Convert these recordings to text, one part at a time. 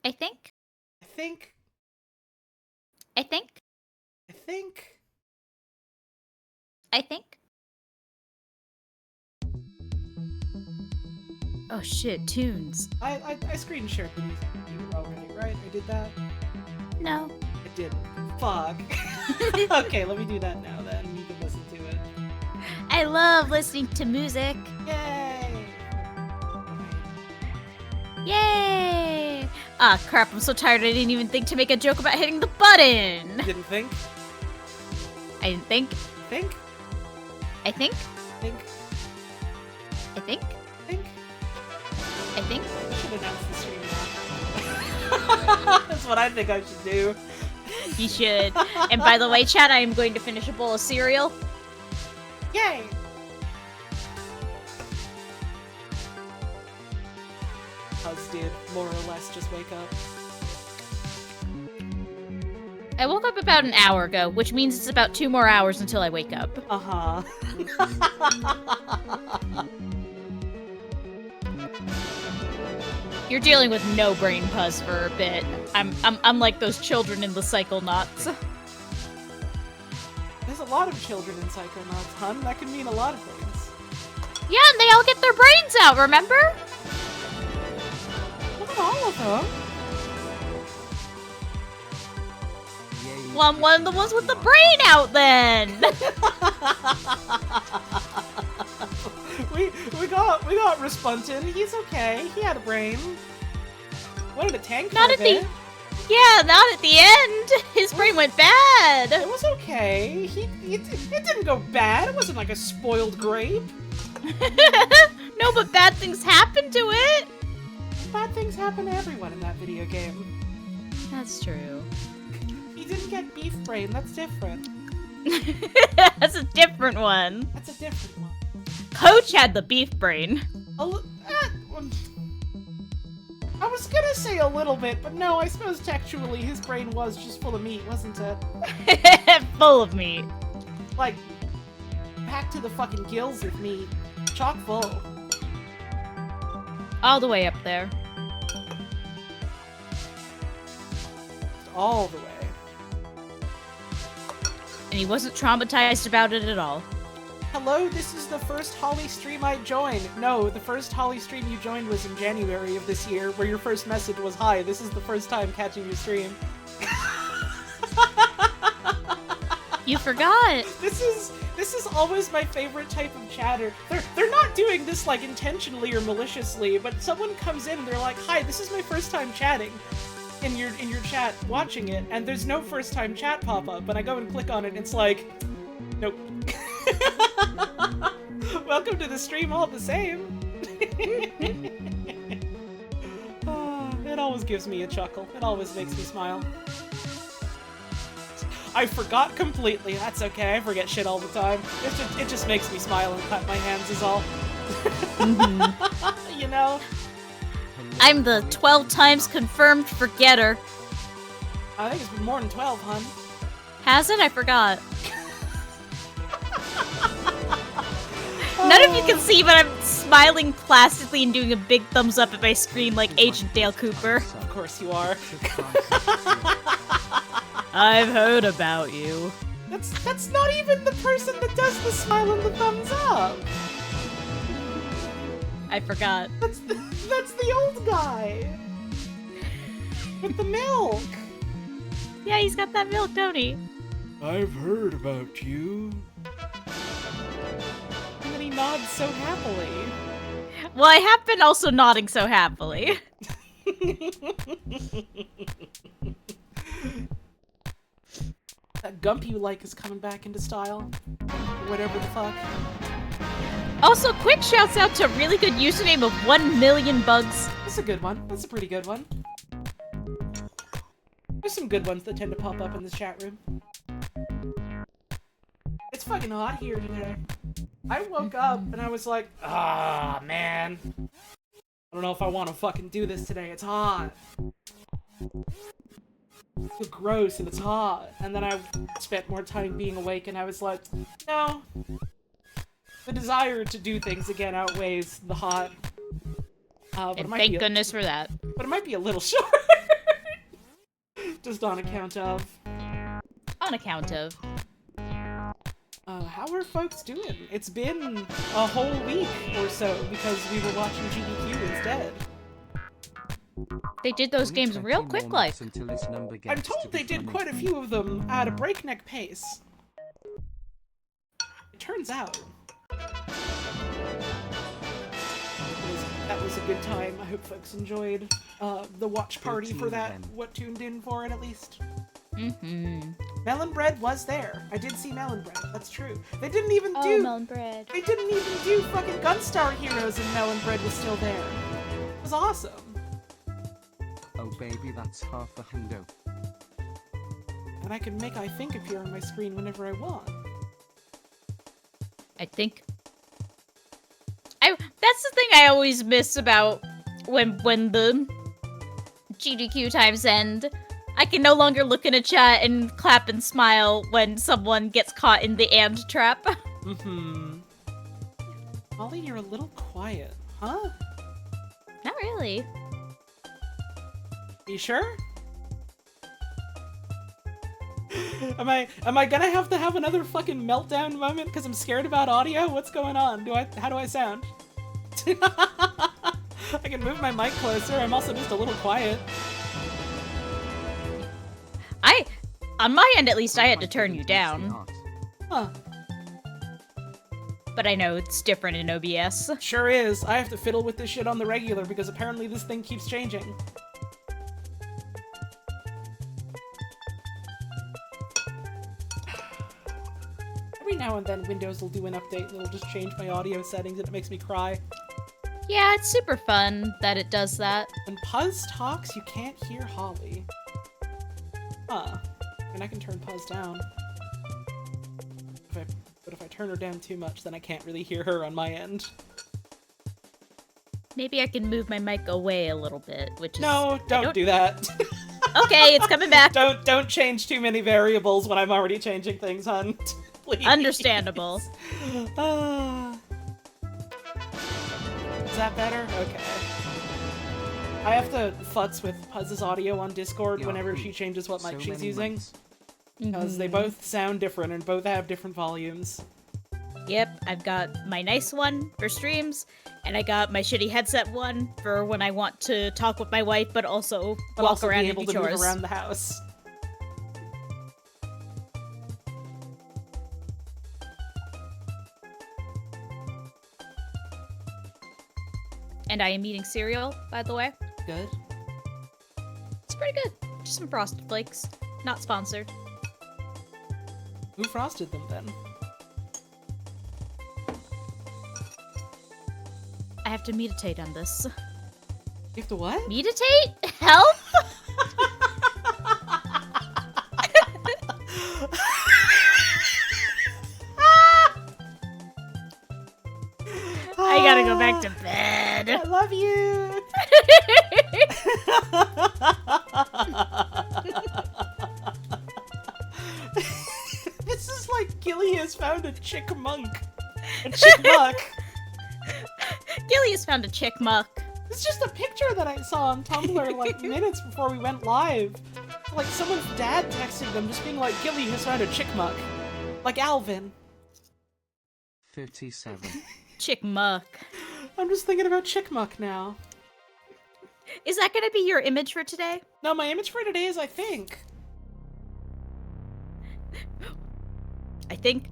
I think. I think. I think. I think. I think. Oh shit, tunes. I screen shared the music with you already, right? I did that? No. I did. Fuck. Okay, let me do that now then. You can listen to it. I love listening to music. Yay! Yay! Ah, crap, I'm so tired I didn't even think to make a joke about hitting the button. Didn't think? I didn't think. Think? I think. Think? I think. Think? I think. I should announce the stream now. That's what I think I should do. You should. And by the way, chat, I am going to finish a bowl of cereal. Yay! Huz did more or less just wake up. I woke up about an hour ago, which means it's about 2 more hours until I wake up. Uh-huh. You're dealing with no brain puzz for a bit. I'm like those children in the Psychonauts. There's a lot of children in Psychonauts, hun. That could mean a lot of things. Yeah, and they all get their brains out, remember? Not all of them. Well, I'm one of the ones with the brain out then. we got Respontin. He's okay. He had a brain. What did a tank? Not at the. Yeah, not at the end. His brain went bad. It was okay. It didn't go bad. It wasn't like a spoiled grape. No, but bad things happened to it. Bad things happen to everyone in that video game. That's true. He didn't get beef brain. That's different. That's a different one. That's a different one. Coach had the beef brain. I was gonna say a little bit, but no, I suppose textually his brain was just full of meat, wasn't it? Full of meat. Like, packed to the fucking gills with meat. Chock full. All the way up there. All the way. And he wasn't traumatized about it at all. Hello, this is the first Holly stream I joined. No, the first Holly stream you joined was in January of this year, where your first message was, "Hi, this is the first time catching your stream." You forgot. This is always my favorite type of chatter. They're not doing this like intentionally or maliciously, but someone comes in and they're like, "Hi, this is my first time chatting." In your chat, watching it, and there's no first time chat pop up, and I go and click on it, and it's like, nope. Welcome to the stream all the same. It always gives me a chuckle. It always makes me smile. I forgot completely. That's okay. I forget shit all the time. It just makes me smile and clap my hands is all. You know? I'm the 12 times confirmed forgetter. I think it's been more than 12, hun. Has it? I forgot. None of you can see, but I'm smiling placidly and doing a big thumbs up at my screen like Agent Dale Cooper. Of course you are. I've heard about you. That's not even the person that does the smile and the thumbs up. I forgot. That's the old guy. With the milk. Yeah, he's got that milk, don't he? I've heard about you. And then he nods so happily. Well, I have been also nodding so happily. That gump you like is coming back into style. Whatever the fuck. Also, quick shouts out to a really good username of 1,000,000bugs. That's a good one. That's a pretty good one. There's some good ones that tend to pop up in this chat room. It's fucking hot here today. I woke up and I was like, ah, man. I don't know if I want to fucking do this today. It's hot. I feel gross and it's hot. And then I spent more time being awake and I was like, no. The desire to do things again outweighs the hot. And thank goodness for that. But it might be a little short. Just on account of. On account of. How are folks doing? It's been a whole week or so because we were watching GDQ instead. They did those games real quick, like. I'm told they did quite a few of them at a breakneck pace. It turns out that was a good time. I hope folks enjoyed the watch party for that. What tuned in for it, at least. Melon Bread was there. I did see Melon Bread. That's true. They didn't even do Melon Bread. They didn't even do fucking Gunstar Heroes, and Melon Bread was still there. It was awesome. Oh baby, that's half a hundo. And I can make I Think appear on my screen whenever I want. I think. That's the thing I always miss about when the GDQ times end. I can no longer look in a chat and clap and smile when someone gets caught in the and trap. Molly, you're a little quiet, huh? Not really. You sure? Am I gonna have to have another fucking meltdown moment because I'm scared about audio? What's going on? How do I sound? I can move my mic closer. I'm also just a little quiet. On my end at least, I had to turn you down. Huh. But I know it's different in OBS. Sure is. I have to fiddle with this shit on the regular because apparently this thing keeps changing. Every now and then Windows will do an update and it'll just change my audio settings and it makes me cry. Yeah, it's super fun that it does that. When Puzz talks, you can't hear Holly. Huh. And I can turn Puzz down. But if I turn her down too much, then I can't really hear her on my end. Maybe I can move my mic away a little bit, which is... No, don't do that. Okay, it's coming back. Don't change too many variables when I'm already changing things, hon. Please. Understandable. Is that better? Okay. I have to futz with Puzz's audio on Discord whenever she changes what mic she's using. Because they both sound different and both have different volumes. Yep, I've got my nice one for streams, and I got my shitty headset one for when I want to talk with my wife, but also walk around and do chores. Move around the house. And I am eating cereal, by the way. Good. It's pretty good. Just some Frosted Flakes. Not sponsored. Who frosted them, then? I have to meditate on this. You have to what? Meditate? Help? I gotta go back to bed. I love you. This is like Gilly has found a chick monk. A chick muck. Gilly has found a chick muck. It's just a picture that I saw on Tumblr like minutes before we went live. Like someone's dad texted them just being like, Gilly has found a chick muck. Like Alvin. 57. Chick muck. I'm just thinking about chick muck now. Is that gonna be your image for today? No, my image for today is I think. I think.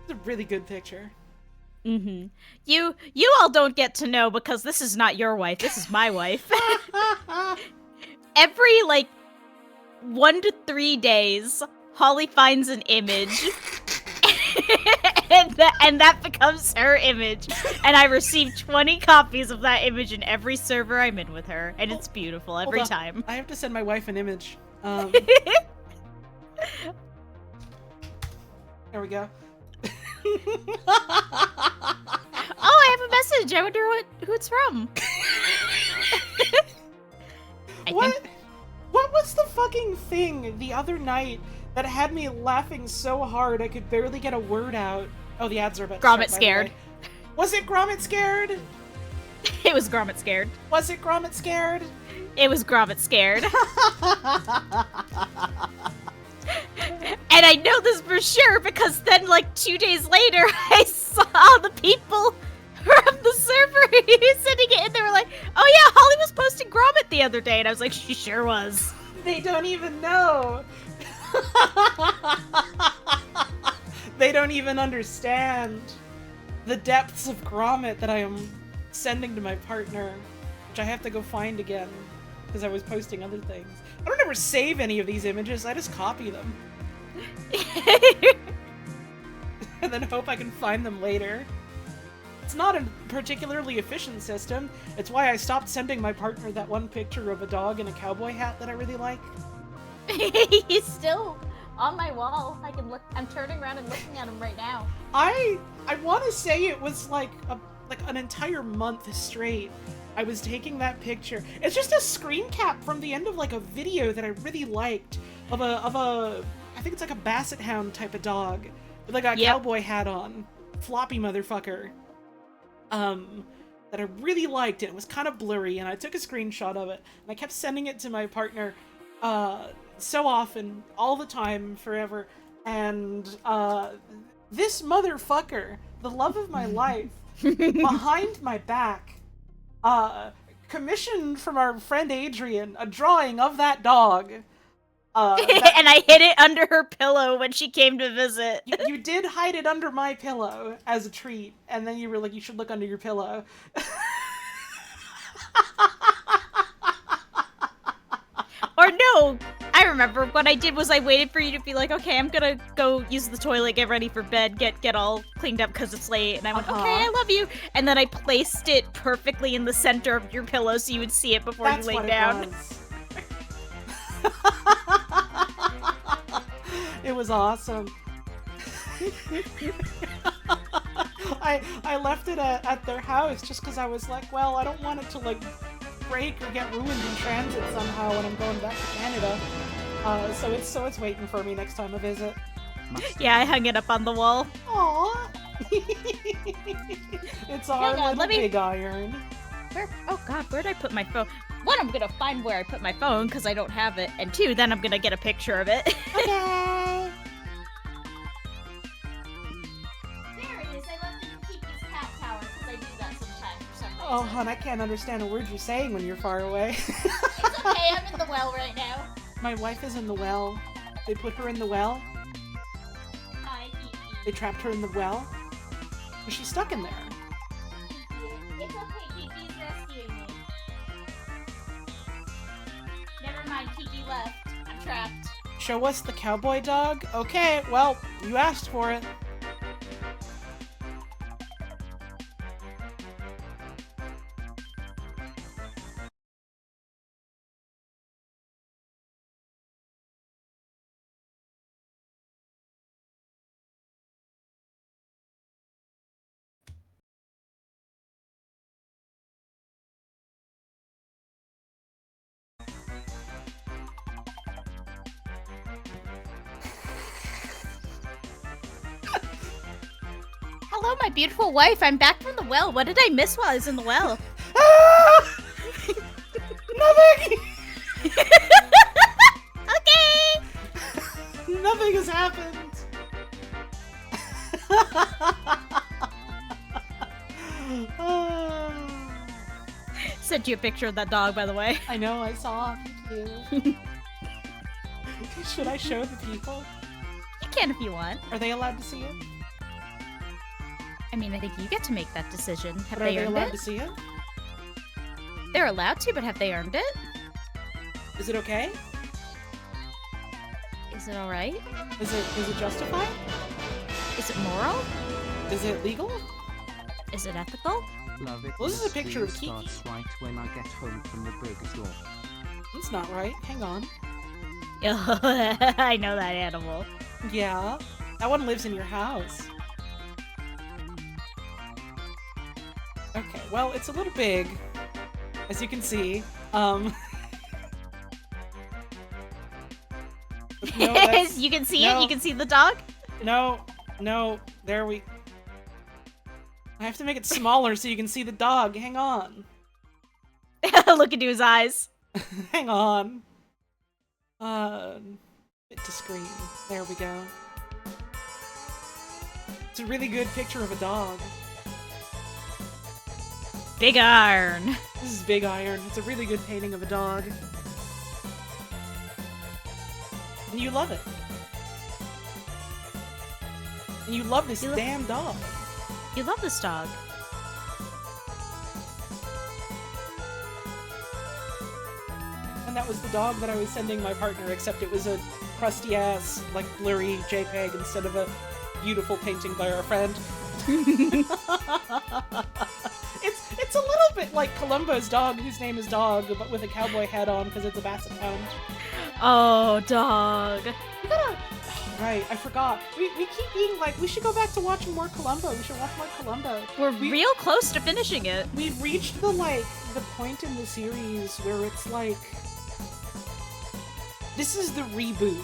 It's a really good picture. You all don't get to know because this is not your wife. This is my wife. Every, 1 to 3 days, Holly finds an image. and that becomes her image. And I receive 20 copies of that image in every server I'm in with her. And it's beautiful every time. I have to send my wife an image. There we go. Oh, I have a message. I wonder who it's from. What was the fucking thing the other night that had me laughing so hard I could barely get a word out? Oh, the ads are about to start, Gromit Scared. Was it Gromit Scared? It was Gromit scared. Was it Gromit scared? It was Gromit scared. And I know this for sure because then, like, 2 days later, I saw the people from the server sending it, and they were like, "Oh yeah, Holly was posting Gromit the other day," and I was like, "She sure was." They don't even know. They don't even understand the depths of Gromit that I am sending to my partner, which I have to go find again because I was posting other things. I don't ever save any of these images. I just copy them. And then hope I can find them later. It's not a particularly efficient system. It's why I stopped sending my partner that one picture of a dog in a cowboy hat that I really like. He's still on my wall. I can look. I'm turning around and looking at him right now. I want to say it was like an entire month straight. I was taking that picture. It's just a screen cap from the end of like a video that I really liked of a I think it's like a basset hound type of dog with like a cowboy hat on, floppy motherfucker. That I really liked. It was kind of blurry, and I took a screenshot of it, and I kept sending it to my partner, so often, all the time, forever, and, this motherfucker, the love of my life, behind my back, commissioned from our friend Adrian a drawing of that dog. And I hid it under her pillow when she came to visit. You did hide it under my pillow as a treat, and then you were like, you should look under your pillow. Or no, I remember what I did was I waited for you to be like, okay, I'm gonna go use the toilet, get ready for bed, get all cleaned up because it's late, and I went, okay, I love you, and then I placed it perfectly in the center of your pillow so you would see it before you laid down. It was awesome. I left it at their house just because I was like, well, I don't want it to like break or get ruined in transit somehow when I'm going back to Canada. So it's waiting for me next time I visit. Yeah, I hung it up on the wall. Aww. It's our little big iron. Oh god, where'd I put my phone? One, I'm gonna find where I put my phone because I don't have it, and two, then I'm gonna get a picture of it. Okay. There it is. I left it in Kiki's cat tower because I do that sometimes for some reason. Oh, hon, I can't understand a word you're saying when you're far away. It's okay. I'm in the well right now. My wife is in the well. They put her in the well. Hi, Kiki. They trapped her in the well. Was she stuck in there? It's okay. Kiki's rescuing me. Never mind. Kiki left. I'm trapped. Show us the cowboy dog? Okay, well, you asked for it. Hello, my beautiful wife. I'm back from the well. What did I miss while I was in the well? Ah! Nothing! Okay! Nothing has happened! Sent you a picture of that dog, by the way. I know, I saw. Thank you. Should I show the people? You can if you want. Are they allowed to see it? I mean, I think you get to make that decision. Have But are they they earned allowed it? to see it? They're allowed to, but have they earned it? Is it okay? Is it alright? Is it justified? Is it moral? Is it legal? Is it ethical? Love it. Well, this is a picture of Stream Kiki. starts right when I get home from the burger store. That's not right. Hang on. I know that animal. Yeah. That one lives in your house. Okay, well, it's a little big, as you can see. No, that's- You can see no. it? You can see the dog? No, there we... I have to make it smaller so you can see the dog. Hang on. Look into his eyes. Hang on. Bit to screen. There we go. It's a really good picture of a dog. Big Iron. This is Big Iron. It's a really good painting of a dog. And you love it. And you love this damn dog. You love this dog. And that was the dog that I was sending my partner, except it was a crusty ass, like blurry JPEG instead of a beautiful painting by our friend. It's a little bit like Columbo's dog, whose name is Dog, but with a cowboy hat on because it's a basset hound. Oh, dog. We gotta... Right, I forgot. We keep being like, we should go back to watching more Columbo. We should watch more Columbo. We're real close to finishing it. We've reached the point in the series where it's like, this is the reboot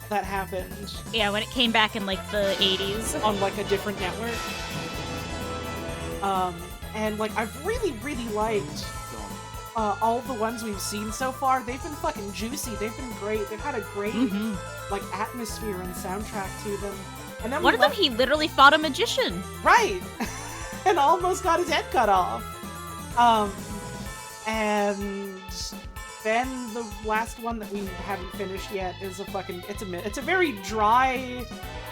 that happened. Yeah, when it came back in like the 80s. On like a different network. And like, I've really, really liked all the ones we've seen so far. They've been fucking juicy. They've been great. They've had a great like atmosphere and soundtrack to them. And then one of them, he literally fought a magician. Right. And almost got his head cut off. And then the last one that we haven't finished yet is it's a very dry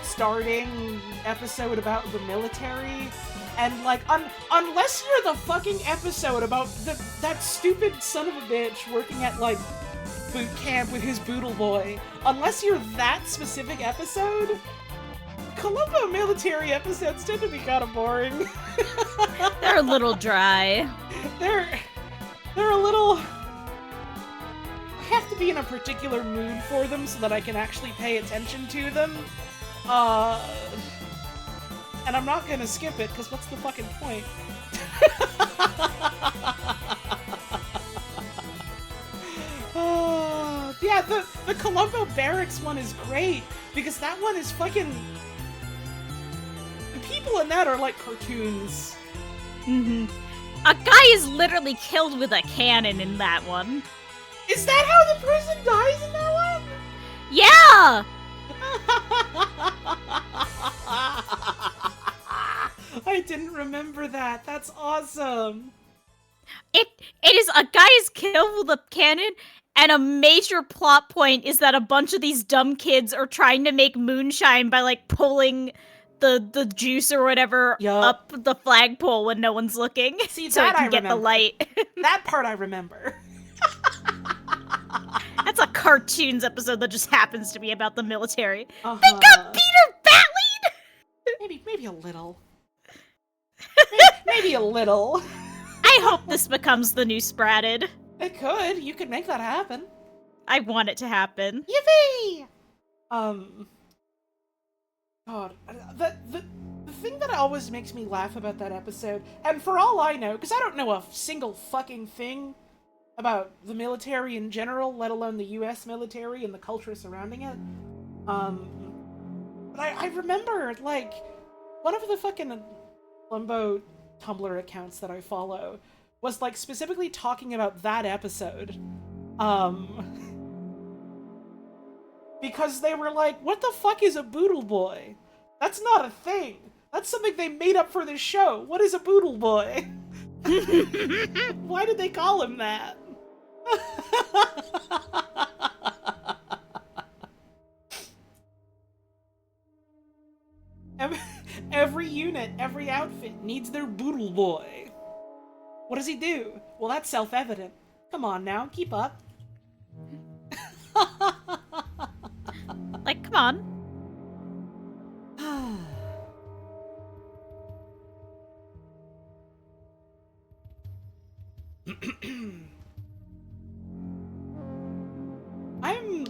starting episode about the military. And like, unless you're the fucking episode about that stupid son of a bitch working at like boot camp with his boodle boy, unless you're that specific episode, Columbo military episodes tend to be kind of boring. They're a little dry. They're a little... I have to be in a particular mood for them so that I can actually pay attention to them. And I'm not gonna skip it, because what's the fucking point? Yeah, the Columbo Barracks one is great, because that one is fucking... The people in that are like cartoons. Mm-hmm. A guy is literally killed with a cannon in that one. Is that how the person dies in that one? Yeah! I didn't remember that. That's awesome. It is a guy is killed with a cannon, and a major plot point is that a bunch of these dumb kids are trying to make moonshine by like pulling the juice or whatever up the flagpole when no one's looking. See, so it can get the light. That part I remember. That's a cartoons episode that just happens to be about the military. They got Peter Batley! Maybe a little. Maybe a little. I hope this becomes the new Spratted. It could. You could make that happen. I want it to happen. Yippee! God, the thing that always makes me laugh about that episode, and for all I know, because I don't know a single fucking thing about the military in general, let alone the US military and the culture surrounding it, but I remember, like, one of the fucking Columbo Tumblr accounts that I follow was, like, specifically talking about that episode, because they were like, what the fuck is a boodle boy? That's not a thing. That's something they made up for this show. What is a boodle boy? Why did they call him that? Every unit, every outfit needs their boodle boy. What does he do? Well, that's self-evident. Come on now, keep up. Like, come on.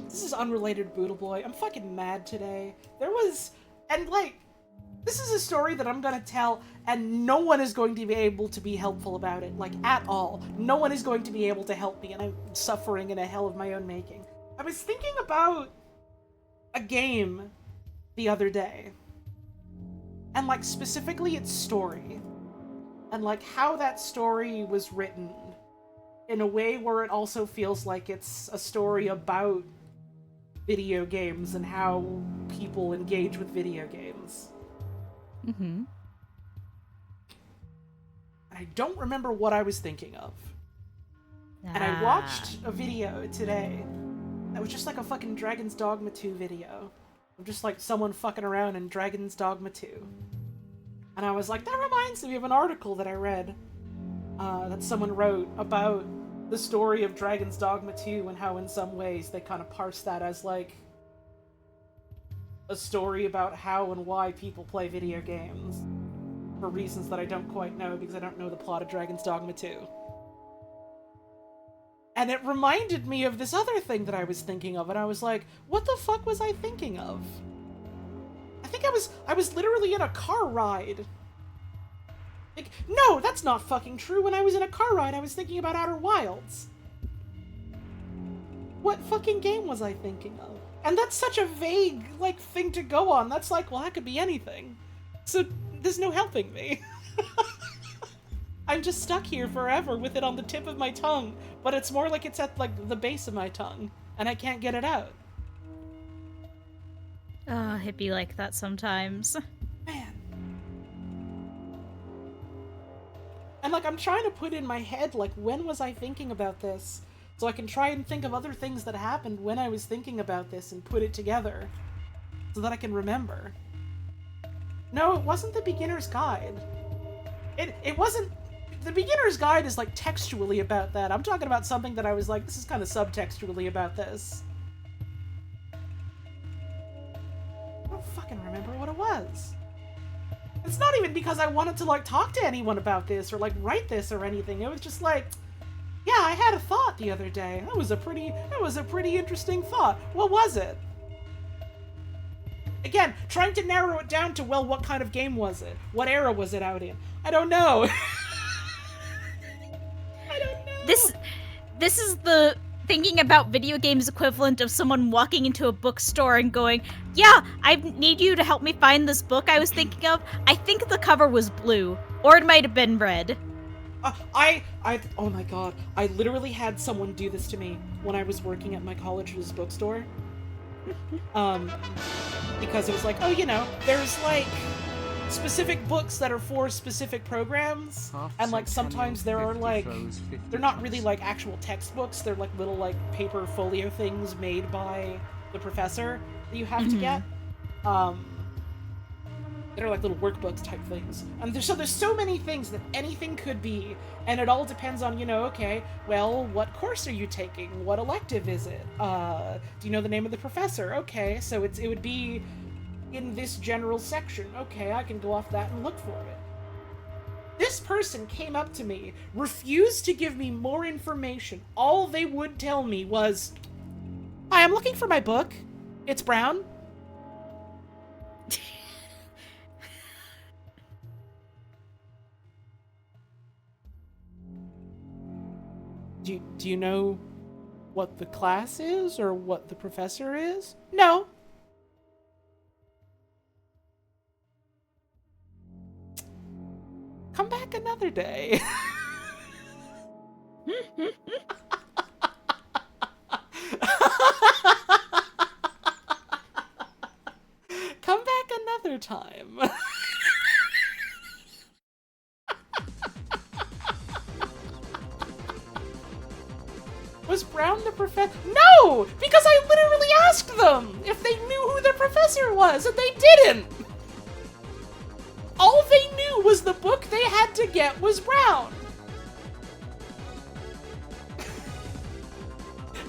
This is unrelated Boodle Boy. I'm fucking mad today. And like, this is a story that I'm gonna tell, and no one is going to be able to be helpful about it, like, at all. No one is going to be able to help me, and I'm suffering in a hell of my own making. I was thinking about a game the other day, and like, specifically its story, and like, how that story was written in a way where it also feels like it's a story about video games and how people engage with video games. Mm-hmm. I don't remember what I was thinking of. And I watched a video today that was just like a fucking Dragon's Dogma 2 video. Of just like someone fucking around in Dragon's Dogma 2. And I was like, that reminds me of an article that I read that someone wrote about the story of Dragon's Dogma 2 and how in some ways they kind of parse that as like a story about how and why people play video games for reasons that I don't quite know because I don't know the plot of Dragon's Dogma 2. And it reminded me of this other thing that I was thinking of, and I was like, what the fuck was I thinking of? I think I was literally in a car ride. Like, no, that's not fucking true. When I was in a car ride, I was thinking about Outer Wilds. What fucking game was I thinking of? And that's such a vague, like, thing to go on. That's like, well, that could be anything. So, there's no helping me. I'm just stuck here forever with it on the tip of my tongue, but it's more like it's at, like, the base of my tongue, and I can't get it out. Oh, it'd be like that sometimes. Man. And, like, I'm trying to put in my head, like, when was I thinking about this? So I can try and think of other things that happened when I was thinking about this and put it together so that I can remember. No, it wasn't the beginner's guide. It wasn't... The beginner's guide is, like, textually about that. I'm talking about something that I was like, this is kind of subtextually about this. I don't fucking remember what it was. It's not even because I wanted to, like, talk to anyone about this or, like, write this or anything. It was just like, yeah, I had a thought the other day. That was a pretty interesting thought. What was it? Again, trying to narrow it down to, well, what kind of game was it? What era was it out in? I don't know. I don't know. This is the thinking about video games equivalent of someone walking into a bookstore and going, yeah, I need you to help me find this book I was thinking of. I think the cover was blue, or it might have been red. Oh my god, I literally had someone do this to me when I was working at my college's bookstore. Because it was like, oh, you know, there's, like, specific books that are for specific programs, and, like, sometimes there are, like, they're not really, like, actual textbooks, they're, like, little, like, paper folio things made by the professor that you have to get. They're like little workbooks type things. And there's so many things that anything could be, and it all depends on, you know, okay, well, what course are you taking? What elective is it? Do you know the name of the professor? Okay, so it would be in this general section. Okay, I can go off that and look for it. This person came up to me, refused to give me more information. All they would tell me was, hi, I'm looking for my book. It's brown. Do you know what the class is or what the professor is? No. Come back another day. Come back another time. Was Brown the professor? No! Because I literally asked them if they knew who the professor was, and they didn't! All they knew was the book they had to get was Brown.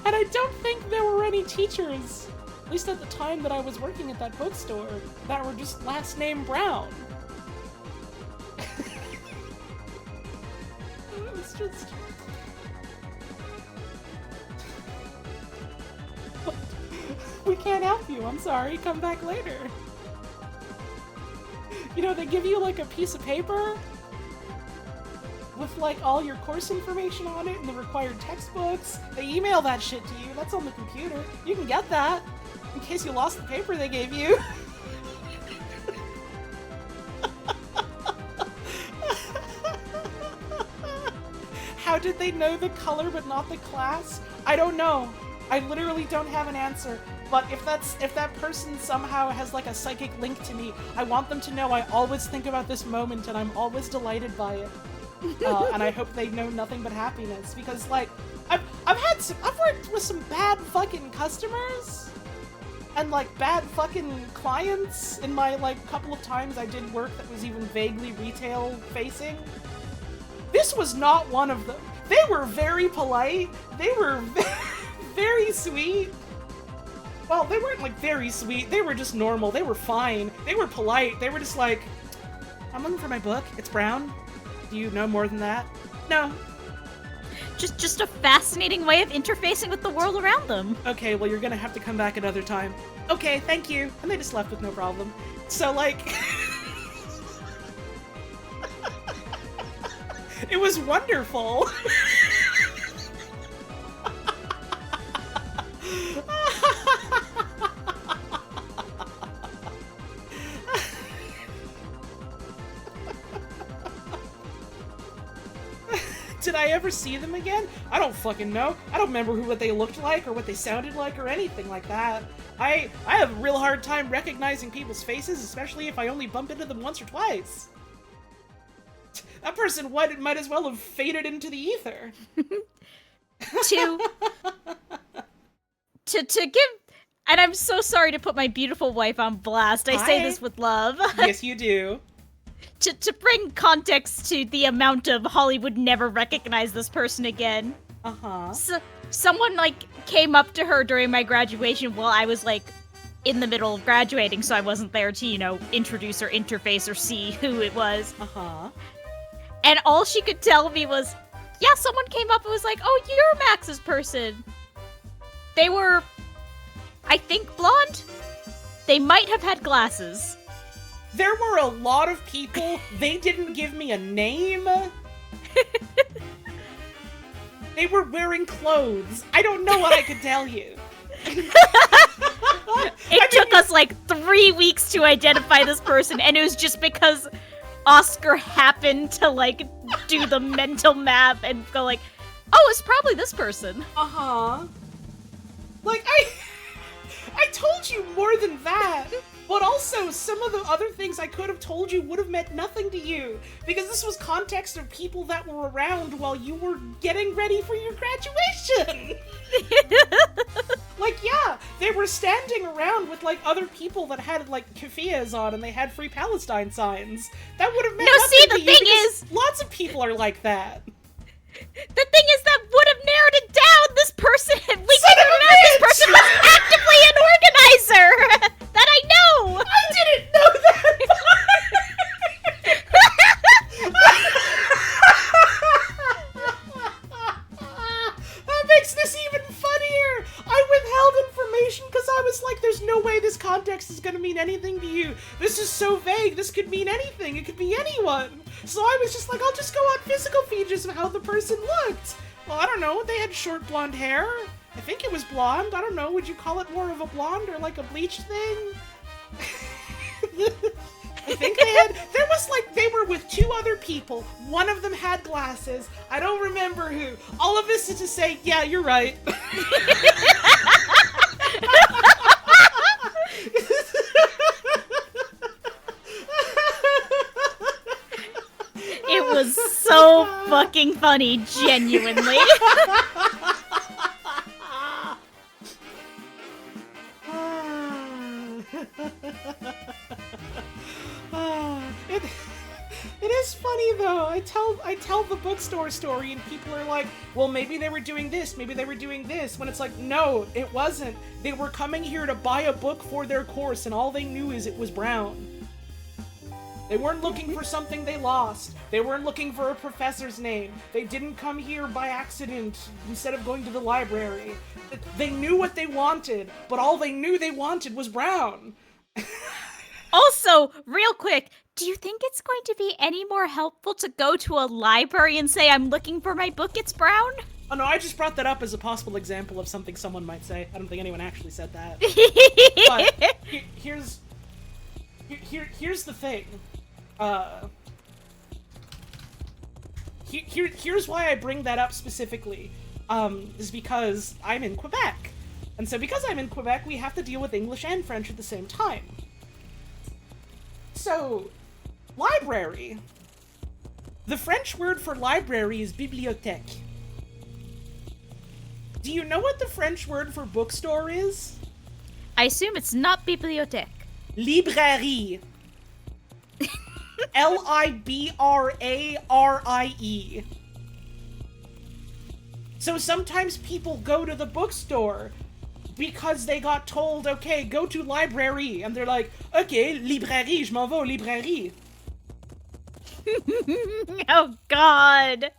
And I don't think there were any teachers, at least at the time that I was working at that bookstore, that were just last name Brown. It was just... We can't help you, I'm sorry, come back later. You know, they give you like a piece of paper with like all your course information on it and the required textbooks. They email that shit to you, that's on the computer. You can get that in case you lost the paper they gave you. How did they know the color but not the class? I don't know. I literally don't have an answer. But if that person somehow has like a psychic link to me, I want them to know I always think about this moment and I'm always delighted by it. And I hope they know nothing but happiness, because like I've worked with some bad fucking customers and like bad fucking clients in my like couple of times I did work that was even vaguely retail facing. This was not one of them. They were very polite. They were very sweet. Well, they weren't like very sweet. They were just normal. They were fine. They were polite. They were just like, I'm looking for my book. It's brown. Do you know more than that? No. Just a fascinating way of interfacing with the world around them. Okay, well, you're gonna have to come back another time. Okay, thank you. And they just left with no problem. So, like... it was wonderful. Did I ever see them again? I don't fucking know. I don't remember what they looked like or what they sounded like or anything like that. I have a real hard time recognizing people's faces, especially if I only bump into them once or twice. That person might as well have faded into the ether. To give... And I'm so sorry to put my beautiful wife on blast. I say this with love. Yes, you do. To bring context to the amount of Holly would never recognize this person again. Uh-huh. So, someone, like, came up to her during my graduation while I was, like, in the middle of graduating, so I wasn't there to, you know, introduce or interface or see who it was. Uh-huh. And all she could tell me was, yeah, someone came up and was like, oh, you're Max's person. They were, I think, blonde? They might have had glasses. There were a lot of people. They didn't give me a name. They were wearing clothes. I don't know what I could tell you. It took us like 3 weeks to identify this person, and it was just because Oscar happened to like do the mental map and go like, oh, it's probably this person. Uh-huh. Like, I told you more than that. But also, some of the other things I could have told you would have meant nothing to you, because this was context of people that were around while you were getting ready for your graduation. Like, yeah, they were standing around with, like, other people that had, like, keffiyehs on and they had Free Palestine signs. That would have meant nothing to you. No, see, the thing is... lots of people are like that. The thing is, that would have narrowed it down. This person, we didn't remember this person was actively an organizer. That I know. I didn't know that. That makes this even funnier. I withheld information because I was like, there's no way this context is going to mean anything to you. This is so vague. This could mean anything. It could be anyone. So I was just like, I'll just go on physical features of how the person looked. Well, I don't know. They had short blonde hair. I think it was blonde. I don't know. Would you call it more of a blonde or like a bleached thing? I think there was like, they were with 2 other people. One of them had glasses. I don't remember who. All of this is to say, yeah, you're right. It was so fucking funny, genuinely. It is funny though. I tell the bookstore story and people are like, well, maybe they were doing this, maybe they were doing this, when it's like, no, it wasn't. They were coming here to buy a book for their course and all they knew is it was brown. They weren't looking for something they lost. They weren't looking for a professor's name. They didn't come here by accident instead of going to the library. They knew what they wanted, but all they knew they wanted was brown. Also, real quick, do you think it's going to be any more helpful to go to a library and say, I'm looking for my book, it's brown? Oh no, I just brought that up as a possible example of something someone might say. I don't think anyone actually said that. But here's the thing. here's why I bring that up specifically. Is because I'm in Quebec. And so because I'm in Quebec, we have to deal with English and French at the same time. So, library. The French word for library is bibliothèque. Do you know what the French word for bookstore is? I assume it's not bibliothèque. Librairie. Librarie. So sometimes people go to the bookstore because they got told, okay, go to library. And they're like, okay, librairie, je m'en vais aux librairies. Oh, God.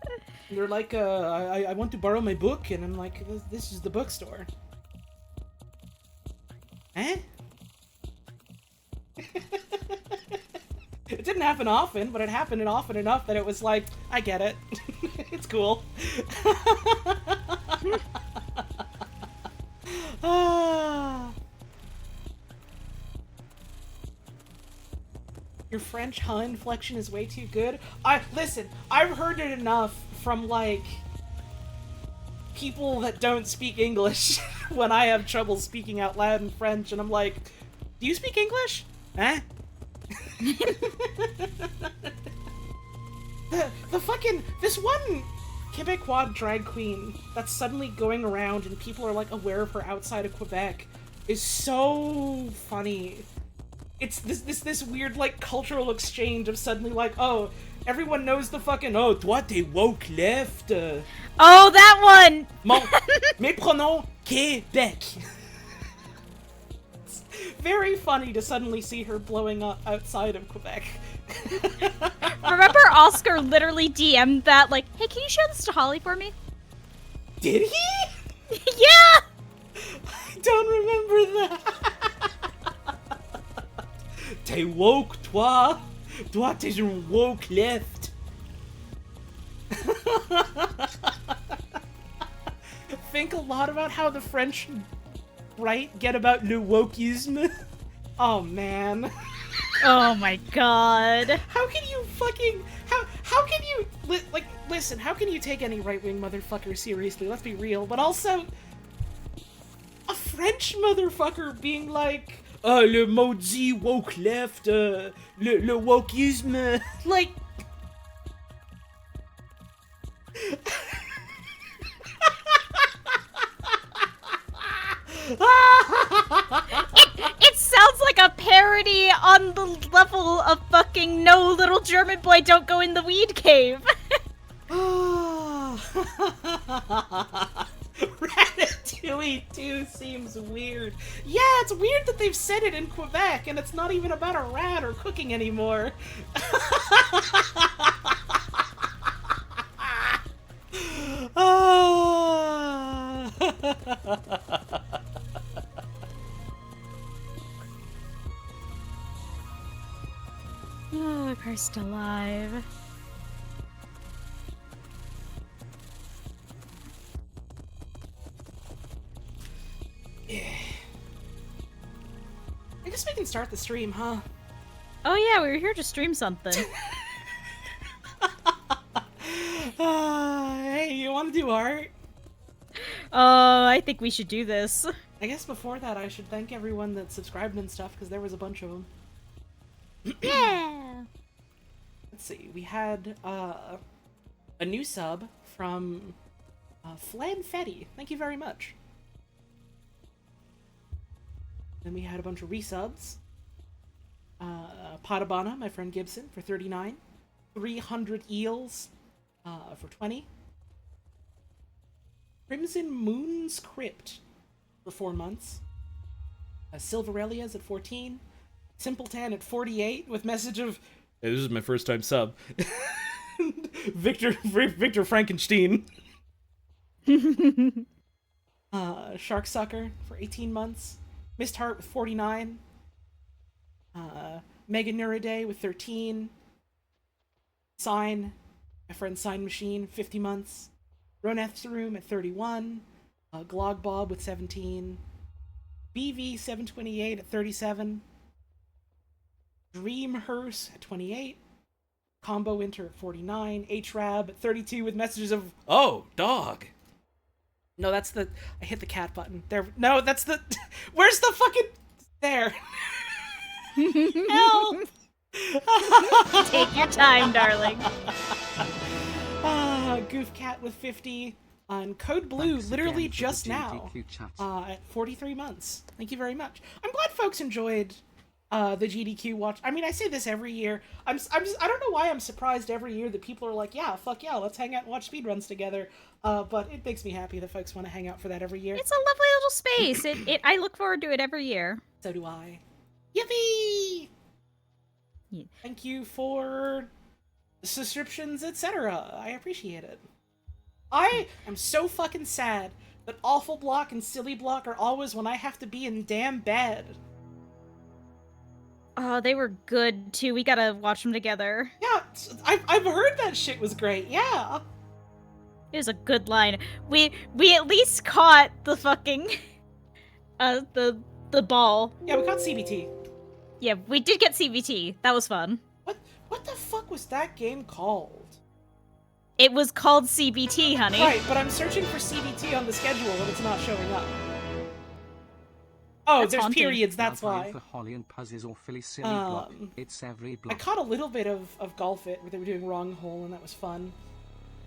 And they're like, I want to borrow my book. And I'm like, this is the bookstore. Eh? It didn't happen often, but it happened often enough that it was like, I get it. It's cool. Your French huh inflection is way too good. Listen, I've heard it enough from, like, people that don't speak English when I have trouble speaking out loud in French, and I'm like, do you speak English? Eh? the fucking, this one Quebecois drag queen that's suddenly going around and people are like aware of her outside of Quebec is so funny. It's this weird like cultural exchange of suddenly like, oh, everyone knows the fucking, oh, toi t'es woke left. Oh, that one! Mes pronoms, Québec. Very funny to suddenly see her blowing up outside of Quebec. Remember Oscar literally DM'd that, like, hey, can you show this to Holly for me? Did he? Yeah! I don't remember that. T'es woke, toi. Toi, t'es un woke left. Think a lot about how the French right get about le wokeisme. Oh man. Oh my god. How can you fucking how can you like listen, how can you take any right-wing motherfucker seriously? Let's be real. But also a French motherfucker being like, oh, le maudit woke left, le wokeisme. Like It sounds like a parody on the level of fucking no, little German boy, don't go in the weed cave. Ratatouille 2 seems weird. Yeah, it's weird that they've said it in Quebec and it's not even about a rat or cooking anymore. Oh, cursed alive. Yeah. I guess we can start the stream, huh? Oh yeah, we were here to stream something. Hey, you want to do art? I think we should do this. I guess before that I should thank everyone that subscribed and stuff, because there was a bunch of them. Yeah! Let's see, we had a new sub from Flanfetti. Thank you very much. Then we had a bunch of resubs. Potabana, my friend Gibson, for 39. 300 Eels for 20. Crimson Moon's Crypt for 4 months. Silverelia's at 14. Simpleton at 48 with message of, hey, this is my first time sub. Victor Frankenstein. Sharksucker for 18 months. Mist Heart with 49. Mega Nuriday with 13. Sign, my friend Sign Machine, 50 months. Roneth's Room at 31. Glog Bob with 17. BV728 at 37. Dreamhearse at 28. Combo Inter at 49. HRAB at 32 with messages of, oh, dog. No, that's the... I hit the cat button. There. No, that's the... Where's the fucking... There. Help! Take your time, darling. Goof Cat with 50. On Code Blue, Thanks literally again for just the now. GDQ chat. At 43 months. Thank you very much. I'm glad folks enjoyed the GDQ watch. I mean, I say this every year. I don't know why I'm surprised every year that people are like, yeah, fuck yeah, let's hang out and watch speedruns together. But it makes me happy that folks want to hang out for that every year. It's a lovely little space. I look forward to it every year. So do I. Yippee! Yeah. Thank you for the subscriptions, etc. I appreciate it. I am so fucking sad that Awful Block and Silly Block are always when I have to be in damn bed. Oh, they were good too. We gotta watch them together. Yeah, I've heard that shit was great. Yeah. It was a good line. We at least caught the fucking the ball. Yeah, we got CBT. Yeah, we did get CVT. That was fun. What the fuck was that game called? It was called CBT, honey. Right, but I'm searching for CBT on the schedule and it's not showing up. Oh, That's there's haunting. periods, that's Now why. For Holly and Puzzes or Philly Silly Block. It's every I block. caught a little bit of Golf It, where they were doing Wrong Hole, and that was fun.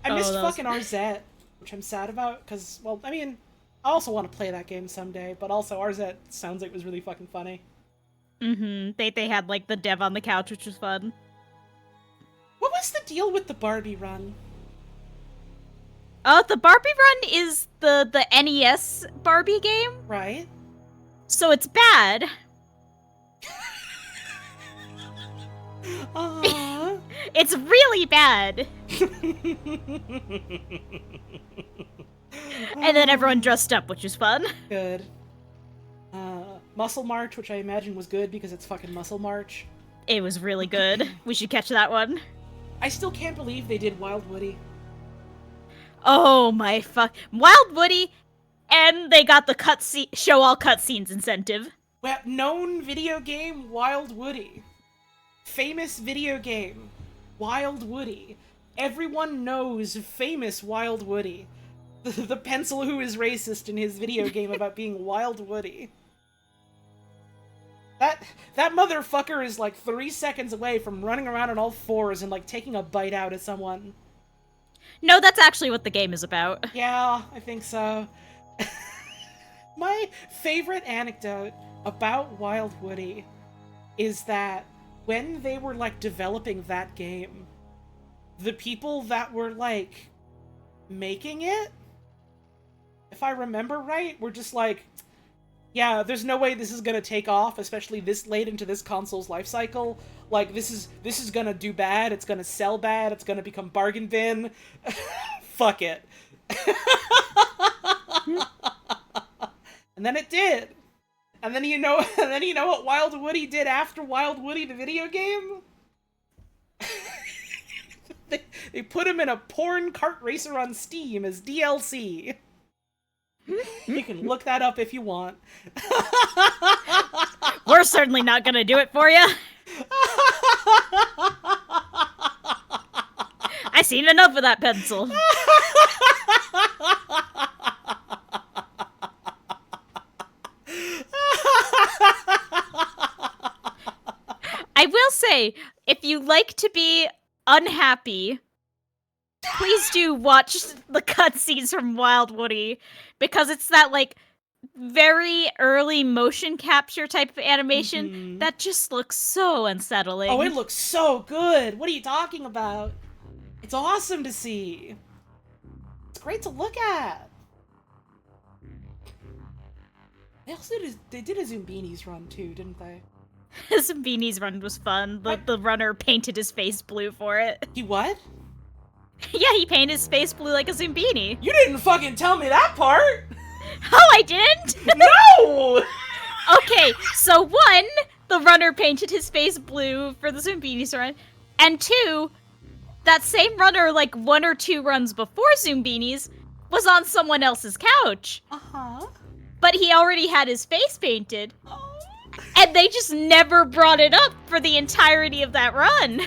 I Oh, missed that was fucking RZ, which I'm sad about, because, well, I mean, I also want to play that game someday, but also RZ sounds like it was really fucking funny. Mm-hmm. They had, like, the dev on the couch, which was fun. What was the deal with the Barbie run? The Barbie run is the NES Barbie game, Right? so it's bad. It's really bad. And then everyone dressed up, which was fun. Good. Muscle March, which I imagine was good because it's fucking Muscle March. It was really good. We should catch that one. I still can't believe they did Wild Woody. Oh my fuck. Wild Woody, and they got the show all cutscenes incentive. Well, known video game, Wild Woody. Famous video game, Wild Woody. Everyone knows famous Wild Woody. The pencil who is racist in his video game about being Wild Woody. That motherfucker is like 3 seconds away from running around on all fours and like taking a bite out of someone. No, that's actually what the game is about. Yeah, I think so. My favorite anecdote about Wild Woody is that when they were, like, developing that game, the people that were, like, making it, if I remember right, were just like, yeah, there's no way this is gonna take off, especially this late into this console's life cycle. Like, this is gonna do bad, it's gonna sell bad, it's gonna become bargain bin. Fuck it. And then it did. And then you know what Wild Woody did after Wild Woody the video game? They put him in a porn kart racer on Steam as DLC. You can look that up if you want. We're certainly not gonna do it for you. I seen enough of that pencil. I will say, if you like to be unhappy, please do watch the cutscenes from Wild Woody, because it's that, like, very early motion capture type of animation that just looks so unsettling. Oh, it looks so good! What are you talking about? It's awesome to see! It's great to look at! They did a Zumbinis run too, didn't they? Zumbini's run was fun. The runner painted his face blue for it. He what? Yeah, he painted his face blue like a Zumbini. You didn't fucking tell me that part! Oh, I didn't? No! Okay, so one, the runner painted his face blue for the Zumbini's run, and two, that same runner, like 1 or 2 runs before Zumbini's, was on someone else's couch. Uh-huh. But he already had his face painted. And they just never brought it up for the entirety of that run.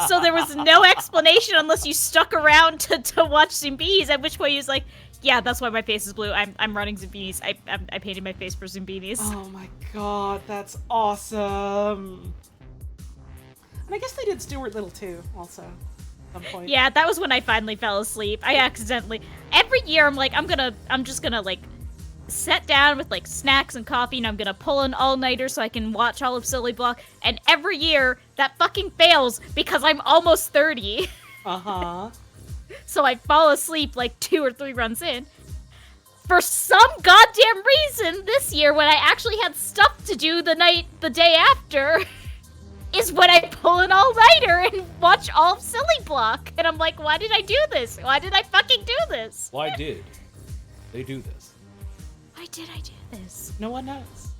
So there was no explanation unless you stuck around to watch Zombies, at which point he was like, yeah, that's why my face is blue. I'm running Zombies. I painted my face for Zombies. Oh my god, that's awesome. And I guess they did Stuart Little too, also, at some point. Yeah, that was when I finally fell asleep. I accidentally... Every year I'm like, I'm just gonna, like, sit down with, like, snacks and coffee, and I'm gonna pull an all-nighter so I can watch all of Silly Block, and every year, that fucking fails because I'm almost 30. Uh-huh. So I fall asleep, like, 2 or 3 runs in. For some goddamn reason, this year, when I actually had stuff to do the day after... is when I pull an all-nighter and watch all of Silly Block. And I'm like, why did I do this? Why did I fucking do this? Why did they do this? Why did I do this? No one knows.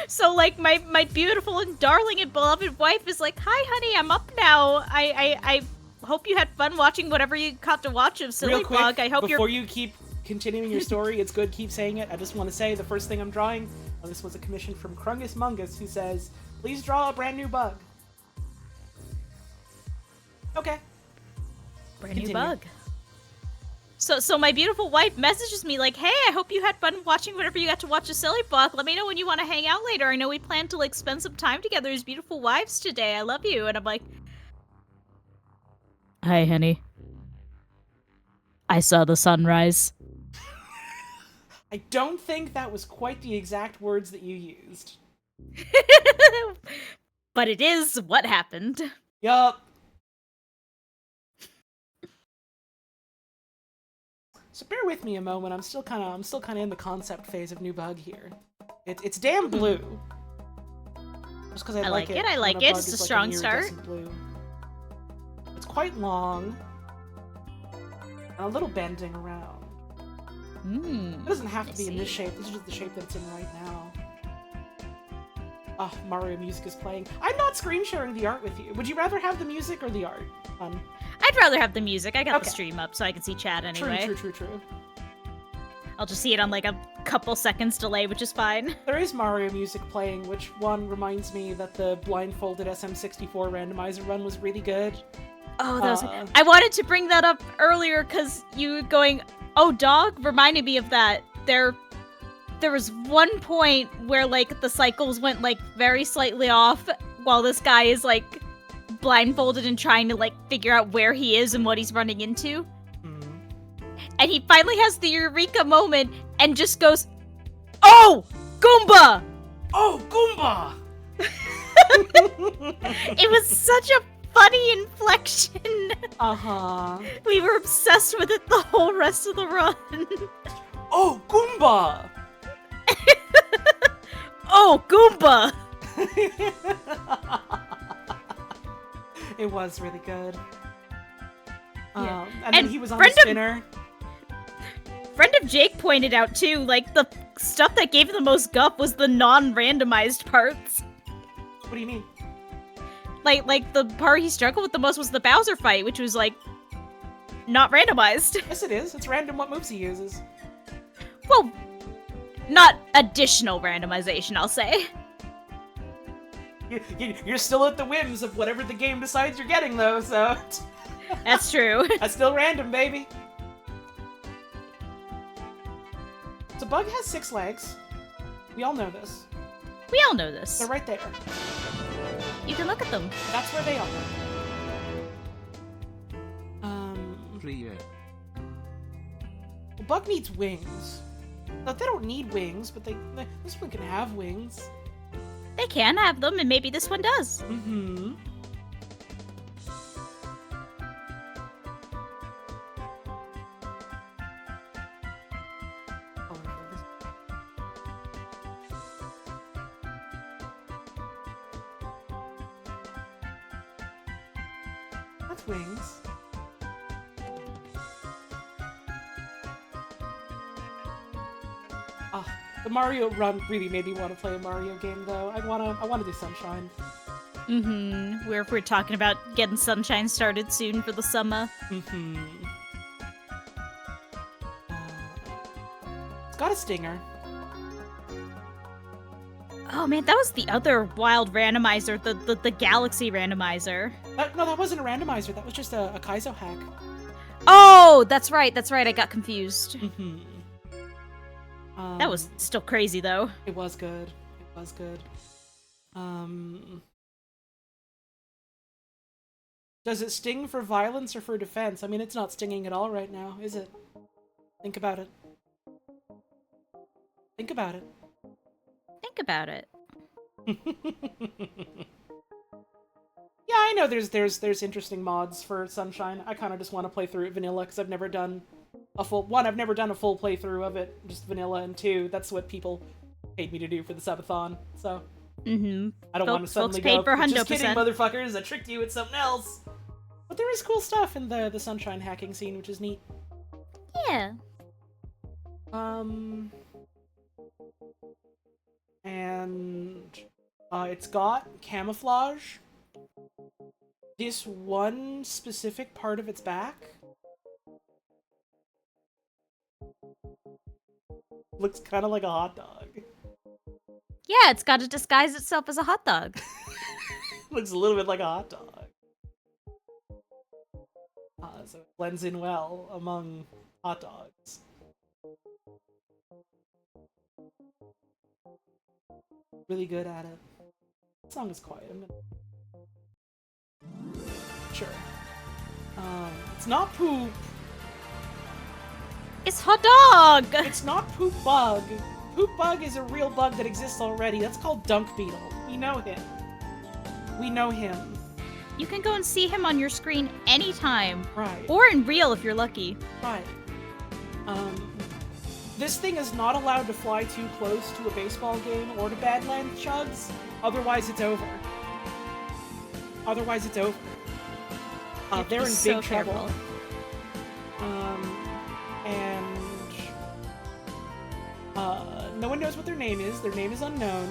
So, like, my beautiful and darling and beloved wife is like, hi, honey, I'm up now. I hope you had fun watching whatever you got to watch of Silly Real quick, Block. I hope before you keep continuing your story, it's good, keep saying it. I just want to say the first thing I'm drawing, this was a commission from Krungus Mungus, who says, please draw a brand new bug. Okay. Brand new Continue. bug. So my beautiful wife messages me like, hey, I hope you had fun watching whatever you got to watch of Silly Block. Let me know when you want to hang out later. I know we plan to, like, spend some time together as beautiful wives today. I love you. And I'm like, hi, honey. I saw the sunrise. I don't think that was quite the exact words that you used. But it is what happened. Yup. So bear with me a moment. I'm still kind of in the concept phase of new bug here. It's damn blue. Just because I like it. I like when it. bug It's a is like strong an start. iridescent blue. It's quite long. And a little bending around. It doesn't have to be in this shape. This is just the shape that it's in right now. Oh, Mario music is playing. I'm not screen sharing the art with you. Would you rather have the music or the art? I'd rather have the music. I got Okay. the stream up so I can see chat anyway. True. I'll just see it on like a couple seconds delay, which is fine. There is Mario music playing, which one reminds me that the blindfolded SM64 randomizer run was really good. Oh, that was... I wanted to bring that up earlier because you going, oh, dog, reminded me of that. There was one point where, like, the cycles went, like, very slightly off while this guy is, like, blindfolded and trying to, like, figure out where he is and what he's running into. And he finally has the eureka moment and just goes, oh, Goomba! Oh, Goomba! It was such a funny inflection. Uh-huh. We were obsessed with it the whole rest of the run. Oh, Goomba! Oh, Goomba! It was really good. Yeah. And then And he was on the friend of- spinner. Friend of Jake pointed out too, like, the stuff that gave the most guff was the non-randomized parts. What do you mean? Like the part he struggled with the most was the Bowser fight, which was like not randomized. Yes, it is. It's random what moves he uses. Well, not additional randomization, I'll say. You're still at the whims of whatever the game decides you're getting, though, so... That's true. That's still random, baby. So Bug has 6 legs. We all know this. We all know this. They're right there. You can look at them. That's where they are. Clear. Well, Bug needs wings. Now, they don't need wings, but this one can have wings. They can have them, and maybe this one does. Mm-hmm. That's wings. Ah, the Mario run really made me want to play a Mario game, though. I wanna do Sunshine. Mm-hmm. We're talking about getting Sunshine started soon for the summer. Mm-hmm. It's got a stinger. Oh man, that was the other wild randomizer, the galaxy randomizer. No, that wasn't a randomizer. That was just a Kaizo hack. Oh, that's right, I got confused. Mm-hmm. That was still crazy though. It was good. It was good. Does it sting for violence or for defense? I mean, it's not stinging at all right now, is it? Think about it. Think about it. Think about it. Yeah, I know there's interesting mods for Sunshine. I kind of just want to play through it vanilla because I've never done a full playthrough of it, just vanilla, and 2, that's what people paid me to do for the subathon. So I don't want to suddenly go, just kidding, motherfuckers, I tricked you with something else. But there is cool stuff in the Sunshine hacking scene, which is neat. Yeah. And it's got camouflage. This one specific part of its back looks kind of like a hot dog. Yeah, it's got to disguise itself as a hot dog. Looks a little bit like a hot dog. So it blends in well among hot dogs. Really good at it. The song is quiet. I'm gonna... Sure. It's not poop. It's hot dog! It's not poop bug. Poop bug is a real bug that exists already. That's called Dunk Beetle. We know him. We know him. You can go and see him on your screen anytime. Right. Or in real if you're lucky. Right. This thing is not allowed to fly too close to a baseball game or to Badlands chugs. Otherwise, it's over. Otherwise, it's over. They're in big trouble. And no one knows what their name is. Their name is unknown.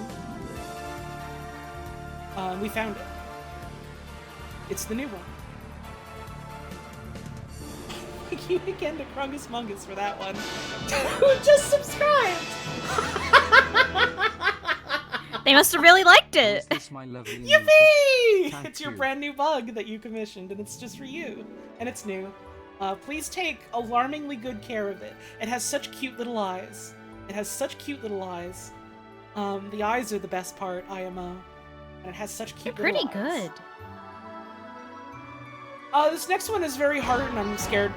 We found it. It's the new one. Thank you again to Krungus Mungus for that one. Who just subscribed? They must have really liked it. Yippee! It's your brand new bug that you commissioned, and it's just for you. And it's new. Please take alarmingly good care of it. It has such cute little eyes. It has such cute little eyes. The eyes are the best part, IMO. And it has such cute little eyes. They're pretty good. This next one is very hard and I'm scared.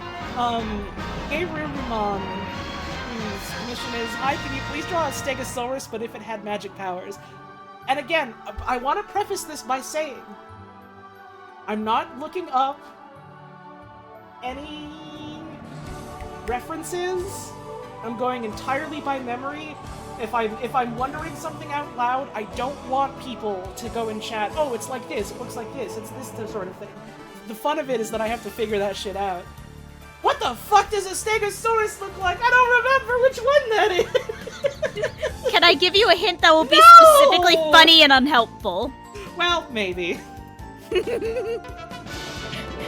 Gabriel Rumon, whose mission is, hi, can you please draw a Stegosaurus, but if it had magic powers? And again, I want to preface this by saying, I'm not looking up any references. I'm going entirely by memory. If I'm wondering something out loud, I don't want people to go and chat, oh, it's like this, it looks like this, it's this sort of thing. The fun of it is that I have to figure that shit out. What the fuck does a Stegosaurus look like? I don't remember which one that is! Can I give you a hint that will be specifically funny and unhelpful? Well, maybe.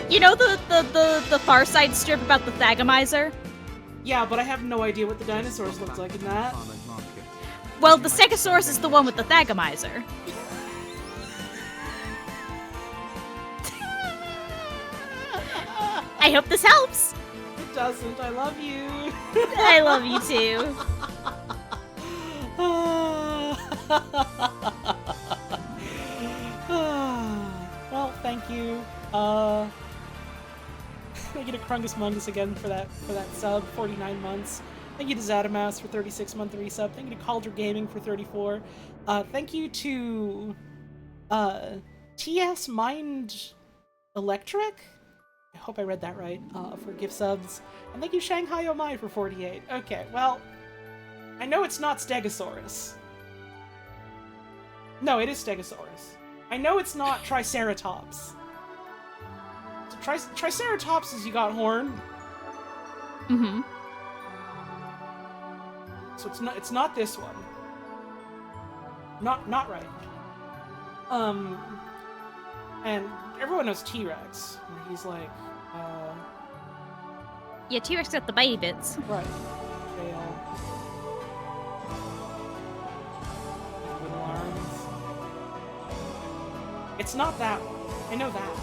You know the Far Side strip about the Thagomizer? Yeah, but I have no idea what the dinosaurs look like in that. Well, the Stegosaurus is the one with the Thagomizer. I hope this helps. It doesn't. I love you. I love you too. Well, thank you. Thank you to Krungus Mungus again for that sub, 49 months. Thank you to Zadamouse for 36-month resub. Thank you to Calder Gaming for 34. Thank you to TS Mind Electric. I hope I read that right, for gift subs. And thank you, Shanghai Oh My, for 48. Okay, well, I know it's not Stegosaurus. No, it is Stegosaurus. I know it's not Triceratops. So Triceratops is you got horn. Mm-hmm. So it's not this one. Not right. And everyone knows T-Rex. He's like, Yeah, T-Rex got the bitey bits. right. Little arms. It's not that one. I know that.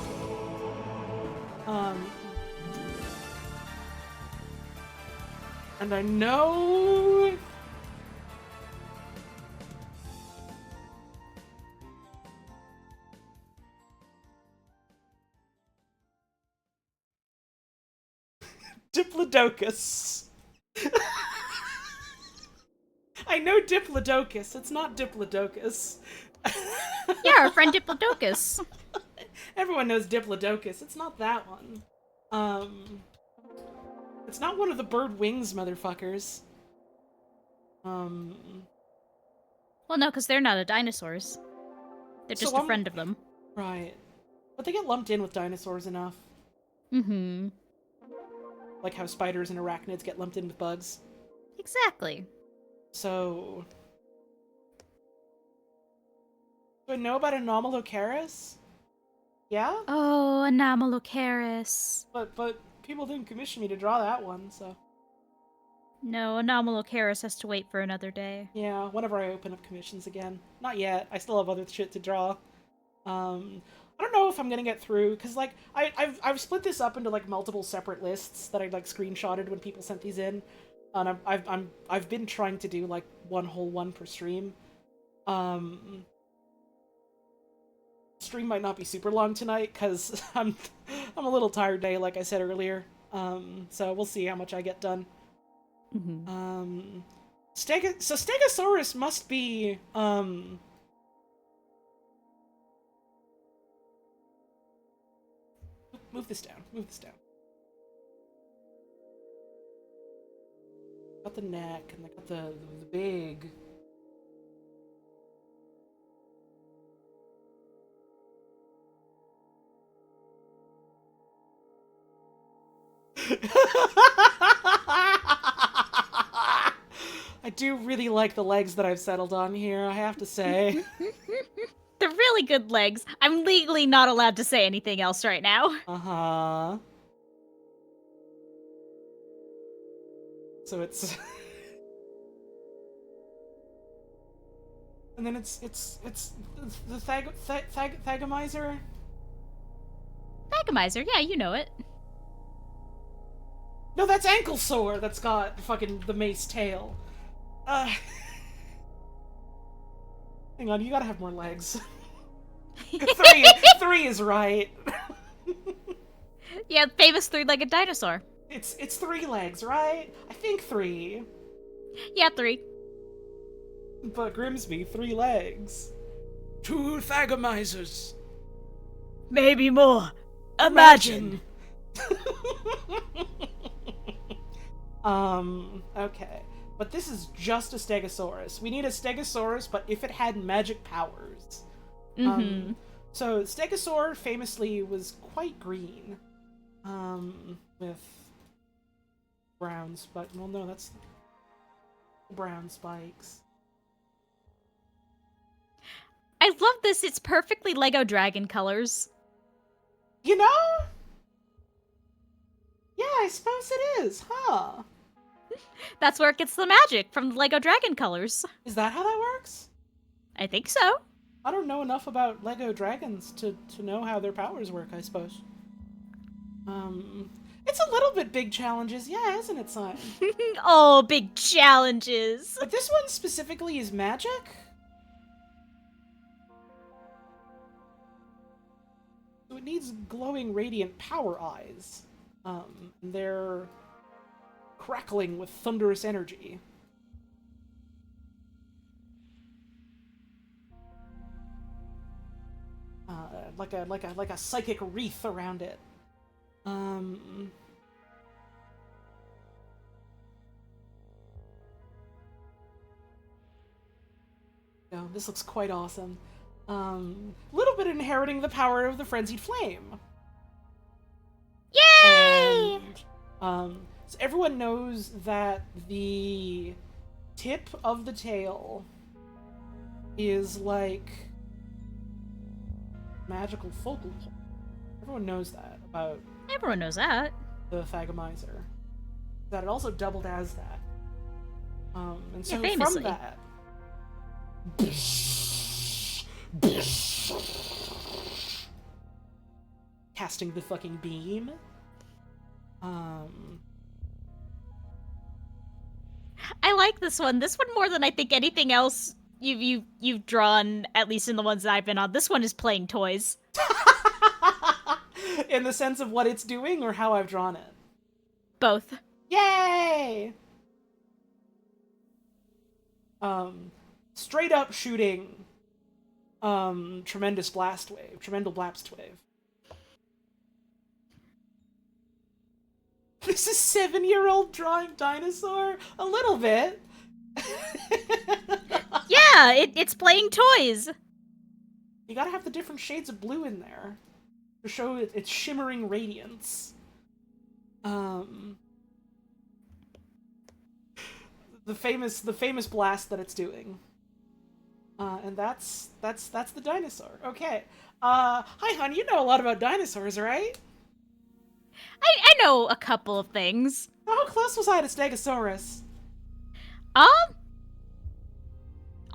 And I know... Diplodocus. I know Diplodocus. It's not Diplodocus. Yeah, our friend Diplodocus. Everyone knows Diplodocus. It's not that one. It's not one of the bird wings motherfuckers. Well, no, because they're not a dinosaurs. They're just a friend of them. Right. But they get lumped in with dinosaurs enough. Mm-hmm. Like how spiders and arachnids get lumped in with bugs. Exactly. So... Do I know about Anomalocaris? Yeah? Oh, Anomalocaris. But people didn't commission me to draw that one, so... No, Anomalocaris has to wait for another day. Yeah, whenever I open up commissions again. Not yet. I still have other shit to draw. I don't know if I'm gonna get through, because, like, I've split this up into, like, multiple separate lists that I, like, screenshotted when people sent these in. And I've been trying to do, like, one whole one per stream. Stream might not be super long tonight, because I'm a little tired today, like I said earlier. So we'll see how much I get done. Mm-hmm. So Stegosaurus must be, Move this down. Move this down. Got the neck, and they got the big... I do really like the legs that I've settled on here, I have to say. They're really good legs. I'm legally not allowed to say anything else right now. Uh-huh. So it's... And then it's the Thagomizer? Thagomizer, yeah, you know it. No, that's Ankle Sore that's got fucking the mace tail. Hang on, you gotta have more legs. Three is right. Yeah, famous three-legged dinosaur. It's 3 legs, right? I think 3. Yeah, 3. But Grimsby, 3 legs. 2 Thagomizers. Maybe more. Imagine. Okay. But this is just a Stegosaurus. We need a Stegosaurus, but if it had magic powers. Mm-hmm. So Stegosaur famously was quite green. With brown spike. Well, no, that's brown spikes. I love this. It's perfectly Lego Dragon colors. You know? Yeah, I suppose it is, huh? That's where it gets the magic, from the Lego Dragon colors. Is that how that works? I think so. I don't know enough about Lego dragons to know how their powers work, I suppose. It's a little bit big challenges, yeah, isn't it, son? Oh, big challenges. But this one specifically is magic? So it needs glowing radiant power eyes. They're crackling with thunderous energy. Like a psychic wreath around it. Oh, this looks quite awesome. Little bit inheriting the power of the frenzied flame. Yay! And, so everyone knows that the tip of the tail is like magical focal point. Everyone knows that about Everyone knows that. the Thagomizer. That it also doubled as that. And so Yeah, famously. from that, casting the fucking beam. I like this one. This one more than I think anything else you've drawn, at least in the ones that I've been on. This one is playing toys. In the sense of what it's doing or how I've drawn it? Both. Yay! Straight up shooting, tremendous blast wave, tremendal blast wave. This is 7-year-old drawing Dinosaur? A little bit. Yeah, it's playing toys. You gotta have the different shades of blue in there to show its shimmering radiance. The famous blast that it's doing. And that's the dinosaur. Okay. Hi, hon. You know a lot about dinosaurs, right? I know a couple of things. How close was I to Stegosaurus?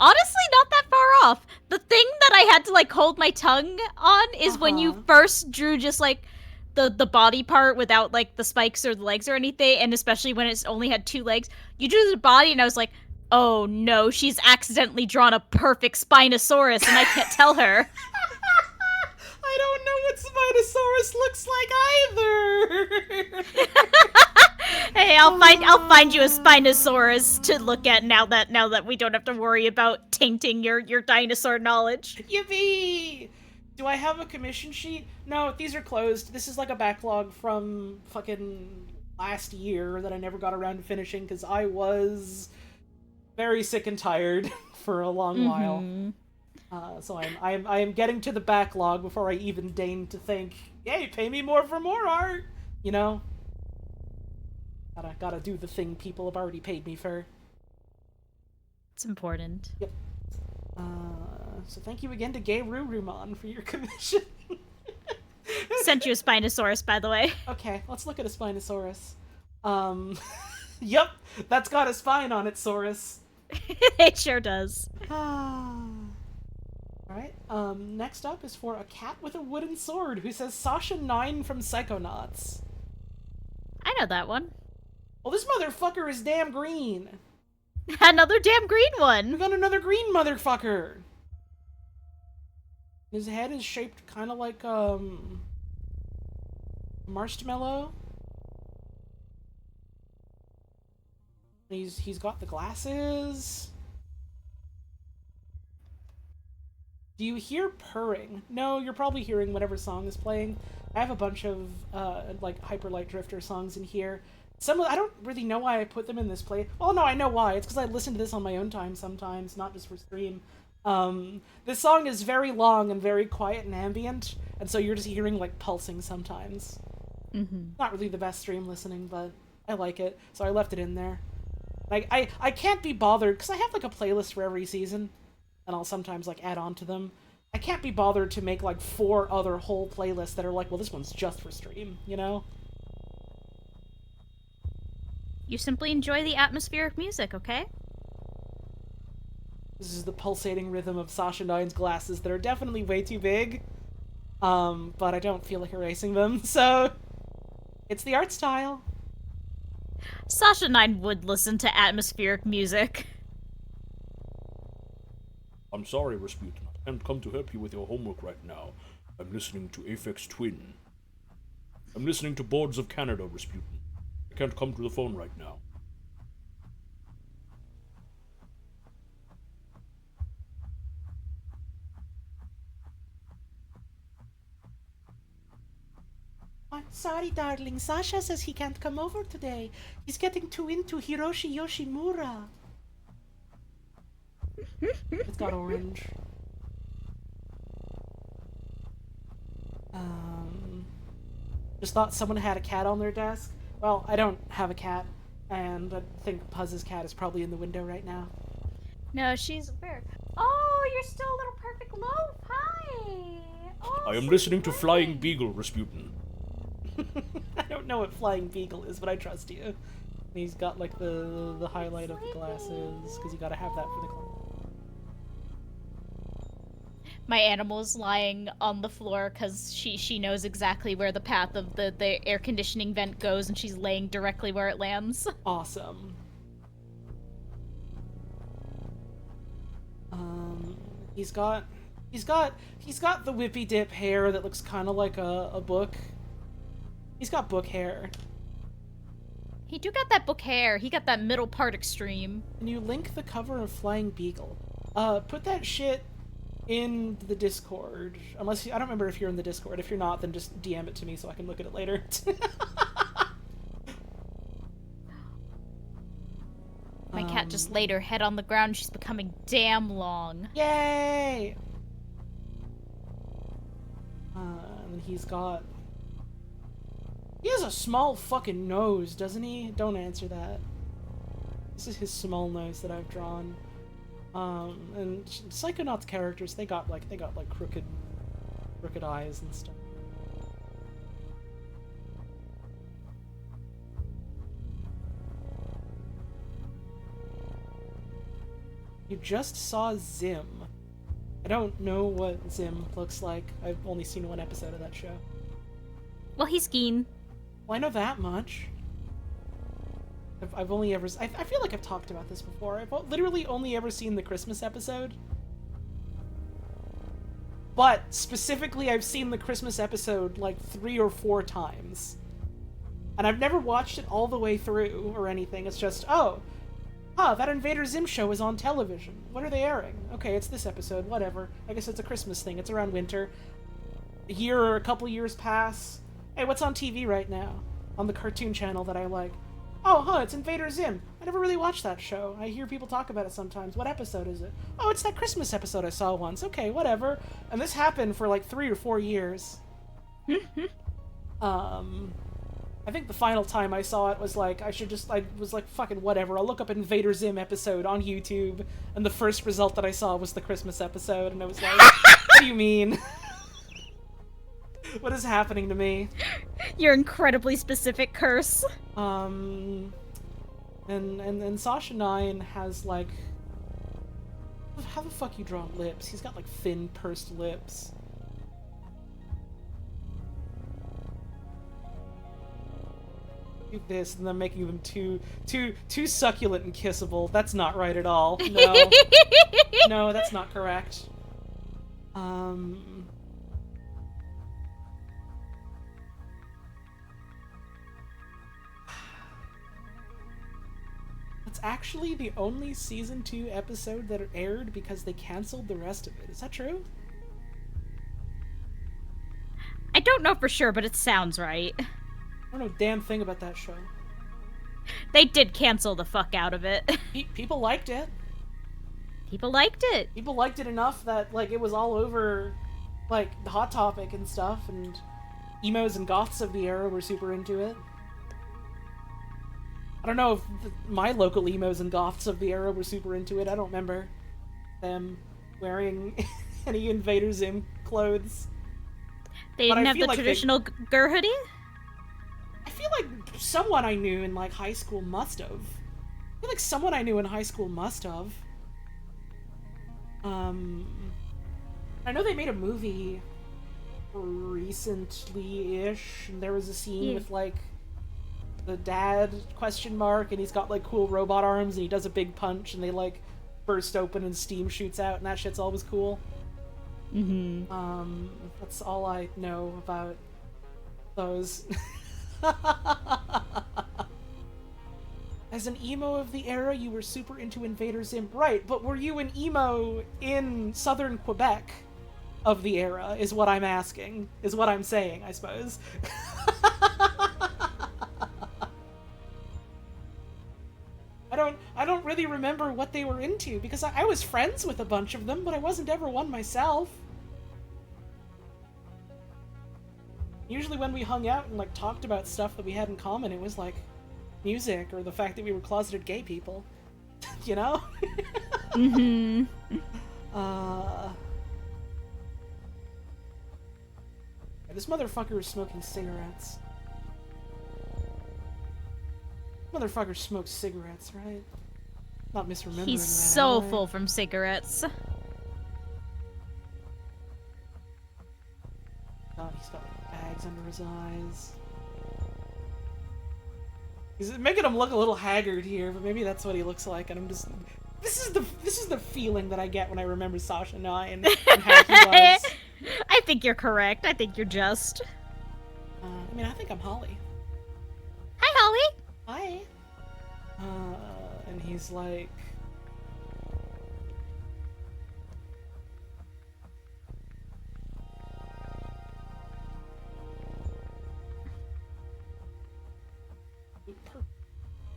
Honestly, not that far off. The thing that I had to, like, hold my tongue on is when you first drew just, like, the body part without, like, the spikes or the legs or anything, and especially when it's only had 2 legs. You drew the body, and I was like, oh no, she's accidentally drawn a perfect Spinosaurus, and I can't tell her. I don't know what Spinosaurus looks like either. Hey, I'll find you a Spinosaurus to look at now that we don't have to worry about tainting your dinosaur knowledge. Yippee! Do I have a commission sheet? No, these are closed. This is like a backlog from fucking last year that I never got around to finishing because I was very sick and tired for a long while. So I am getting to the backlog before I even deign to think, yay, pay me more for more art! You know? Gotta do the thing people have already paid me for. It's important. Yep. So thank you again to Gay Rumon for your commission. Sent you a Spinosaurus, by the way. Okay, let's look at a Spinosaurus. Yep, that's got a spine on it, Saurus. It sure does. Alright, next up is for a cat with a wooden sword who says Sasha 9 from Psychonauts. I know that one. Well, this motherfucker is damn green. Another damn green We one. got another green motherfucker. His head is shaped kind of like, marshmallow. He's got the glasses. Do you hear purring? No, you're probably hearing whatever song is playing. I have a bunch of, like, Hyper Light Drifter songs in here. I don't really know why I put them in this play. Well, no, I know why. It's because I listen to this on my own time sometimes, not just for stream. This song is very long and very quiet and ambient, and so you're just hearing, like, pulsing sometimes. Not really the best stream listening, but I like it, so I left it in there. Like, I can't be bothered, because I have, like, a playlist for every season, and I'll sometimes, like, add on to them. I can't be bothered to make, like, 4 other whole playlists that are like, well, this one's just for stream, you know? You simply enjoy the atmospheric music, okay? This is the pulsating rhythm of Sasha 9's glasses that are definitely way too big. But I don't feel like erasing them, so... It's the art style. Sasha 9 would listen to atmospheric music. I'm sorry, Rasputin. I can't come to help you with your homework right now. I'm listening to Aphex Twin. I'm listening to Boards of Canada, Rasputin. I can't come to the phone right now. I'm sorry, darling. Sasha says he can't come over today. He's getting too into Hiroshi Yoshimura. It's got orange. Just thought someone had a cat on their desk. Well, I don't have a cat, and I think Puzz's cat is probably in the window right now. No, she's where? Oh, you're still a little perfect loaf. Hi. Oh, I am listening to Flying Beagle, Rasputin. I don't know what Flying Beagle is, but I trust you. And he's got like the highlight of the glasses, because you gotta have that for the class. My animal's lying on the floor because she knows exactly where the path of the air conditioning vent goes, and she's laying directly where it lands. Awesome. He's got the whippy dip hair that looks kind of like a book. He's got book hair. He do got that book hair. He got that middle part extreme. Can you link the cover of Flying Beagle? Put that shit in the Discord. Unless I don't remember if you're in the Discord. If you're not, then just DM it to me so I can look at it later. My cat just laid her head on the ground. She's becoming damn long. Yay! And he has a small fucking nose, doesn't he? Don't answer that. This is his small nose that I've drawn. And Psychonauts characters, they got like crooked eyes and stuff. You just saw Zim. I don't know what Zim looks like. I've only seen one episode of that show. Well, he's keen. Well, I know that much. I've only ever... I feel like I've talked about this before. I've literally only ever seen the Christmas episode. But, specifically, I've seen the Christmas episode, like, 3 or 4 times. And I've never watched it all the way through, or anything. It's just, that Invader Zim show is on television. When are they airing? Okay, it's this episode, whatever. I guess it's a Christmas thing. It's around winter. A year or a couple years pass. Hey, what's on TV right now? On the cartoon channel that I like. Oh, it's Invader Zim. I never really watched that show. I hear people talk about it sometimes. What episode is it? Oh, it's that Christmas episode I saw once. Okay, whatever. And this happened for like 3 or 4 years. I think the final time I saw it was like, I was like, fucking whatever, I'll look up Invader Zim episode on YouTube, and the first result that I saw was the Christmas episode, and I was like, what do you mean? What is happening to me? Your incredibly specific curse. And Sasha 9 has like, how the fuck you draw lips? He's got like thin pursed lips. Do this and then making them too succulent and kissable. That's not right at all. No. No, that's not correct. That's actually the only season 2 episode that aired because they canceled the rest of it. Is that true? I don't know for sure, but it sounds right. I don't know a damn thing about that show. They did cancel the fuck out of it. People liked it. People liked it. People liked it enough that, like, it was all over, like, the Hot Topic and stuff, and emos and goths of the era were super into it. I don't know if my local emos and goths of the era were super into it. I don't remember them wearing any Invader Zim clothes. They didn't have the traditional Gur hoodie? I feel like someone I knew in, like, high school must have. I feel like someone I knew in high school must have. I know they made a movie recently-ish, and there was a scene with, like, the dad, and he's got, like, cool robot arms, and he does a big punch, and they, like, burst open and steam shoots out, and that shit's always cool. That's all I know about those. As an emo of the era, you were super into Invader Zim. Right, but were you an emo in southern Quebec of the era, is what I'm asking. Is what I'm saying, I suppose. I don't really remember what they were into, because I was friends with a bunch of them, but I wasn't ever one myself. Usually when we hung out and, like, talked about stuff that we had in common, it was, like, music or the fact that we were closeted gay people. You know? This motherfucker is smoking cigarettes. Motherfucker smokes cigarettes, right? Not misremembering that. He's so full from cigarettes. under his eyes. He's making him look a little haggard here, but maybe that's what he looks like, and I'm just... This is the feeling that I get when I remember Sasha and I and how he was. I think you're correct. I think you're just. I mean, I think I'm Holly. Hi, Holly. Hi. And he's like...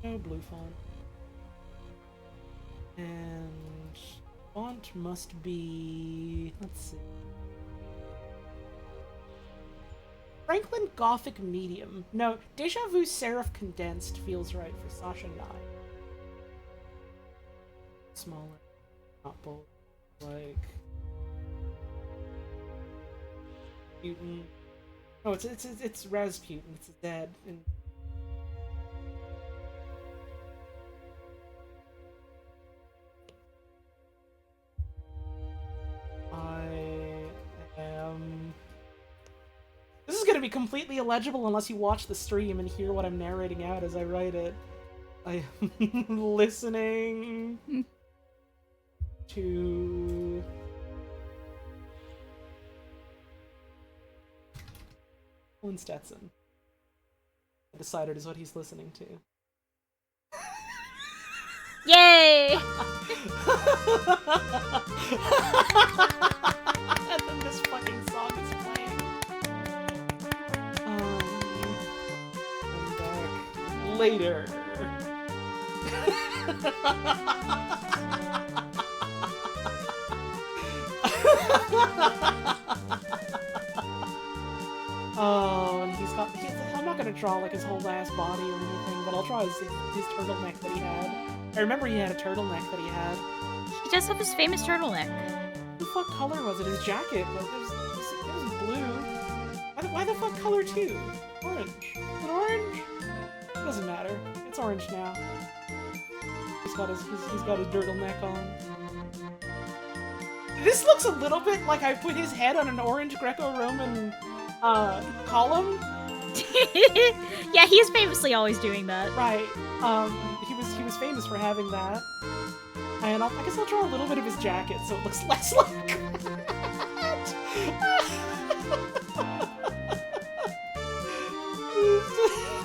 No blue font. And font must be... Let's see. Franklin Gothic Medium. No, Deja Vu Serif Condensed feels right for Sasha and I. Smaller. Not bold. Like... Putin. Oh, it's Rasputin. It's a Z. And this is going to be completely illegible unless you watch the stream and hear what I'm narrating out as I write it. I am listening to... Colin Stetson. I decided is what he's listening to. Yay! And then this fucking song is playing. Come back later. Oh, and he's got... I'm not gonna draw like his whole ass body or anything, but I'll draw his turtleneck that he had. I remember he had a turtleneck that he had. He does have his famous turtleneck. What the fuck color was it? His jacket was it was blue. Why the fuck color 2? Orange. Is it orange? It doesn't matter. It's orange now. He's got his turtleneck on. This looks a little bit like I put his head on an orange Greco-Roman column. Yeah, he is famously always doing that. Right. He was famous for having that. And I guess I'll draw a little bit of his jacket so it looks less like that.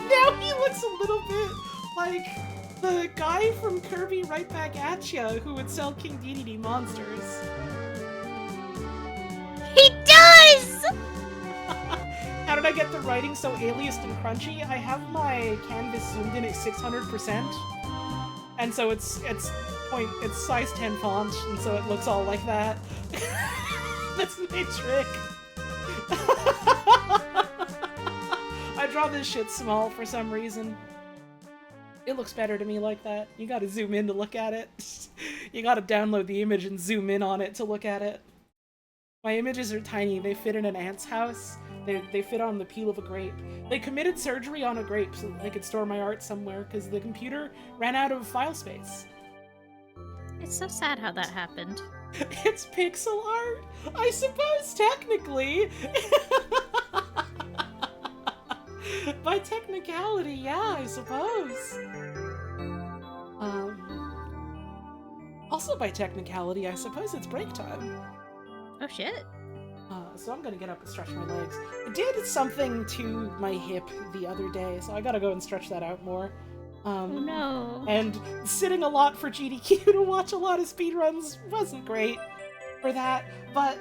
Now he looks a little bit like the guy from Kirby Right Back At Ya who would sell King Dedede monsters. He does! How did I get the writing so aliased and crunchy? I have my canvas zoomed in at 600%, and so it's size 10 font, and so it looks all like that. That's my trick. I draw this shit small for some reason. It looks better to me like that. You gotta zoom in to look at it. You gotta download the image and zoom in on it to look at it. My images are tiny. They fit in an ant's house. They fit on the peel of a grape. They committed surgery on a grape so that they could store my art somewhere because the computer ran out of file space. It's so sad how that happened. It's pixel art, I suppose, technically. By technicality, yeah, I suppose. Also by technicality, I suppose it's break time. Oh shit. So I'm gonna get up and stretch my legs. I did something to my hip the other day, so I gotta go and stretch that out more. Oh no. And sitting a lot for GDQ to watch a lot of speedruns wasn't great for that, but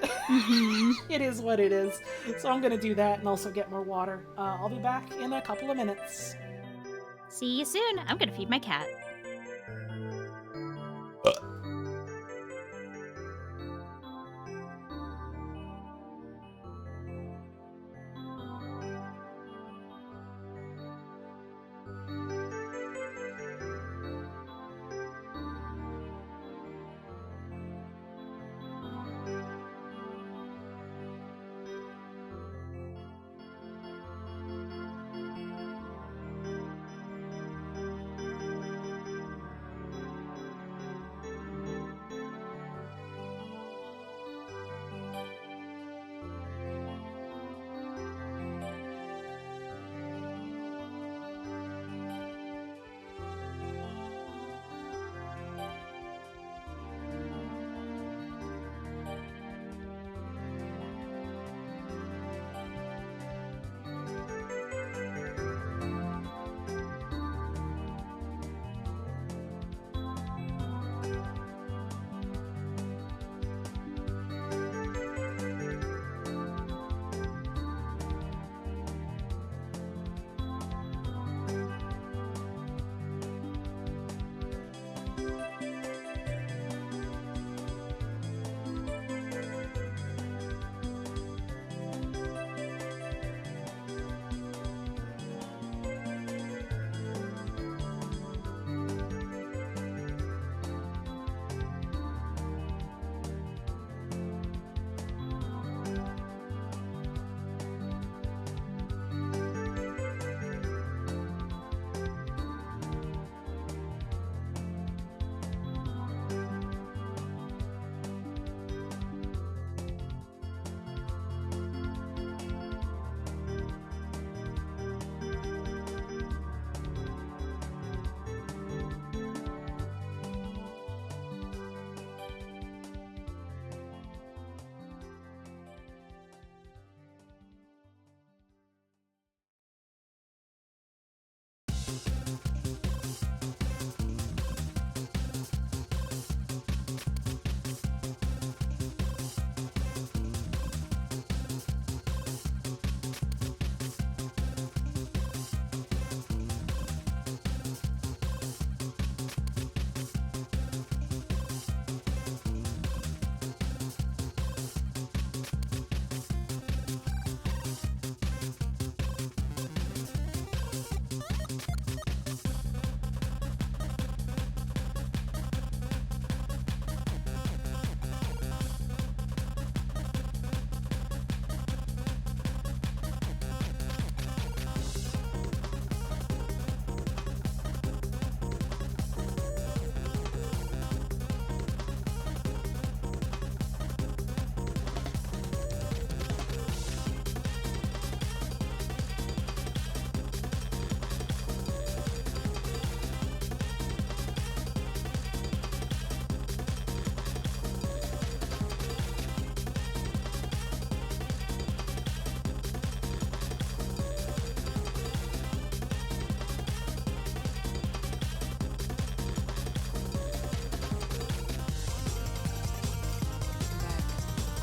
it is what it is. So I'm gonna do that and also get more water. I'll be back in a couple of minutes. See you soon. I'm gonna feed my cat.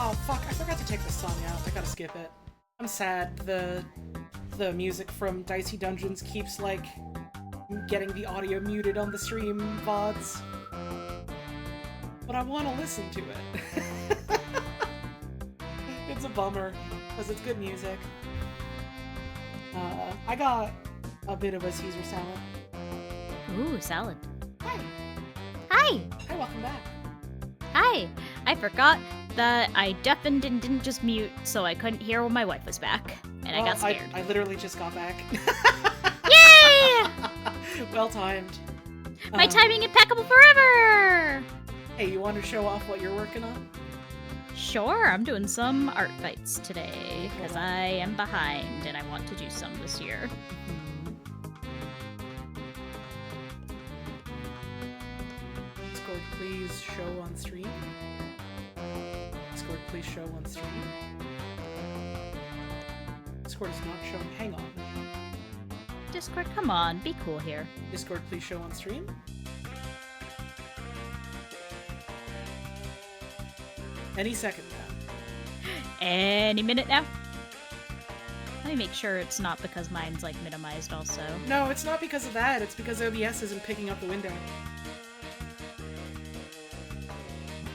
Oh fuck, I forgot to take the song out. I gotta skip it. I'm sad. The music from Dicey Dungeons keeps, like, getting the audio muted on the stream VODs. But I want to listen to it. It's a bummer, because it's good music. I got a bit of a Caesar salad. Ooh, salad. Hi! Hi! Hi, welcome back. Hi! I forgot that I deafened and didn't just mute, so I couldn't hear when my wife was back. And I got scared. I literally just got back. Yay! Well timed. My timing impeccable forever! Hey, you want to show off what you're working on? Sure, I'm doing some art fights today, because I am behind and I want to do some this year. Discord, please show on stream. Discord, please show on stream. Discord is not showing. Hang on. Discord, come on, be cool here. Discord, please show on stream. Any second now. Any minute now. Let me make sure it's not because mine's like minimized also. No, it's not because of that. It's because OBS isn't picking up the window.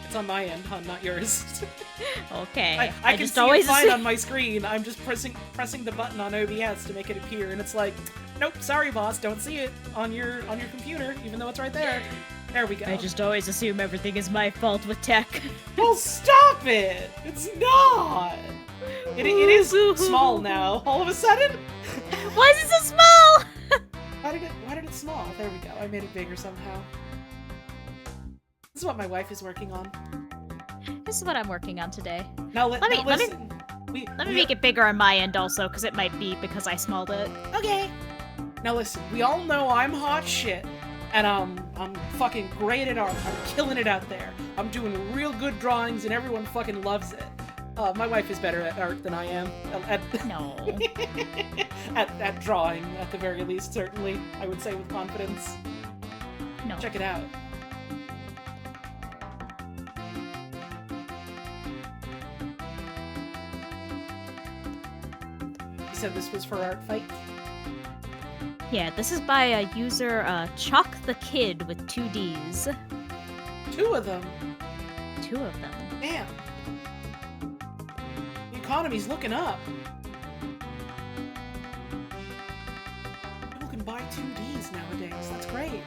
It's on my end, huh? Not yours. Okay. I can just see always it fine on my screen. I'm just pressing the button on OBS to make it appear, and it's like, nope, sorry, boss, don't see it on your computer, even though it's right there. There we go. I just always assume everything is my fault with tech. Well, stop it! It's not! It is small now, all of a sudden? Why is it so small? Why did it small? There we go. I made it bigger somehow. This is what my wife is working on. This is what I'm working on today. Now Let me make it bigger on my end also, because it might be because I smalled it. Okay. Now listen, we all know I'm hot shit, and I'm fucking great at art. I'm killing it out there. I'm doing real good drawings, and everyone fucking loves it. My wife is better at art than I am. No. at drawing, at the very least, certainly. I would say with confidence. No. Check it out. You said this was for Art Fight? Yeah, this is by a user, Chalk the Kid with 2 Ds. 2 of them? 2 of them. Damn. The economy's looking up. People can buy 2Ds nowadays. That's great.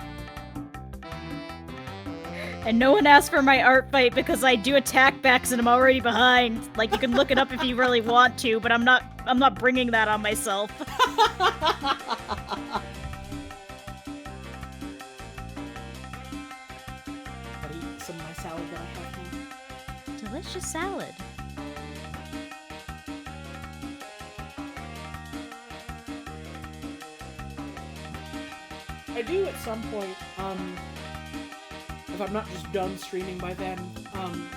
And no one asked for my art fight because I do attack backs and I'm already behind. Like, you can look it up if you really want to, but I'm not bringing that on myself. Gotta eat some of my salad that I have now. Delicious salad. I do at some point, if I'm not just done streaming by then, I'm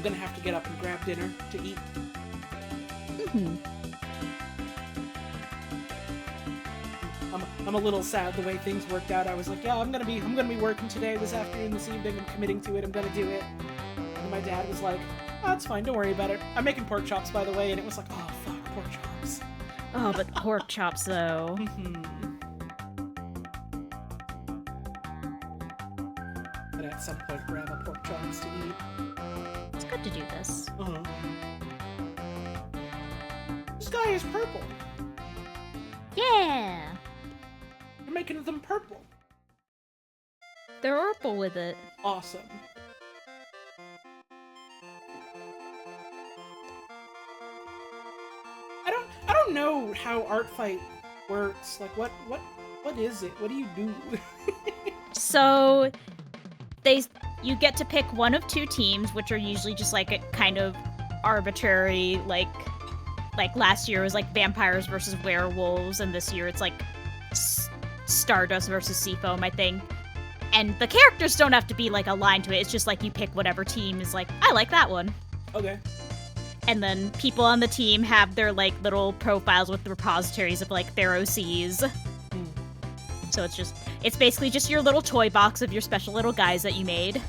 gonna have to get up and grab dinner to eat. I'm a little sad the way things worked out. I was like, yeah, I'm gonna be working today, this afternoon, this evening. I'm committing to it. I'm gonna do it. And my dad was like, oh, it's fine. Don't worry about it. I'm making pork chops, by the way. And it was like, oh fuck, pork chops. Oh, but pork chops though. But at some point, grab a pork chops to eat. It's good to do this. This guy is purple. Yeah! You're making them purple. They're purple with it. Awesome. I don't know how art fight works. Like, what is it? What do you do? So, you get to pick one of two teams, which are usually just like a kind of arbitrary, like last year was like vampires versus werewolves, and this year it's like Stardust versus Seafoam, I think. And the characters don't have to be like aligned to it. It's just like you pick whatever team is like, I like that one. Okay. And then people on the team have their like little profiles with repositories of like their OCs. So it's basically just your little toy box of your special little guys that you made.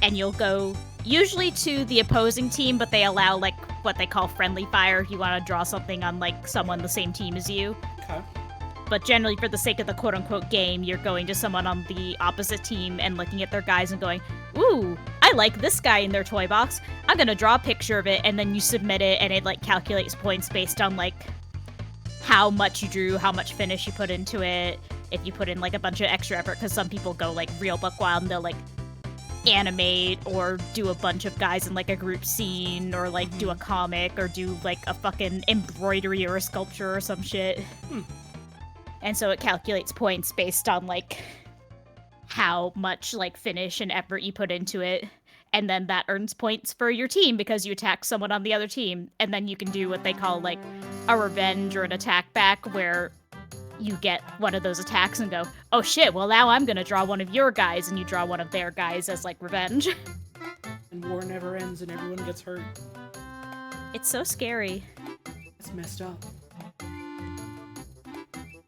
And you'll go usually to the opposing team, but they allow like what they call friendly fire if you want to draw something on like someone the same team as you. Okay. But generally, for the sake of the quote-unquote game, you're going to someone on the opposite team and looking at their guys and going, ooh, I like this guy in their toy box. I'm gonna draw a picture of it, and then you submit it, and it like calculates points based on like how much you drew, how much finish you put into it, if you put in like a bunch of extra effort, because some people go like real buck wild and they'll like animate or do a bunch of guys in like a group scene or like do a comic or do like a fucking embroidery or a sculpture or some shit. And so it calculates points based on like how much like finish and effort you put into it, and then that earns points for your team because you attack someone on the other team, and then you can do what they call like a revenge or an attack back, where you get one of those attacks and go, oh shit, well now I'm gonna draw one of your guys, and you draw one of their guys as like revenge. And war never ends and everyone gets hurt. It's so scary. It's messed up.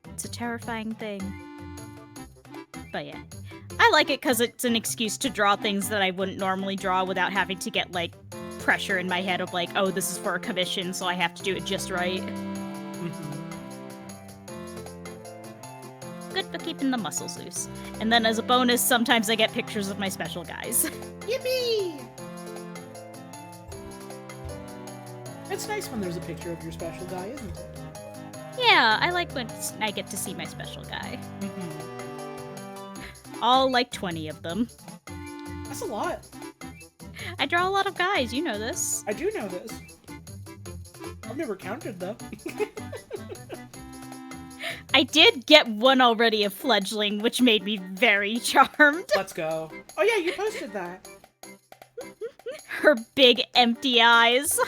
It's a terrifying thing. But yeah. I like it because it's an excuse to draw things that I wouldn't normally draw without having to get like pressure in my head of like, oh, this is for a commission, so I have to do it just right. Good for keeping the muscles loose. And then as a bonus, sometimes I get pictures of my special guys. Yippee! It's nice when there's a picture of your special guy, isn't it? Yeah, I like when I get to see my special guy. All like 20 of them. That's a lot. I draw a lot of guys, you know this. I do know this. I've never counted, though. I did get one already of fledgling, which made me very charmed. Let's go. Oh yeah, you posted that. Her big empty eyes.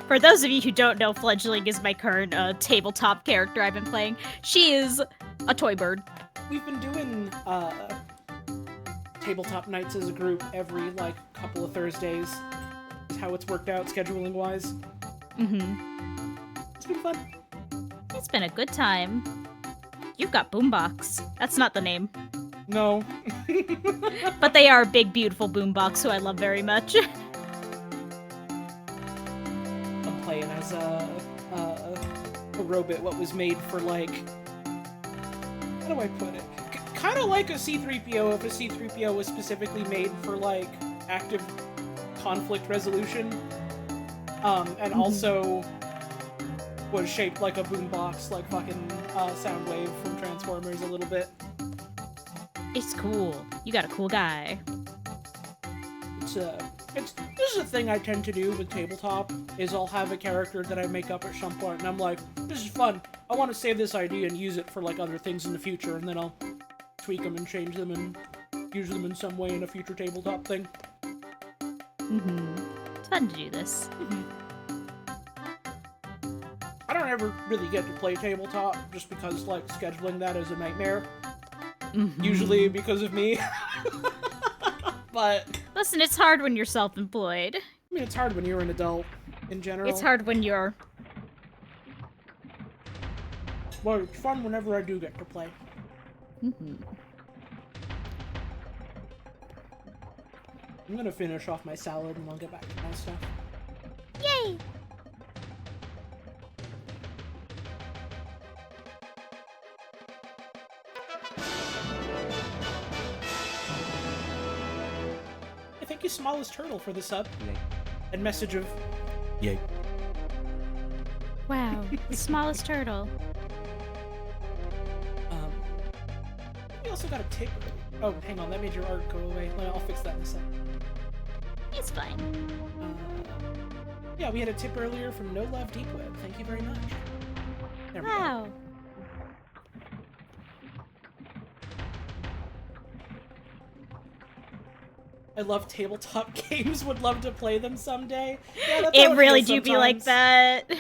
For those of you who don't know, Fledgling is my current tabletop character I've been playing. She is a toy bird. We've been doing tabletop nights as a group every like couple of Thursdays. Is how it's worked out scheduling wise. It's been fun. It's been a good time. You've got Boombox. That's not the name. No. But they are a big, beautiful Boombox, who I love very much. I'm playing as a robot what was made for like, how do I put it? Kind of like a C-3PO if a C-3PO was specifically made for like active conflict resolution. And also was shaped like a boombox, like fucking Soundwave from Transformers a little bit. It's cool. You got a cool guy. This is a thing I tend to do with tabletop, is I'll have a character that I make up at some point, and I'm like, this is fun. I want to save this idea and use it for like other things in the future, and then I'll tweak them and change them and use them in some way in a future tabletop thing. It's fun to do this. I don't ever really get to play tabletop just because like scheduling that is a nightmare. Usually because of me. But listen, it's hard when you're self-employed. I mean, it's hard when you're an adult in general. It's hard when you're Well, it's fun whenever I do get to play. Mm-hmm. I'm gonna finish off my salad and I'll get back to my stuff. Yay! Thank you, Smallest Turtle, for the sub. Yay. And message of... Yay. Wow, the smallest turtle. We also got a tip. Oh, hang on, that made your art go away. I'll fix that in a sec. It's fine. Yeah, we had a tip earlier from No Love Deep Web. Thank you very much. There we go. Wow. I love tabletop games. Would love to play them someday. Yeah, that's how It really feels do be like sometimes. that.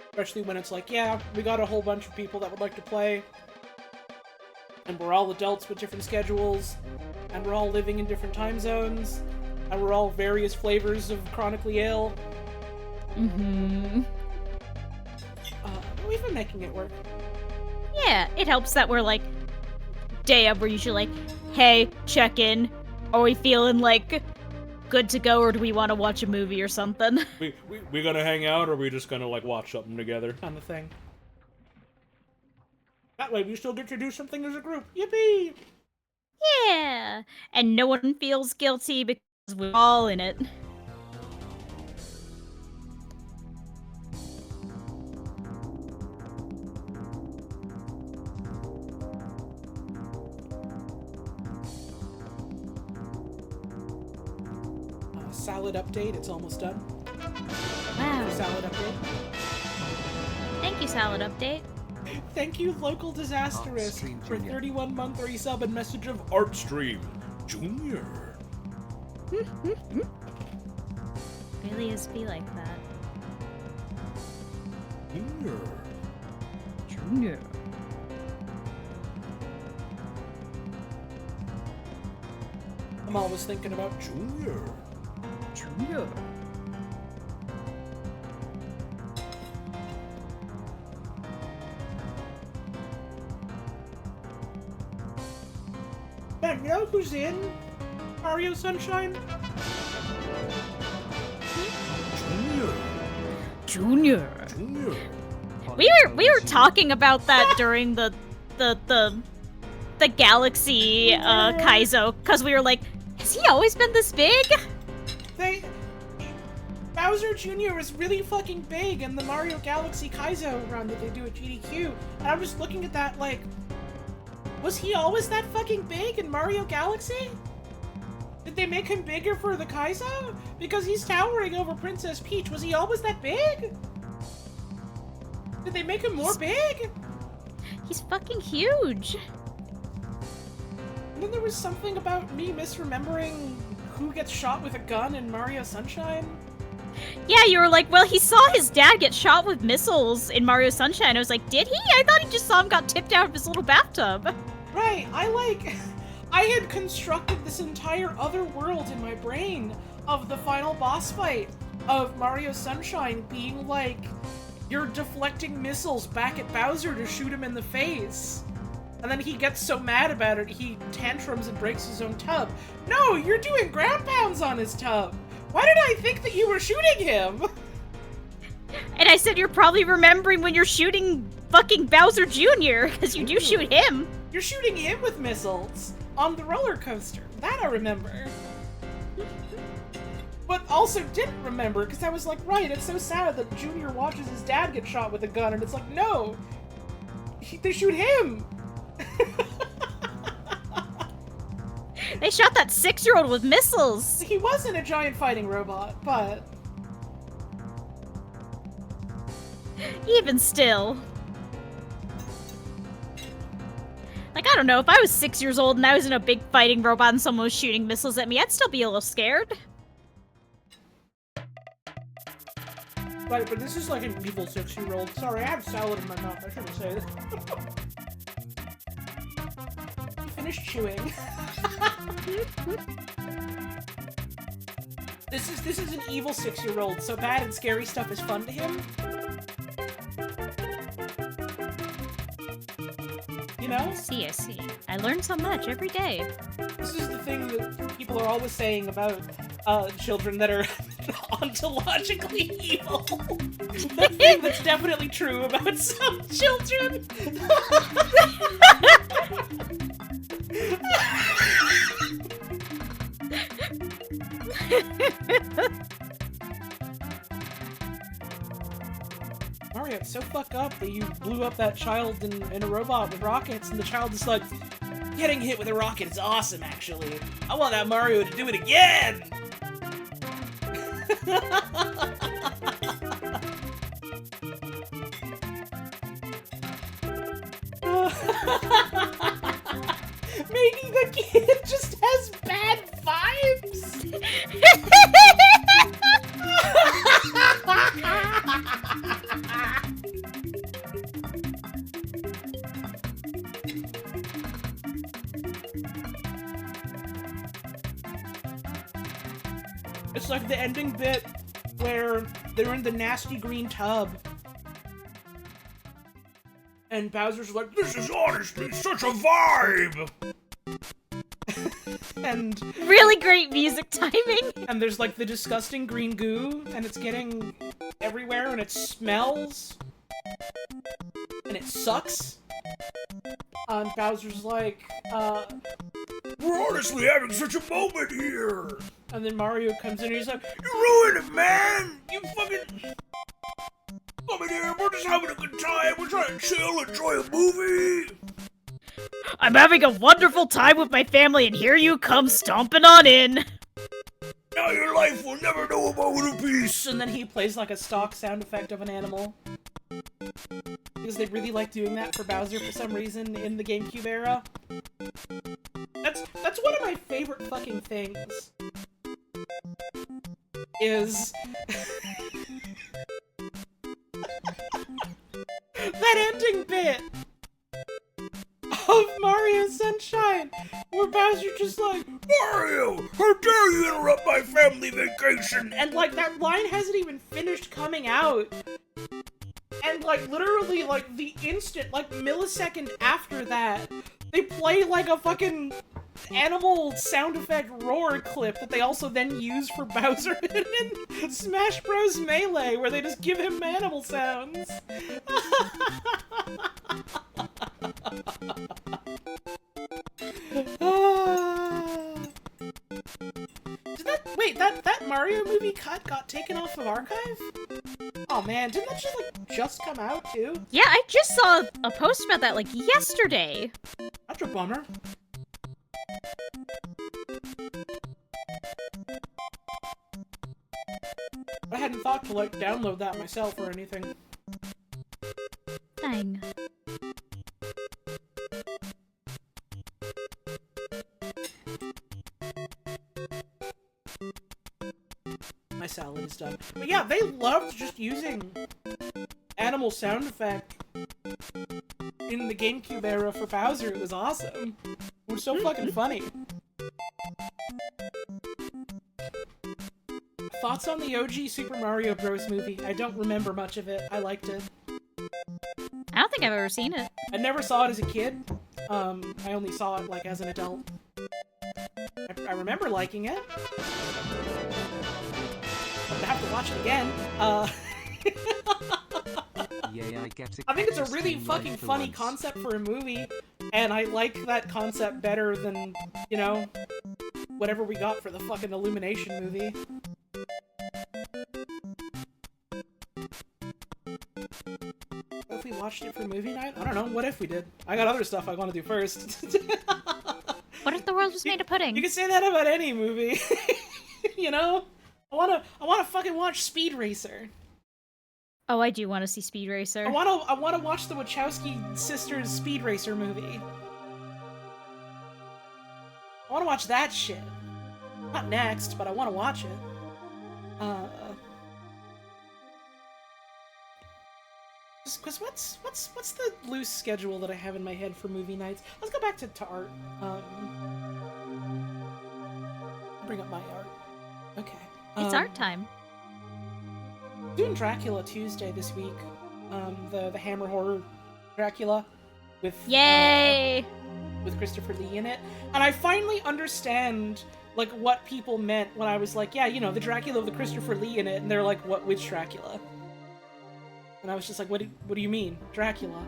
Especially when it's like, yeah, we got a whole bunch of people that would like to play. And we're all adults with different schedules. And we're all living in different time zones. And we're all various flavors of chronically ill. Mm-hmm. But we've been making it work. Yeah, it helps that we're like, day up, we're usually like, hey, check in. Are we feeling like good to go, or do we want to watch a movie or something? We gonna hang out, or we just gonna like watch something together? Kind of thing. That way we still get to do something as a group. Yippee! Yeah, and no one feels guilty because we're all in it. Salad update, it's almost done. Wow. Salad update. Thank you, Salad Update. Thank you, Local Disasterist, Stream for Junior. 31-month resub and message of Artstream Junior. Really is be like that. Junior. Junior. I'm always thinking about Junior. Junior. Man, you know who's in Mario Sunshine? Junior. Junior. Junior. We were talking about that during the Galaxy Kaizo, because we were like, has he always been this big? Bowser Jr. is really fucking big in the Mario Galaxy Kaizo run that they do at GDQ. And I'm just looking at that like, was he always that fucking big in Mario Galaxy? Did they make him bigger for the Kaizo? Because he's towering over Princess Peach. Was he always that big? Did they make him more big? He's fucking huge. And then there was something about me misremembering who gets shot with a gun in Mario Sunshine. Yeah, you were like, well, he saw his dad get shot with missiles in Mario Sunshine. I was like, did he? I thought he just saw him got tipped out of his little bathtub. Right, I had constructed this entire other world in my brain of the final boss fight of Mario Sunshine being like, you're deflecting missiles back at Bowser to shoot him in the face. And then he gets so mad about it, he tantrums and breaks his own tub. No, you're doing ground pounds on his tub. Why did I think that you were shooting him? And I said, you're probably remembering when you're shooting fucking Bowser Jr., because you do shoot him. You're shooting him with missiles on the roller coaster. That I remember. But also didn't remember, because I was like, right, it's so sad that Junior watches his dad get shot with a gun, and it's like, no! They shoot him! They shot that 6-year-old with missiles. He wasn't a giant fighting robot, but... Even still. Like, I don't know, if I was 6 years old and I was in a big fighting robot and someone was shooting missiles at me, I'd still be a little scared. Right, but this is like an evil 6-year-old. Sorry, I have salad in my mouth. I shouldn't say this. Finish chewing. This is an evil 6-year-old, so bad and scary stuff is fun to him. You know? I see. I learn so much every day. This is the thing that people are always saying about children that are ontologically evil. The thing that's definitely true about some children. Mario, it's so fucked up that you blew up that child in a robot with rockets, and the child is like, getting hit with a rocket is awesome, actually. I want that Mario to do it again! Maybe the kid just has bad vibes? It's like the ending bit where they're in the nasty green tub. And Bowser's like, this is honestly such a vibe! And Really great music timing. and there's like the disgusting green goo, and it's getting everywhere, and it smells. And it sucks. And Bowser's like, We're honestly having such a moment here! and then Mario comes in and he's like, You ruined it, man! You fucking... Come in here, we're just having a good time, we're trying to chill, enjoy a movie! I'm having a wonderful time with my family, and here you come stomping on in. Now your life will never know a moment of peace! and then he plays like a stock sound effect of an animal. Because they really like doing that for Bowser for some reason in the GameCube era. That's one of my favorite fucking things. Is that ending bit of Mario Sunshine, where Bowser just like, Mario! How dare you interrupt my family vacation! and like that line hasn't even finished coming out. And like literally like the instant, like millisecond after that, they play like a fucking animal sound effect roar clip that they also then use for Bowser in Smash Bros. Melee, where they just give him animal sounds. Wait, that Mario movie cut got taken off of archive? Oh man, didn't that just come out too? Yeah, I just saw a post about that like yesterday. That's a bummer. I hadn't thought to like download that myself or anything. Dang. My salad is done. But yeah, they loved just using animal sound effect in the GameCube era for Bowser. It was awesome. It was so fucking funny. Thoughts on the OG Super Mario Bros. Movie? I don't remember much of it. I liked it. I don't think I've ever seen it. I never saw it as a kid. I only saw it like as an adult. I remember liking it. I have to watch it again. Yeah, I get it. I think it's a really fucking funny concept for a movie, and I like that concept better than, you know, whatever we got for the fucking Illumination movie. What if we watched it for movie night? I don't know. What if we did? I got other stuff I want to do first. What if the world was made of pudding? You can say that about any movie. You know? I wanna fucking watch Speed Racer. Oh, I do want to see Speed Racer. I wanna watch the Wachowski sisters Speed Racer movie. I wanna watch that shit. Not next, but I wanna watch it. Cause what's the loose schedule that I have in my head for movie nights? Let's go back to art. Bring up my art. Okay. It's art time. Doing Dracula Tuesday this week. The Hammer Horror Dracula with Yay! With Christopher Lee in it, and I finally understand like what people meant when I was like, yeah, you know, the Dracula with the Christopher Lee in it, and they're like, which Dracula? And I was just like, what do you mean, Dracula?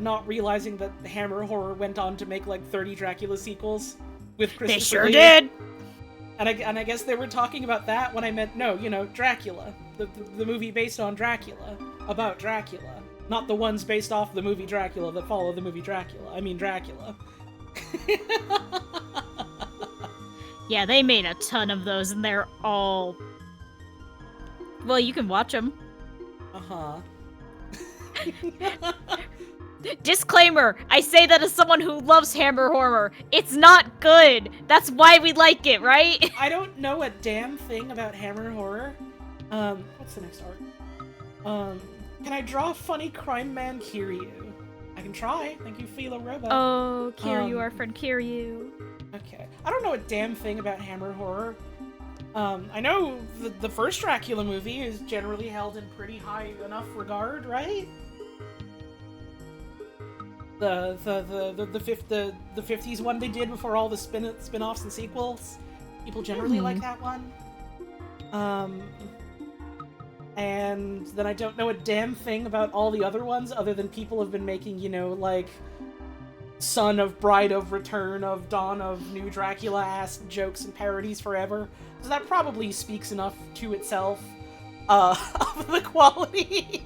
Not realizing that the Hammer Horror went on to make like 30 Dracula sequels with Christopher Lee. They sure did. And I guess they were talking about that when I meant, no, you know, Dracula, the movie based on Dracula, about Dracula, not the ones based off the movie Dracula that follow the movie Dracula. I mean Dracula. Yeah, they made a ton of those, and they're all... Well, you can watch them. Uh-huh. Disclaimer, I say that as someone who loves Hammer Horror. It's not good. That's why we like it, right? I don't know a damn thing about Hammer Horror. What's the next art? Can I draw funny crime man Kiryu? I can try. Thank you, Philo Robo. Oh, Kiryu, our friend Kiryu. Okay. I don't know a damn thing about Hammer Horror. I know the first Dracula movie is generally held in pretty high enough regard, right? The 50s one they did before all the spin-offs and sequels. People generally like that one. And then I don't know a damn thing about all the other ones other than people have been making, you know, like Son of Bride of Return of Dawn of New Dracula-ass jokes and parodies forever. So that probably speaks enough to itself of the quality.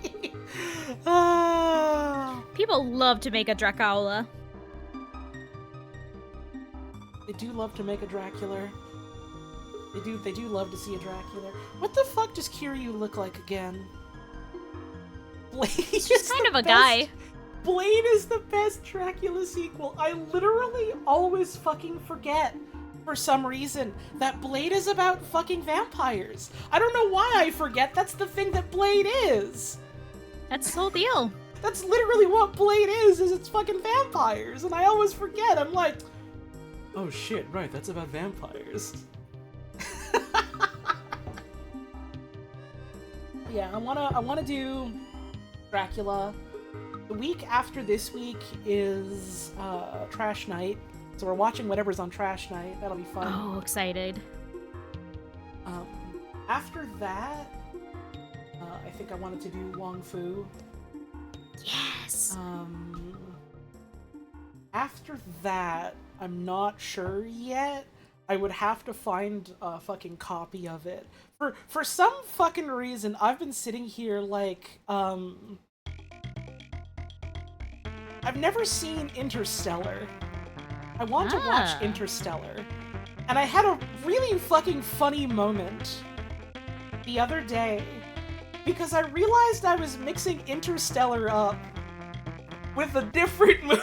People love to make a Dracula. They do love to make a Dracula. They do love to see a Dracula. What the fuck does Kiryu look like again? Blade He's just kind of a guy. Blade is the best Dracula sequel. I literally always fucking forget, for some reason, that Blade is about fucking vampires. I don't know why I forget. That's the thing that Blade is. That's the whole deal. That's literally what Blade is it's fucking vampires. And I always forget. I'm like, oh shit, right, that's about vampires. Yeah, I wanna do Dracula. The week after this week is Trash Night, so we're watching whatever's on Trash Night. That'll be fun. Oh, excited. After that, I think I wanted to do Wong Fu. Yes. After that, I'm not sure yet. I would have to find a fucking copy of it. For some fucking reason, I've been sitting here like, I've never seen Interstellar. I want to watch Interstellar. And I had a really fucking funny moment the other day because I realized I was mixing Interstellar up with a different movie.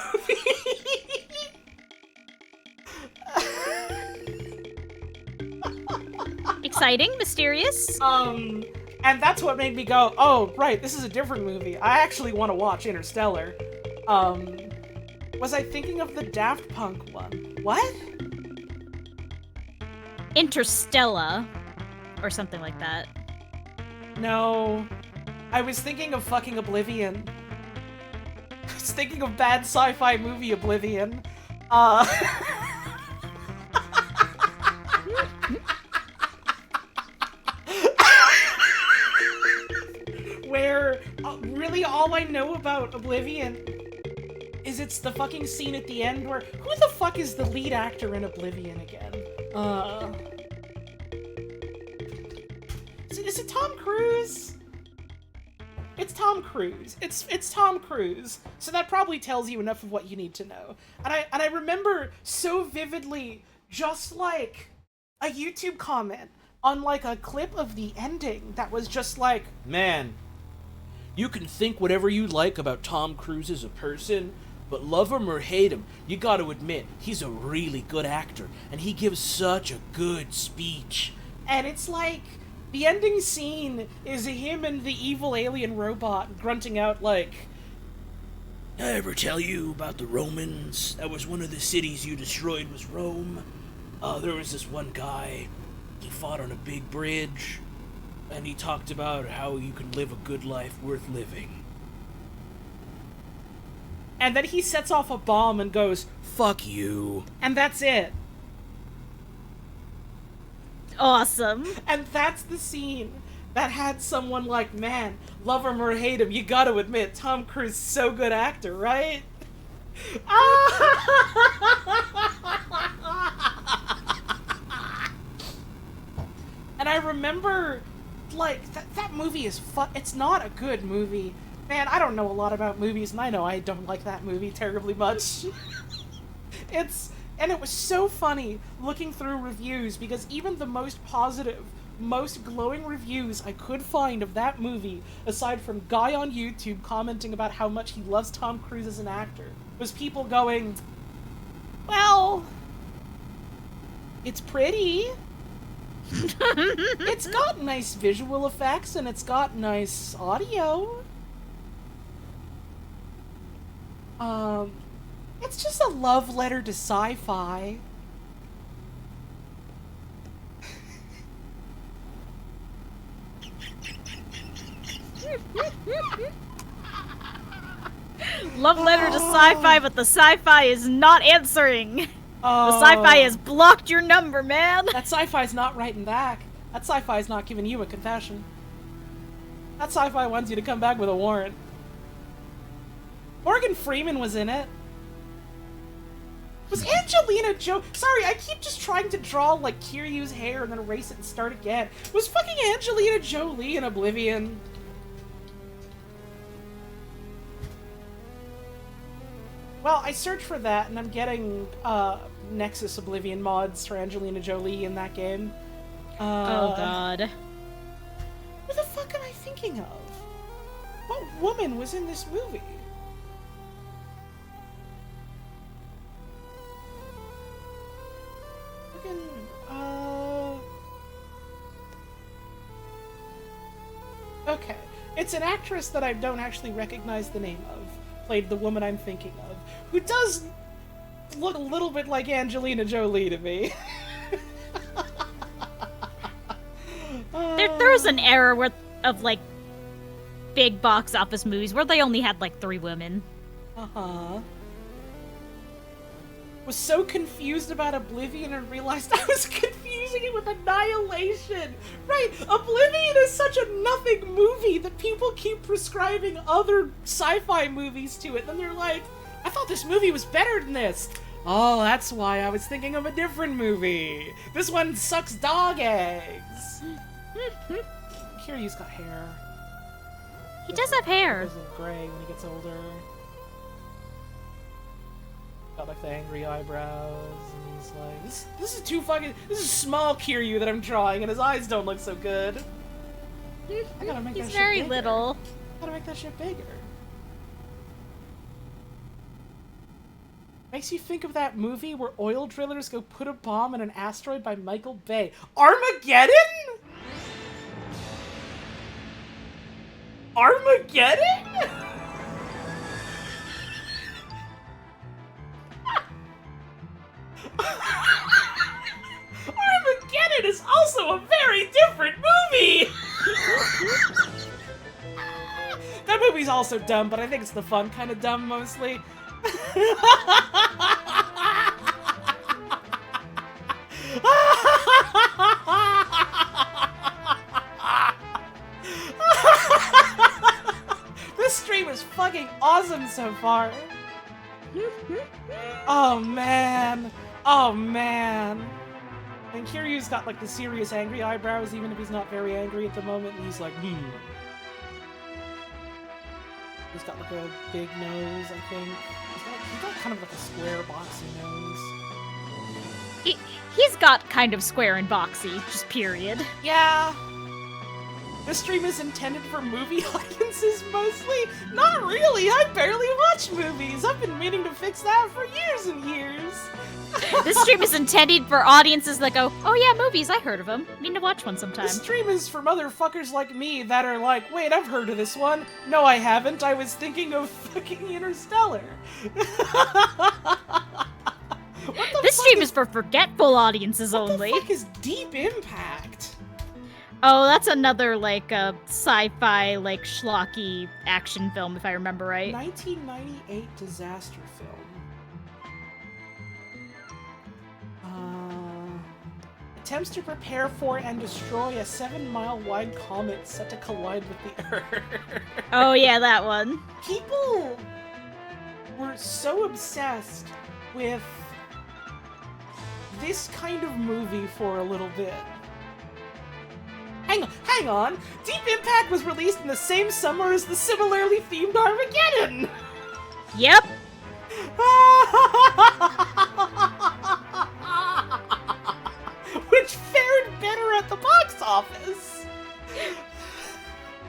Exciting, mysterious. And that's what made me go, oh, right, this is a different movie. I actually want to watch Interstellar. Was I thinking of the Daft Punk one? What? Interstellar. Or something like that. No. I was thinking of fucking Oblivion. I was thinking of bad sci-fi movie Oblivion. Where really all I know about Oblivion is it's the fucking scene at the end where who the fuck is the lead actor in Oblivion again? Is it Tom Cruise? It's Tom Cruise. It's Tom Cruise. So that probably tells you enough of what you need to know. And I remember so vividly just like a YouTube comment on like a clip of the ending that was just like, man, you can think whatever you like about Tom Cruise as a person, but love him or hate him, you gotta admit, he's a really good actor, and he gives such a good speech. And it's like, the ending scene is him and the evil alien robot grunting out like, I ever tell you about the Romans? That was one of the cities you destroyed was Rome. There was this one guy. he fought on a big bridge, and he talked about how you can live a good life worth living. And then he sets off a bomb and goes, Fuck you. and that's it. Awesome. And that's the scene that had someone like, man, love him or hate him, you gotta admit, Tom Cruise is so good actor, right? And I remember, like, that movie is it's not a good movie. Man, I don't know a lot about movies, and I know I don't like that movie terribly much. And it was so funny looking through reviews, because even the most positive, most glowing reviews I could find of that movie, aside from guy on YouTube commenting about how much he loves Tom Cruise as an actor, was people going, well, it's pretty. It's got nice visual effects, and it's got nice audio. It's just a love letter to sci-fi. Love letter to sci-fi, but the sci-fi is not answering. The sci-fi has blocked your number, man. That sci-fi's not writing back. That sci-fi's not giving you a confession. That sci-fi wants you to come back with a warrant. Morgan Freeman was in it. Was Angelina Jolie... Sorry, I keep just trying to draw, like, Kiryu's hair and then erase it and start again. Was fucking Angelina Jolie in Oblivion? Well, I searched for that, and I'm getting, Nexus Oblivion mods for Angelina Jolie in that game. Oh god. Who the fuck am I thinking of? What woman was in this movie? Okay. It's an actress that I don't actually recognize the name of. Played the woman I'm thinking of. Who does look a little bit like Angelina Jolie to me. There was an era of, like, big box office movies where they only had, like, 3 women. Uh-huh. Was so confused about Oblivion and realized I was confusing it with Annihilation. Right, Oblivion is such a nothing movie that people keep prescribing other sci-fi movies to it. Then they're like, I thought this movie was better than this. Oh, that's why I was thinking of a different movie. This one sucks dog eggs. Kiryu's got hair. He does have hair. He goes gray when he gets older. Got like the angry eyebrows, and he's like, this is too fucking, this is small Kiryu that I'm drawing, and his eyes don't look so good. I gotta make that He's shit very bigger. little. Gotta make that shit bigger. Makes you think of that movie where oil drillers go put a bomb in an asteroid by Michael Bay. Armageddon? Armageddon? Armageddon is also a very different movie! That movie's also dumb, but I think it's the fun kind of dumb mostly. This stream is fucking awesome so far. Oh man. Oh man. And Kiryu's got like the serious angry eyebrows, even if he's not very angry at the moment, and he's like, He's got like a big nose, I think. He's got kind of like a square, boxy nose. He's got kind of square and boxy, just period. Yeah. This stream is intended for movie audiences mostly. Not really. I barely watch movies. I've been meaning to fix that for years and years. This stream is intended for audiences that go, oh yeah, movies, I heard of them. Need to watch one sometime. This stream is for motherfuckers like me that are like, wait, I've heard of this one. No, I haven't. I was thinking of fucking Interstellar. This stream is for forgetful audiences only. What the fuck is Deep Impact? Oh, that's another, like, sci-fi, like, schlocky action film, if I remember right. 1998 disaster film. Attempts to prepare for and destroy a 7-mile-wide comet set to collide with the Earth. Oh, yeah, that one. People were so obsessed with this kind of movie for a little bit. Hang on! Deep Impact was released in the same summer as the similarly themed Armageddon! Yep. Which fared better at the box office!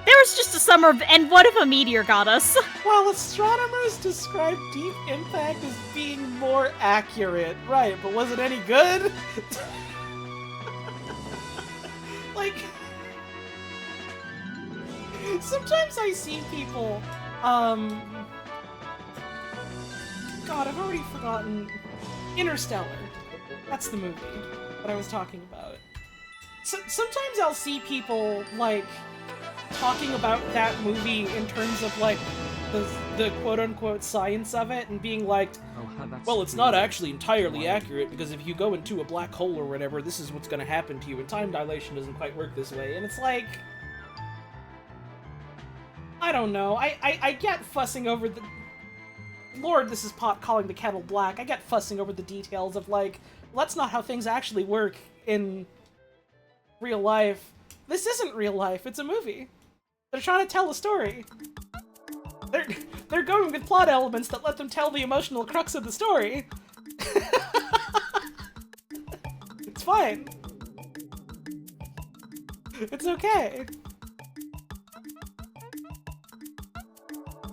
There was just a summer of, and what if a meteor got us? While astronomers describe Deep Impact as being more accurate. Right, but was it any good? Like... Sometimes I see people, God, I've already forgotten. Interstellar. That's the movie that I was talking about. So, sometimes I'll see people, like, talking about that movie in terms of, like, the quote-unquote science of it, and being like, well, it's not actually entirely accurate, because if you go into a black hole or whatever, this is what's gonna happen to you, and time dilation doesn't quite work this way. And it's like... I don't know. I get fussing over the... Lord, this is pot calling the kettle black. I get fussing over the details of, like, well, that's not how things actually work in real life. This isn't real life. It's a movie. They're trying to tell a story. They're going with plot elements that let them tell the emotional crux of the story. It's fine. It's okay.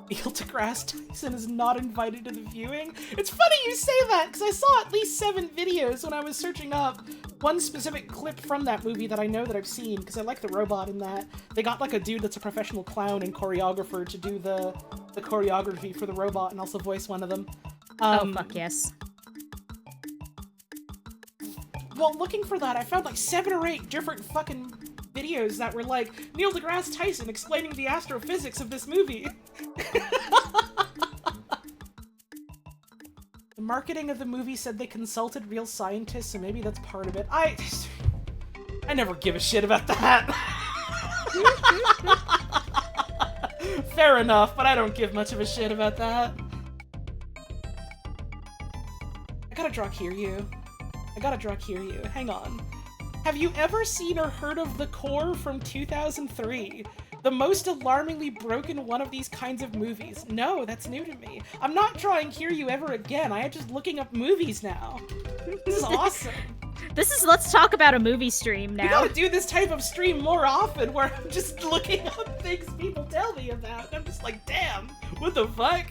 Neil deGrasse Tyson is not invited to the viewing? It's funny you say that, because I saw at least 7 videos when I was searching up one specific clip from that movie that I know that I've seen, because I like the robot in that. They got, like, a dude that's a professional clown and choreographer to do the choreography for the robot and also voice one of them. Oh, fuck yes. Well, looking for that, I found, like, 7 or 8 different fucking videos that were like, Neil deGrasse Tyson explaining the astrophysics of this movie. The marketing of the movie said they consulted real scientists, so maybe that's part of it. I never give a shit about that. Fair enough, but I don't give much of a shit about that. I gotta draw Kiryu. Hang on. Have you ever seen or heard of The Core from 2003? The most alarmingly broken one of these kinds of movies. No, that's new to me. I'm not drawing Kiryu ever again. I am just looking up movies now. This is awesome. Let's talk about a movie stream now. We gotta do this type of stream more often where I'm just looking up things people tell me about. And I'm just like, damn, what the fuck?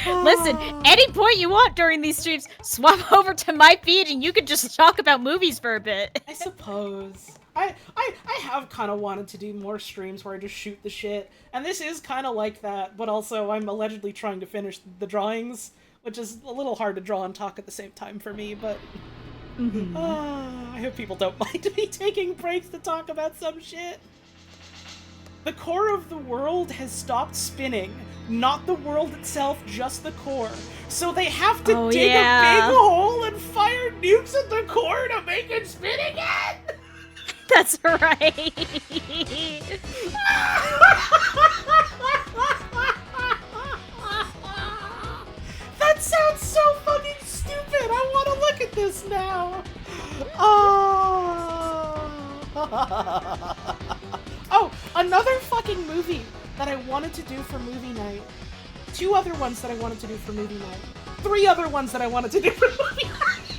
Listen, any point you want during these streams, swap over to my feed and you can just talk about movies for a bit. I suppose. I have kind of wanted to do more streams where I just shoot the shit, and this is kind of like that, but also I'm allegedly trying to finish the drawings, which is a little hard to draw and talk at the same time for me, but... I hope people don't mind me taking breaks to talk about some shit. The core of the world has stopped spinning. Not the world itself, just the core. So they have to dig a big hole and fire nukes at the core to make it spin again? That's right. That sounds so fucking stupid. I want to look at this now. Oh, another fucking movie that I wanted to do for movie night. 2 other ones that I wanted to do for movie night. 3 other ones that I wanted to do for movie night.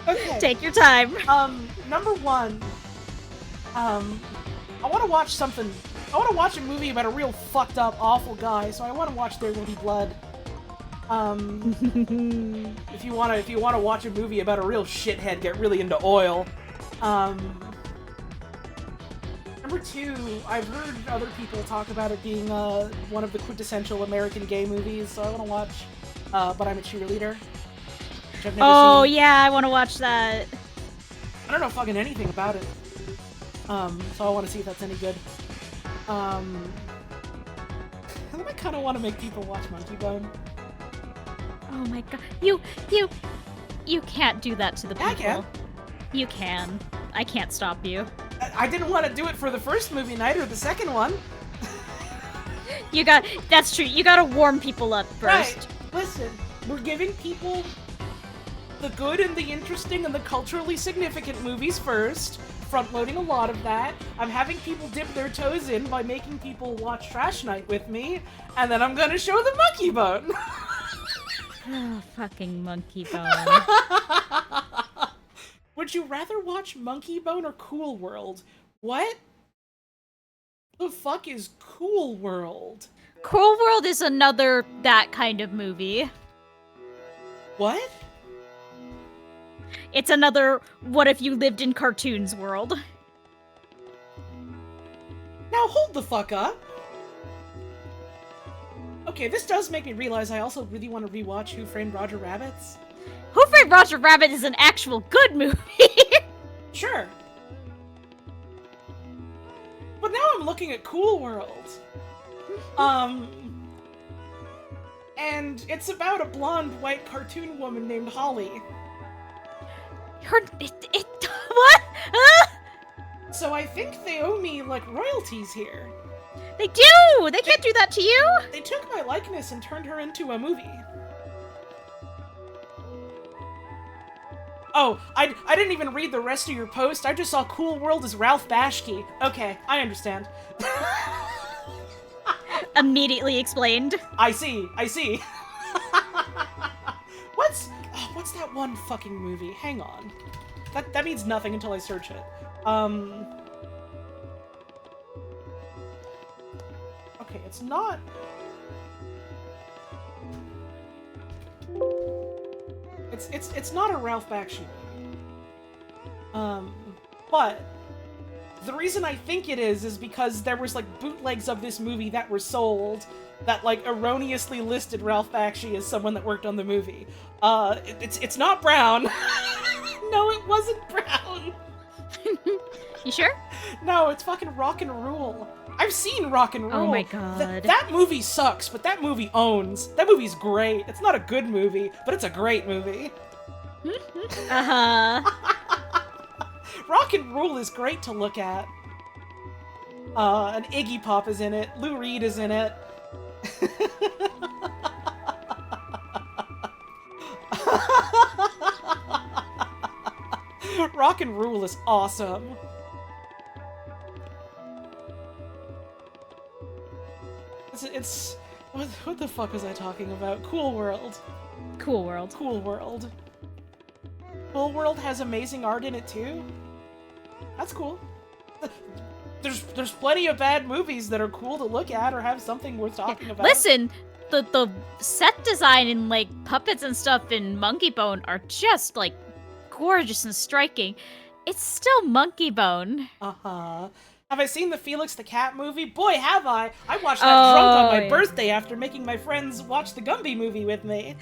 Okay. Take your time. Number 1. I want to watch something. I want to watch a movie about a real fucked up, awful guy. So I want to watch There Will Be Blood. If you want to watch a movie about a real shithead get really into oil. Number 2, I've heard other people talk about it being one of the quintessential American gay movies, so I want to watch But I'm a Cheerleader, which I've never seen. Yeah, I want to watch that. I don't know fucking anything about it, so I want to see if that's any good. I kind of want to make people watch Monkey Bone. Oh my god. You can't do that to the people. Yeah, I can. You can. I can't stop you. I didn't want to do it for the first movie night or the second one. That's true. You gotta warm people up first. Right. Listen, we're giving people the good and the interesting and the culturally significant movies first, front-loading a lot of that. I'm having people dip their toes in by making people watch Trash Night with me, and then I'm gonna show them Monkey Bone. Oh, fucking Monkey Bone. Would you rather watch Monkey Bone or Cool World? What the fuck is Cool World? Cool World is another that kind of movie. What? It's another what if you lived in cartoons world. Now hold the fuck up. Okay, this does make me realize I also really want to rewatch Who Framed Roger Rabbits. Who Framed Roger Rabbit is an actual good movie. Sure. But now I'm looking at Cool World. And it's about a blonde white cartoon woman named Holly. What? So I think they owe me, like, royalties here. They do! They can't do that to you! They took my likeness and turned her into a movie. Oh, I didn't even read the rest of your post. I just saw Cool World as Ralph Bashki. Okay, I understand. Immediately explained. I see. What's that one fucking movie? Hang on. That means nothing until I search it. Okay, it's not... It's not a Ralph Bakshi movie. But the reason I think it is because there was, like, bootlegs of this movie that were sold that, like, erroneously listed Ralph Bakshi as someone that worked on the movie. It's not Brown. No, it wasn't Brown. You sure? No, it's fucking Rock and Rule. I've seen Rock and Rule. Oh my god. That movie sucks, but that movie owns. That movie's great. It's not a good movie, but it's a great movie. Uh-huh. Rock and Rule is great to look at. And Iggy Pop is in it. Lou Reed is in it. Rock and Rule is awesome. It's what the fuck was I talking about? Cool World. Cool World. Cool World. Cool World has amazing art in it too. That's cool. There's plenty of bad movies that are cool to look at or have something worth talking about. Listen, the set design and, like, puppets and stuff in Monkey Bone are just, like, gorgeous and striking. It's still Monkey Bone. Uh-huh. Have I seen the Felix the Cat movie? Boy, have I! I watched that drunk on my birthday after making my friends watch the Gumby movie with me.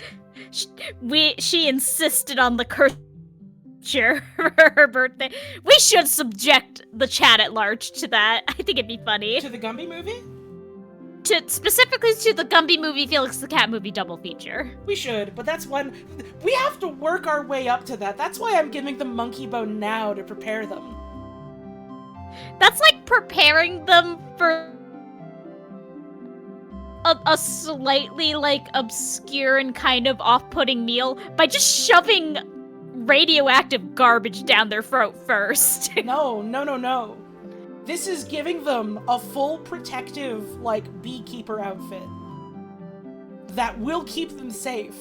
She insisted on the curvature for her birthday. We should subject the chat at large to that. I think it'd be funny. To the Gumby movie? Specifically to the Gumby movie, Felix the Cat movie double feature. We should, but that's one... We have to work our way up to that. That's why I'm giving them Monkey Bone now to prepare them. That's like preparing them for a slightly, like, obscure and kind of off-putting meal by just shoving radioactive garbage down their throat first. No. This is giving them a full protective, like, beekeeper outfit that will keep them safe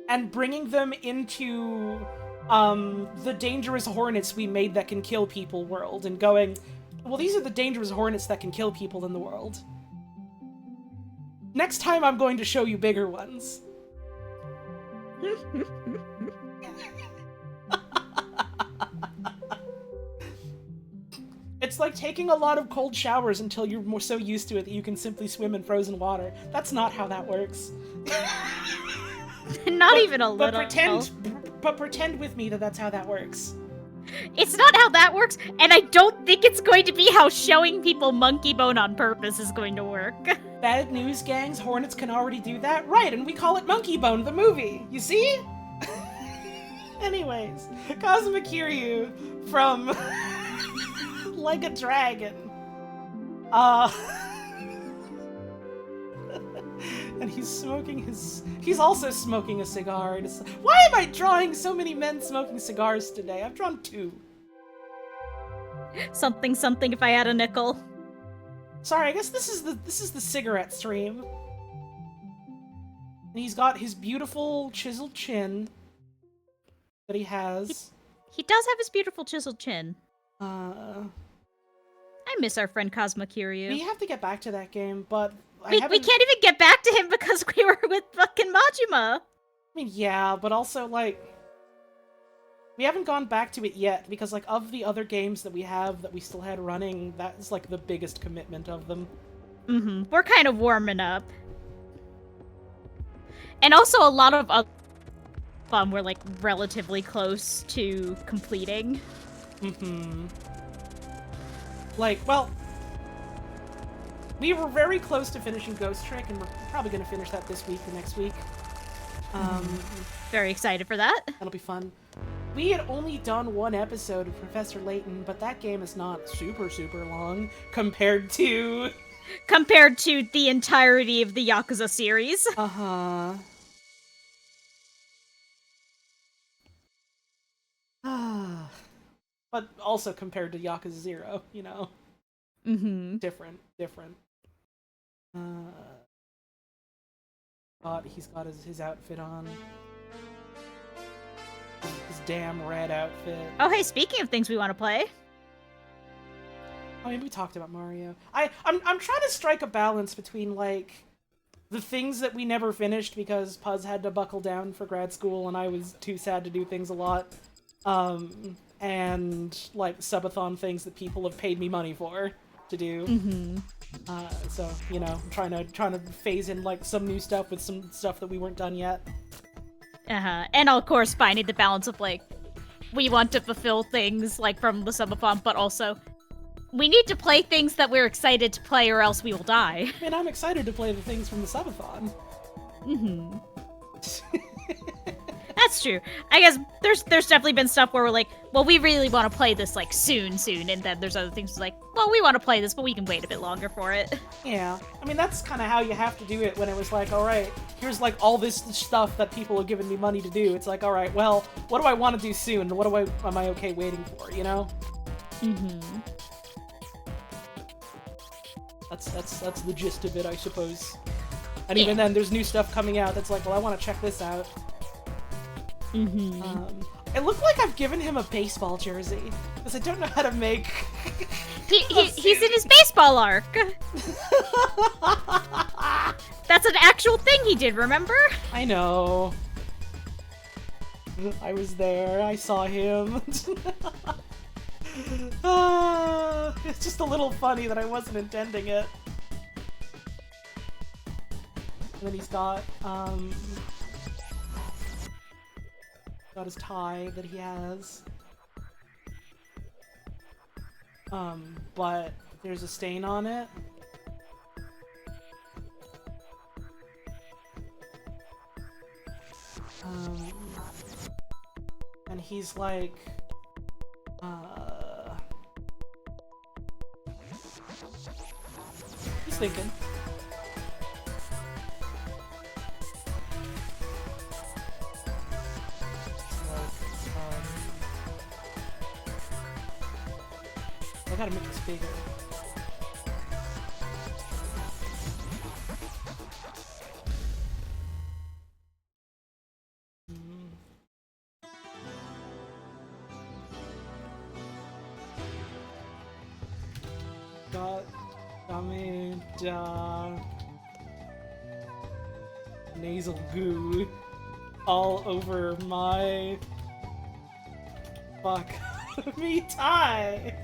and bringing them into the dangerous hornets we made that can kill people world and going, well, these are the dangerous hornets that can kill people in the world. Next time I'm going to show you bigger ones. It's like taking a lot of cold showers until you're so used to it that you can simply swim in frozen water. That's not how that works. Not even a little. But pretend with me that that's how that works. It's not how that works, and I don't think it's going to be how showing people monkey bone on purpose is going to work. Bad news, gangs. Hornets can already do that. Right, and we call it Monkey Bone, the movie. You see? Anyways, Kazuma Kiryu from Like a Dragon. And he's also smoking a cigar. Why am I drawing so many men smoking cigars today? I've drawn 2. Something if I had a nickel. Sorry, I guess this is the cigarette stream. And he's got his beautiful chiseled chin that he has. He does have his beautiful chiseled chin. I miss our friend Kazuma Kiryu. We have to get back to that game, but we can't even get back to him because we were with fucking Majima. I mean, yeah, but also, like, we haven't gone back to it yet, because, like, of the other games that we have that we still had running, that is, like, the biggest commitment of them. Mm-hmm. We're kind of warming up. And also a lot of other we're, like, relatively close to completing. Mm-hmm. Like, well, we were very close to finishing Ghost Trick, and we're probably going to finish that this week or next week. Very excited for that. That'll be fun. We had only done 1 episode of Professor Layton, but that game is not super, super long compared to the entirety of the Yakuza series. Uh-huh. But also compared to Yakuza 0, you know? Mm-hmm. Different. He's got his outfit on. His damn red outfit. Oh, hey, speaking of things we want to play. I mean, we talked about Mario. I'm trying to strike a balance between, like, the things that we never finished because Puz had to buckle down for grad school and I was too sad to do things a lot. And, like, subathon things that people have paid me money for to do. Mm-hmm. So, you know, trying to phase in, like, some new stuff with some stuff that we weren't done yet. Uh-huh. And, of course, finding the balance of, like, we want to fulfill things, like, from the subathon, but also we need to play things that we're excited to play or else we will die. I mean, I'm excited to play the things from the subathon. Mm-hmm. That's true. I guess there's definitely been stuff where we're like, well, we really want to play this, like, soon, and then there's other things like, well, we want to play this, but we can wait a bit longer for it. Yeah. I mean, that's kind of how you have to do it when it was like, alright, here's, like, all this stuff that people have given me money to do. It's like, alright, well, what do I want to do soon? Am I okay waiting for, you know? Mm-hmm. That's the gist of it, I suppose. And even then, there's new stuff coming out that's like, well, I want to check this out. Mm-hmm. It looked like I've given him a baseball jersey, because I don't know how to make... He's in his baseball arc! That's an actual thing he did, remember? I know. I was there, I saw him. It's just a little funny that I wasn't intending it. And then he's got his tie that he has. But there's a stain on it. And he's like, he's thinking. I gotta make this bigger. Nasal goo all over my fuck me tie.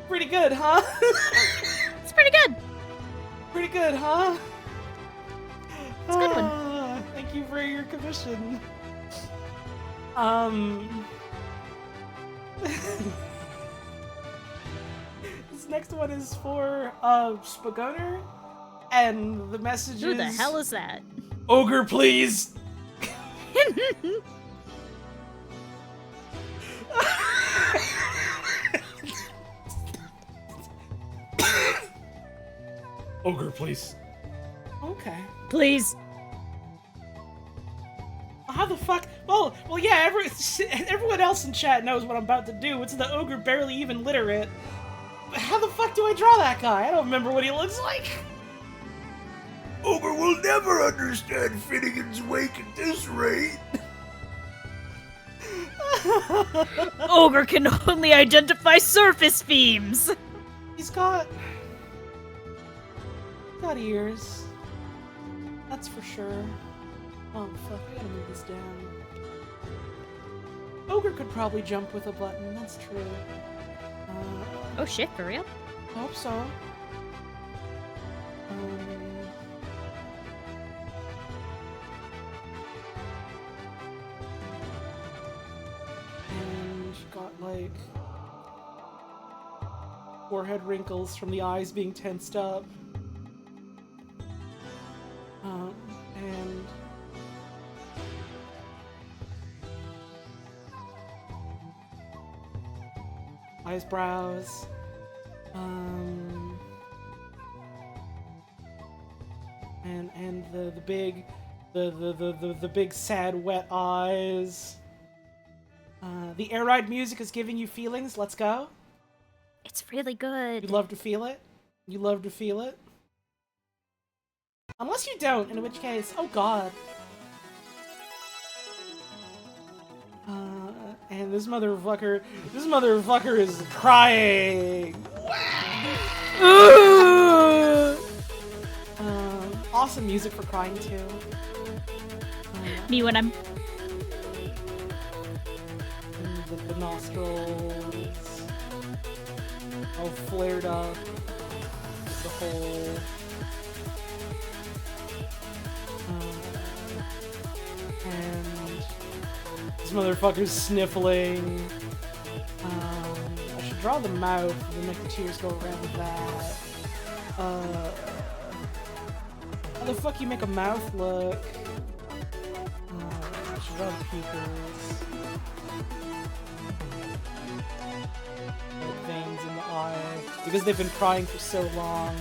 Pretty good, huh? It's pretty good. Pretty good, huh? It's a good one. Thank you for your commission. This next one is for Spagoner, and the message Who is... the hell is that? Ogre, please! Ogre, please. Okay. Please. How the fuck? Well, yeah, everyone else in chat knows what I'm about to do. It's the ogre barely even literate. But how the fuck do I draw that guy? I don't remember what he looks like. Ogre will never understand Finnegan's Wake at this rate. Ogre can only identify surface themes. He's got ears. That's for sure. Oh fuck, I gotta move this down. Ogre could probably jump with a button, that's true. Oh shit, for real? I hope so. And got like forehead wrinkles from the eyes being tensed up. And eyes, brows. And the big sad wet eyes. The air ride music is giving you feelings. Let's go. It's really good. You love to feel it. You love to feel it. Unless you don't, in which case, oh god. And this motherfucker is crying. Awesome music for crying too. Me when I'm... The nostrils all flared up. The whole... and this motherfucker's sniffling. I should draw the mouth and make the tears go around with that. How the fuck you make a mouth look? I should draw the pupils. Like veins in the eye. Because they've been crying for so long.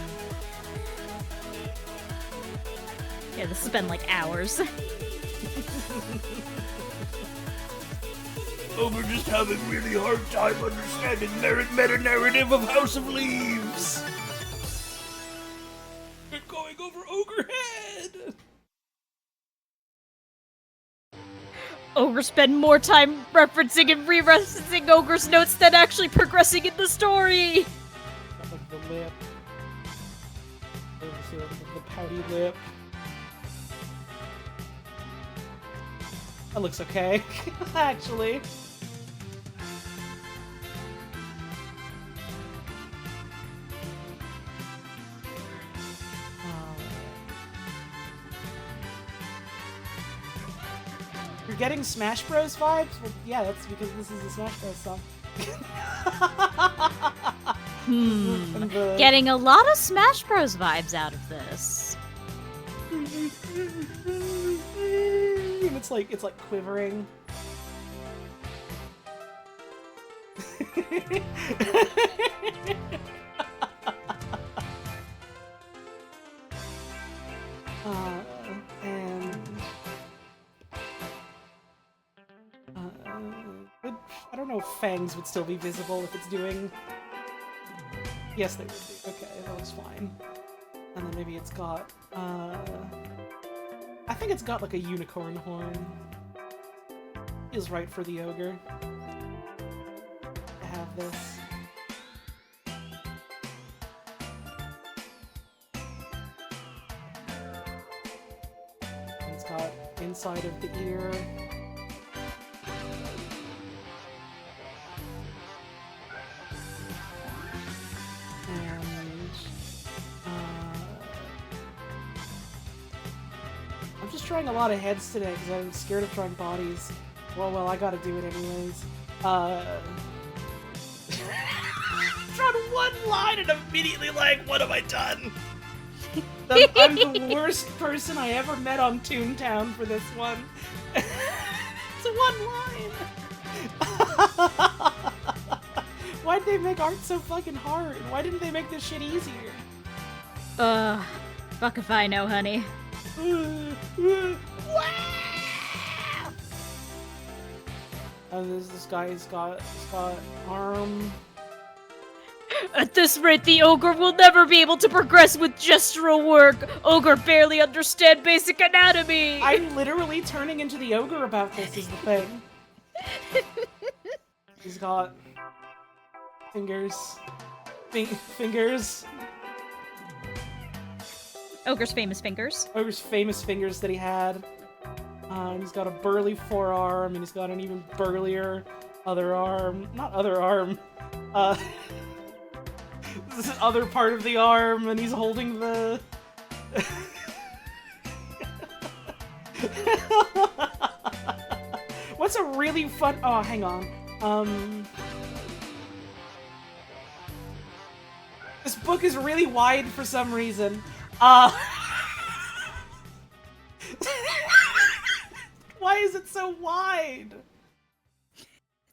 Yeah, this has been like hours. Ogre just having really hard time understanding the meta-narrative of House of Leaves. You're going over Ogre head. Ogre spend more time referencing and re-referencing Ogre's notes than actually progressing in the story. Got like the lip. The pouty lip. That looks okay, actually. You're getting Smash Bros vibes? Well, yeah, that's because this is a Smash Bros song. Getting a lot of Smash Bros vibes out of this. It's like quivering. I don't know if fangs would still be visible if it's doing... Yes, they would be. Okay, that was fine. And then maybe it's got, I think it's got like a unicorn horn. Feels right for the ogre to have this. It's got inside of the ear. And I'm just trying a lot of heads today because I'm scared of trying bodies. Well, I gotta do it anyways. Tried one line and immediately like, what have I done? I'm the worst person I ever met on Toontown for this one. It's one line! Why'd they make art so fucking hard? Why didn't they make this shit easier? Fuck if I know, honey. This guy's got arm. At this rate, the ogre will never be able to progress with gestural work. Ogre barely understand basic anatomy. I'm literally turning into the ogre about this is the thing. He's got fingers. Fingers. Ogre's famous fingers. Ogre's famous fingers that he had. He's got a burly forearm, and he's got an even burlier other arm. Not other arm. This is other part of the arm, and he's holding the... What's a really fun... Oh, hang on. This book is really wide for some reason. Why is it so wide?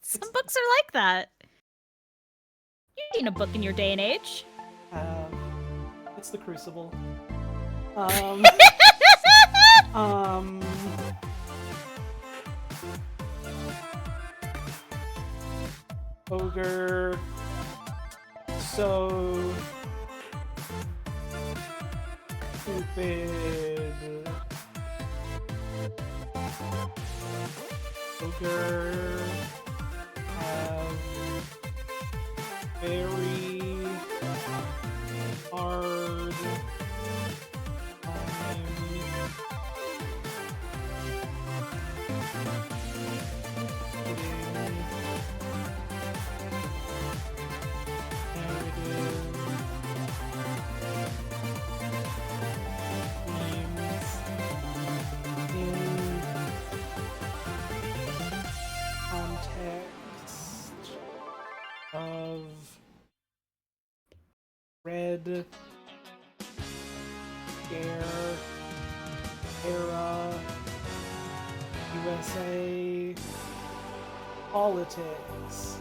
Some books are like that. You've seen a book in your day and age. It's the Crucible. Ogre. So stupid. Ogre have very hard time getting narrative themes in context of Red Scare era USA politics.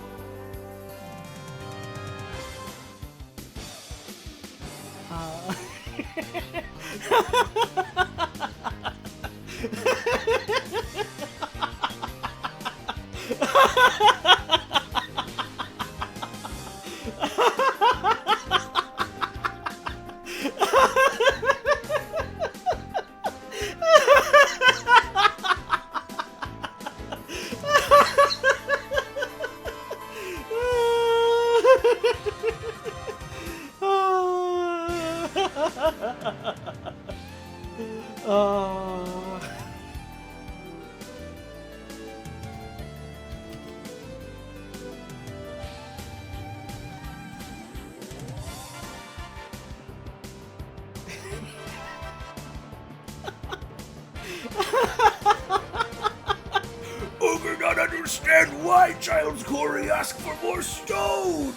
Ogre not understand why Child's Corey ask for more stone.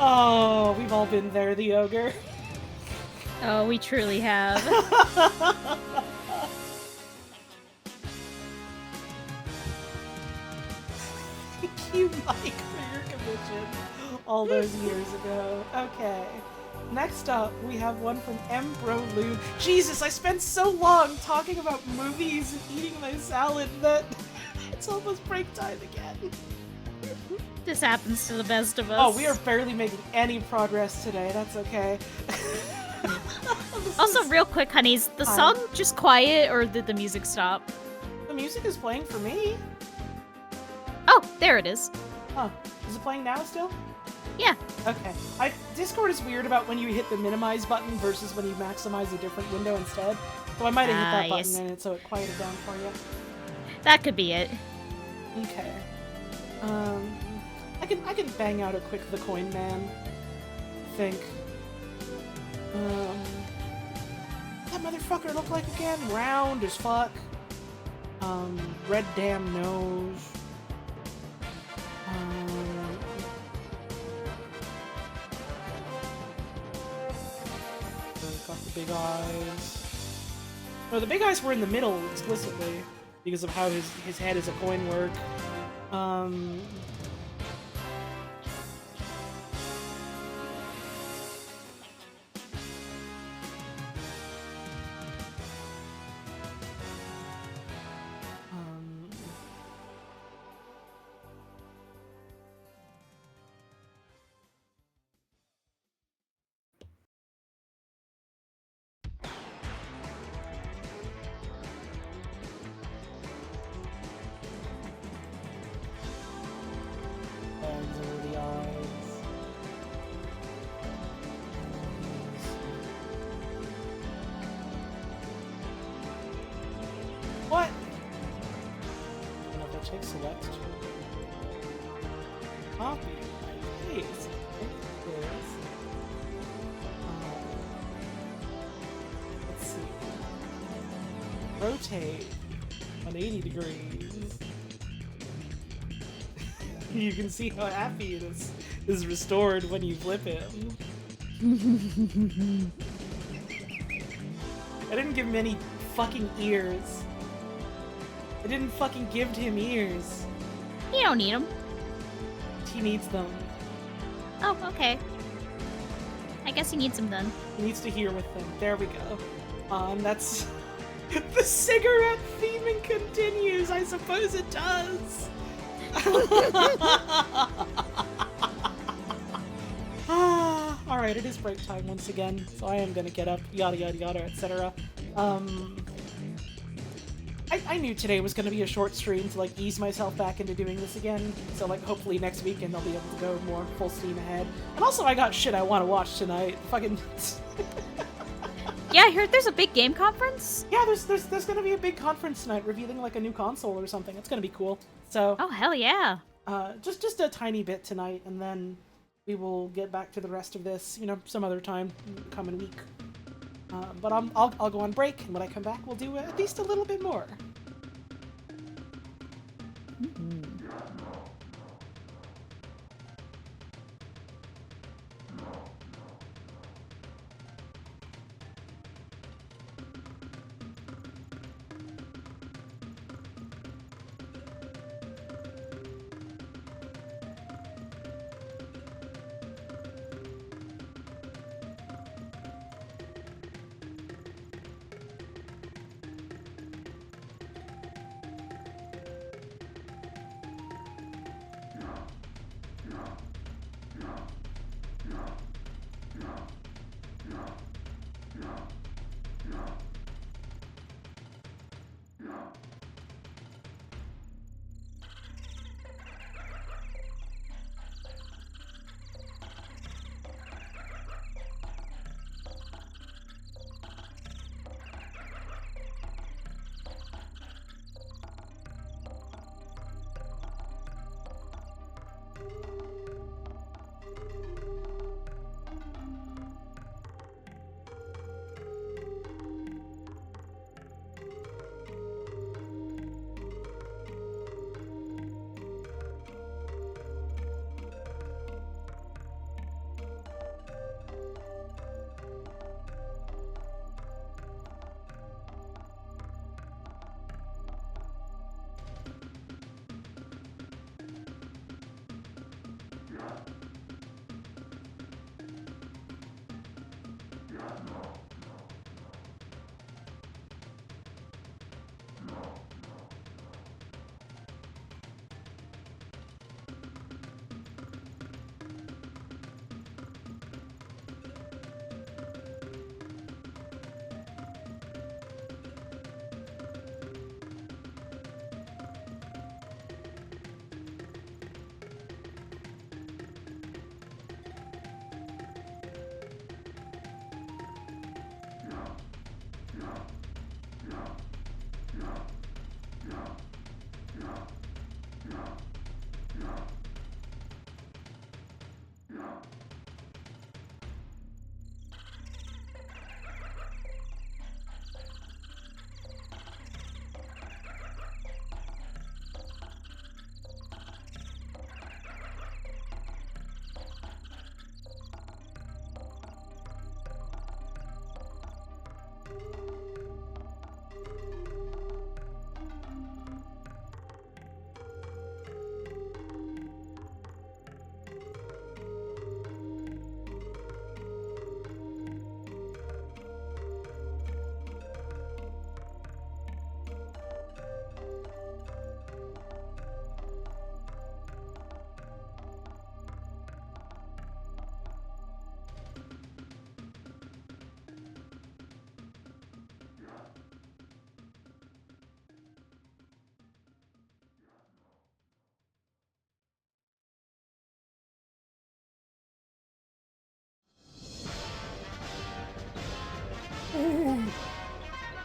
Oh, we've all been there, the ogre. Oh, we truly have. Thank you, Mike, for your commission all those years ago. Okay. Next up, we have one from Embrolude. Jesus, I spent so long talking about movies and eating my salad that it's almost break time again. This happens to the best of us. Oh, we are barely making any progress today. That's okay. Also, real quick, honeys, the Hi. song just quiet, or did the music stop? The music is playing for me. Oh, there it is. Huh. Is it playing now still? Yeah. Okay. Discord is weird about when you hit the minimize button versus when you maximize a different window instead. So I might have hit that button yes. and so it quieted down for you. That could be it. Okay. I can bang out a quick The Coin Man. I think. That motherfucker look like again? Round as fuck. Red damn nose. Got the big eyes. No, the big eyes were in the middle explicitly because of how his head as a coin work. Over the eyes. What? I don't know if I check select. Copy. Paste. Let's see. Rotate 180 degrees. You can see how happy it is restored when you flip him. I didn't give him any fucking ears. I didn't fucking give him ears. You don't need them. He needs them. Oh, okay. I guess he needs them then. He needs to hear with them. There we go. That's... The cigarette theming continues! I suppose it does! Alright, it is break time once again, so I am gonna get up, yada yada yada, etc. I knew today was gonna be a short stream to like ease myself back into doing this again, so like hopefully next weekend I'll be able to go more full steam ahead. And also I got shit I want to watch tonight. Fucking... Yeah, I heard there's a big game conference. Yeah, there's gonna be a big conference tonight revealing like a new console or something. It's gonna be cool. So Oh, hell yeah. just a tiny bit tonight, and then we will get back to the rest of this, you know, some other time, coming week. But I'll go on break, and when I come back, we'll do at least a little bit more.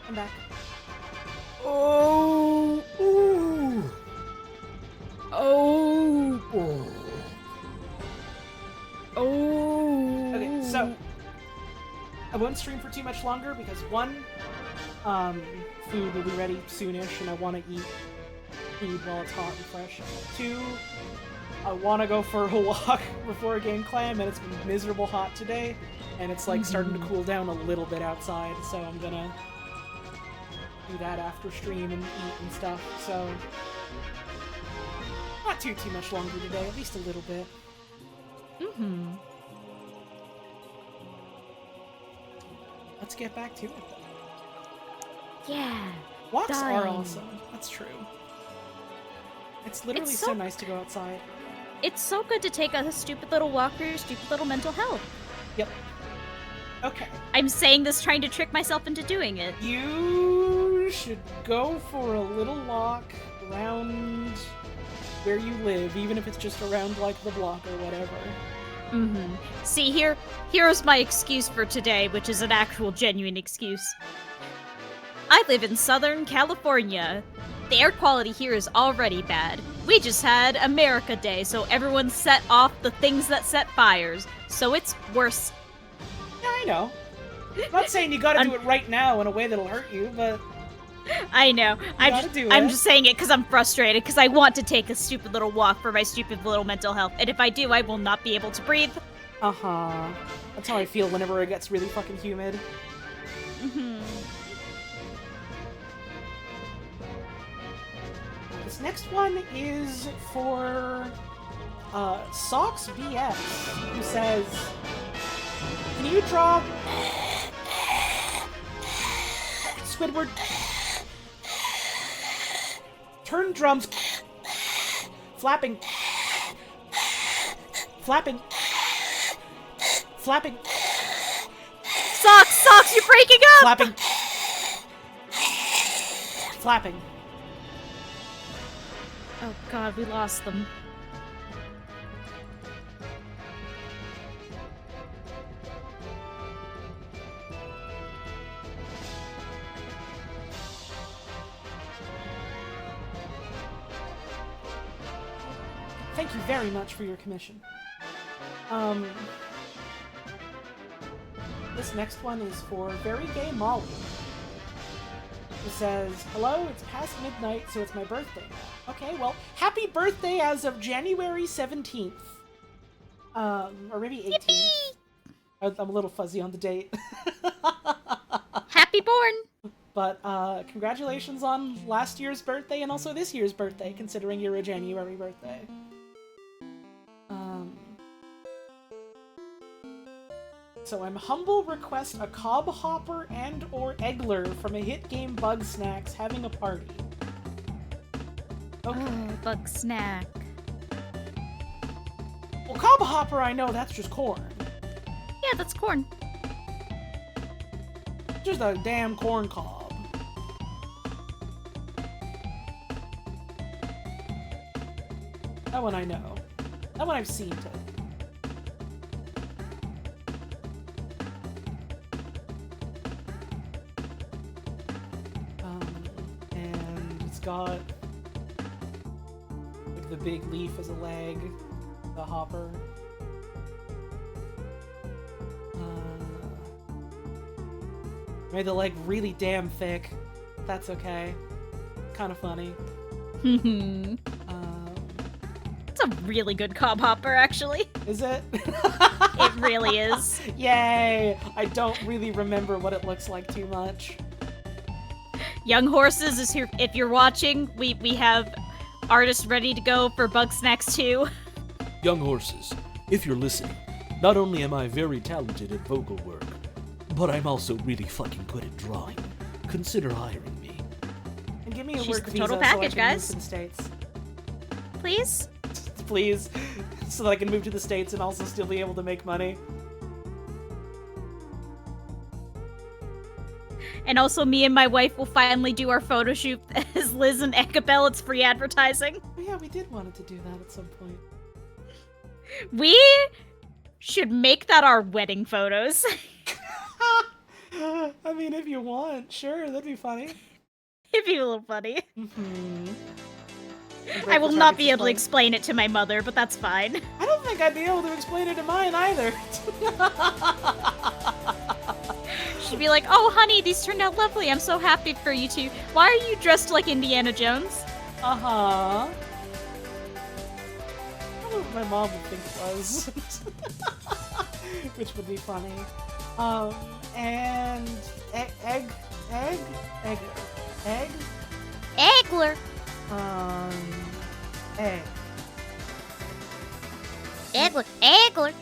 I'm back. Oh, ooh. Oh. Oh. Okay, so I won't stream for too much longer because one, food will be ready soonish, and I want to eat food while it's hot and fresh. Two, I want to go for a walk before a game climb, and it's been miserable hot today, and it's like starting to cool down a little bit outside, so I'm gonna do that after stream and eat and stuff. So not too much longer today, at least a little bit. Let's get back to it though. Yeah. Walks are Dying. awesome. That's true. It's literally It's so so- nice to go outside. It's so good to take a stupid little walk for your stupid little mental health. Yep. Okay. I'm saying this trying to trick myself into doing it. You should go for a little walk around where you live, even if it's just around like the block or whatever. See, here's my excuse for today, which is an actual genuine excuse. I live in Southern California. The air quality here is already bad. We just had America Day, so everyone set off the things that set fires. So it's worse. Yeah, I know. I'm not saying you gotta do it right now in a way that'll hurt you, but I know. gotta do I'm it. just saying it because I'm frustrated, because I want to take a stupid little walk for my stupid little mental health. And if I do, I will not be able to breathe. uh-huh. That's how I feel whenever it gets really fucking humid. This next one is for Socks BS, who says, "Can you draw Squidward turn drums flapping flapping flapping Socks, you're breaking up! flapping flapping." Oh god, we lost them. Thank you very much for your commission. This next one is for Very Gay Molly. It says, "Hello, it's past midnight, so it's my birthday now." Okay, well, happy birthday as of January 17th. Or maybe 18th. I'm a little fuzzy on the date. Happy born! But, congratulations on last year's birthday and also this year's birthday, considering you're a January birthday. So I'm humble request a cob hopper and or eggler from a hit game Bug Snacks having a party. Okay. Oh, bug snack. Well, cob hopper, I know that's just corn. Yeah, that's corn. Just a damn corn cob. That one I know. That one I've seen too. got like the big leaf as a leg, the hopper. Made the leg really damn thick. That's okay. Kind of funny. It's a really good cob hopper, actually. Is it? It really is. Yay! I don't really remember what it looks like too much. Young Horses is here. If you're watching, we have artists ready to go for Bug Snacks 2. Young Horses, if you're listening, not only am I very talented at vocal work, but I'm also really fucking good at drawing. Consider hiring me. And give me a She's work the visa total so I package, can guys. move to the States. Please? Please. So that I can move to the States and also still be able to make money. And also, me and my wife will finally do our photo shoot as Liz and Echabel. It's free advertising. Oh yeah, we did want to do that at some point. We should make that our wedding photos. I mean, if you want, sure, that'd be funny. It'd be a little funny. Mm-hmm. I will not be able to explain it to my mother, but that's fine. I don't think I'd be able to explain it to mine either. She'd be like, "Oh, honey, these turned out lovely. I'm so happy for you two. Why are you dressed like Indiana Jones?" Uh-huh. I don't know what my mom would think it was. Which would be funny. And egg? Egler. Egg. Egler. Egg.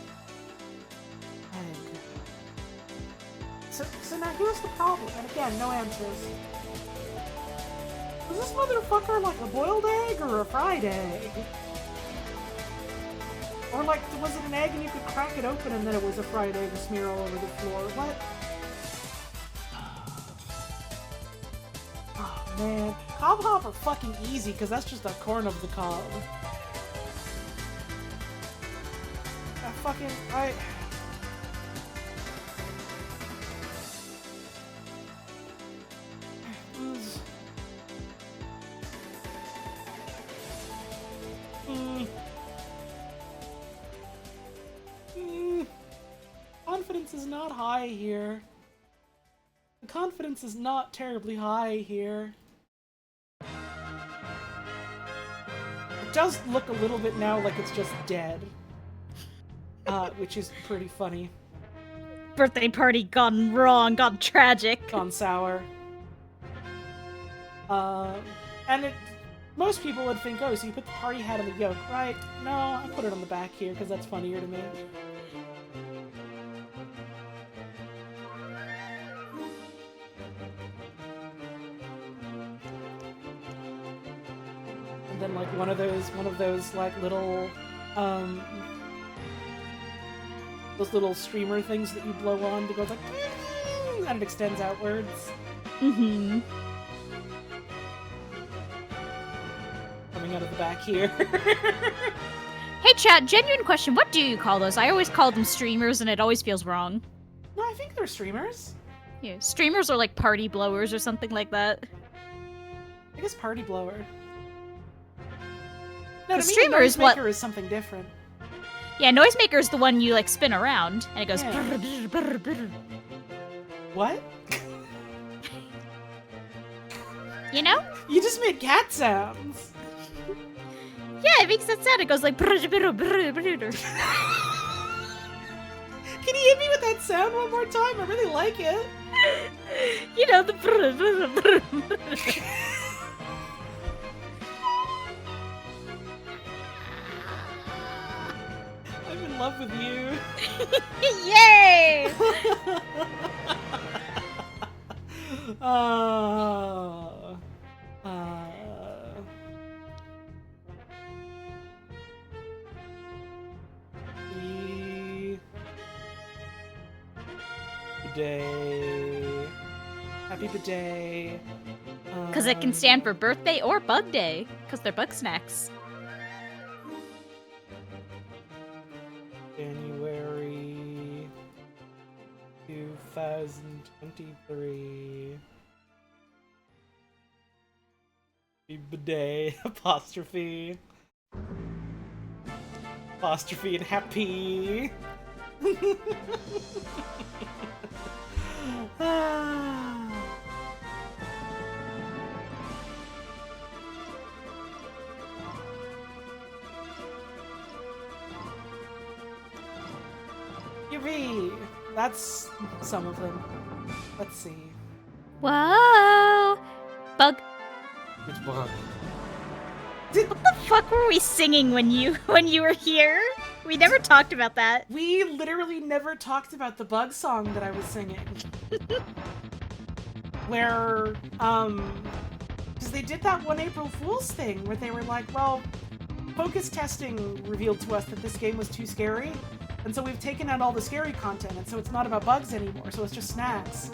So now here's the problem, and again, no answers. Was this motherfucker like a boiled egg or a fried egg? Or like, was it an egg and you could crack it open and then it was a fried egg and smear all over the floor? What? Oh man, cob hop are fucking easy because that's just a corn of the cob. Confidence is not high here. The confidence is not terribly high here. It does look a little bit now like it's just dead. Which is pretty funny. Birthday party gone wrong, gone tragic. Gone sour. And most people would think, oh, so you put the party hat on the yoke, right? No, I put it on the back here because that's funnier to me. And then like one of those like little those little streamer things that you blow on to go like, and it extends outwards. Mm-hmm. Coming out of the back here. Hey chat, genuine question, what do you call those? I always call them streamers and it always feels wrong. No, I think they're streamers. Yeah, streamers are like party blowers or something like that. I guess party blower. No, to me, streamer is what... noisemaker is something different. Yeah, noisemaker is the one you like spin around and it goes. Yeah. Brr, brr, brr, brr. What? You know? You just made cat sounds. Yeah, it makes that sound. It goes like. Brr, brr, brr, brr, brr. Can you hit me with that sound one more time? I really like it. You know the. Brr, brr, brr, brr. I'm in love with you. Yay! Happy birthday. Because it can stand for birthday or bug day, because they're bug snacks. January 2023. Bidet, apostrophe. Apostrophe and happy. Yippee! That's some of them. Let's see. Whoa! Bug. Which bug? What the fuck were we singing when you were here? We never talked about that. We literally never talked about the bug song that I was singing. Where, because they did that one April Fool's thing where they were like, well, focus testing revealed to us that this game was too scary, and so we've taken out all the scary content, and so it's not about bugs anymore, so it's just snacks.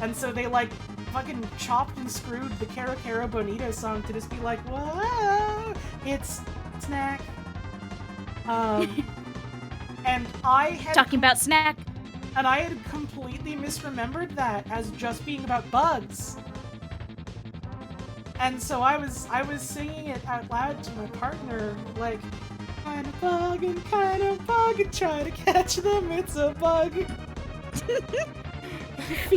And so they, like, fucking chopped and screwed the Cara Cara Bonito song to just be like, whoa, it's snack. And I had Talking about snack. and I had completely misremembered that as just being about bugs. And so I was singing it out loud to my partner, like, kind of bug and try to catch them, it's a bug.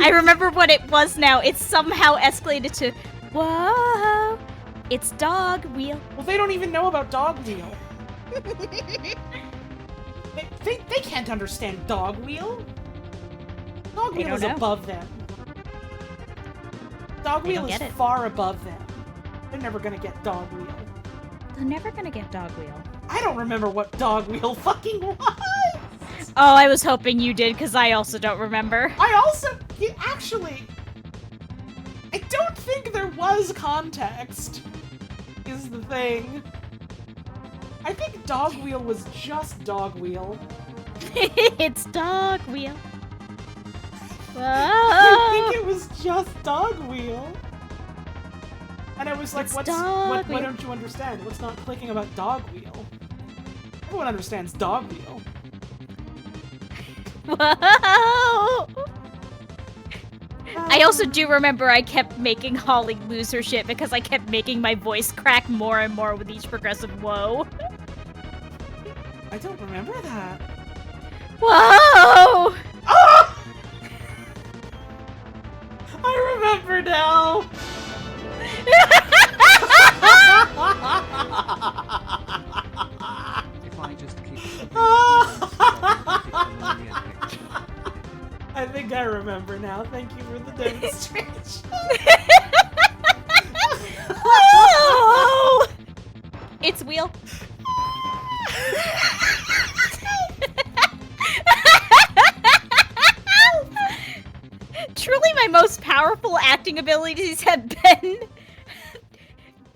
I remember what it was now. It's somehow escalated to, whoa, it's dog wheel. Well, they don't even know about dog wheel. They can't understand dog wheel. Dog They wheel don't is know. above them. Dog They wheel don't is get it. far above them. They're never gonna get dog wheel. They're never gonna get dog wheel. I don't remember what dog wheel fucking was. Oh, I was hoping you did, because I also don't remember. Actually, I don't think there was context, is the thing. I think dog wheel was just dog wheel. It's dog wheel. I Whoa! think it was just dog wheel. And I was like, It's what dog wheel. don't you understand? What's not clicking about dog wheel? Everyone understands dog wheel. Whoa! I also do remember I kept making Holly lose her shit because I kept making my voice crack more and more with each progressive whoa. I don't remember that. Whoa! Ah! I remember now. If I just keep I think I remember now. Thank you for the demonstration. Whoa! It's wheel. Truly, my most powerful acting abilities have been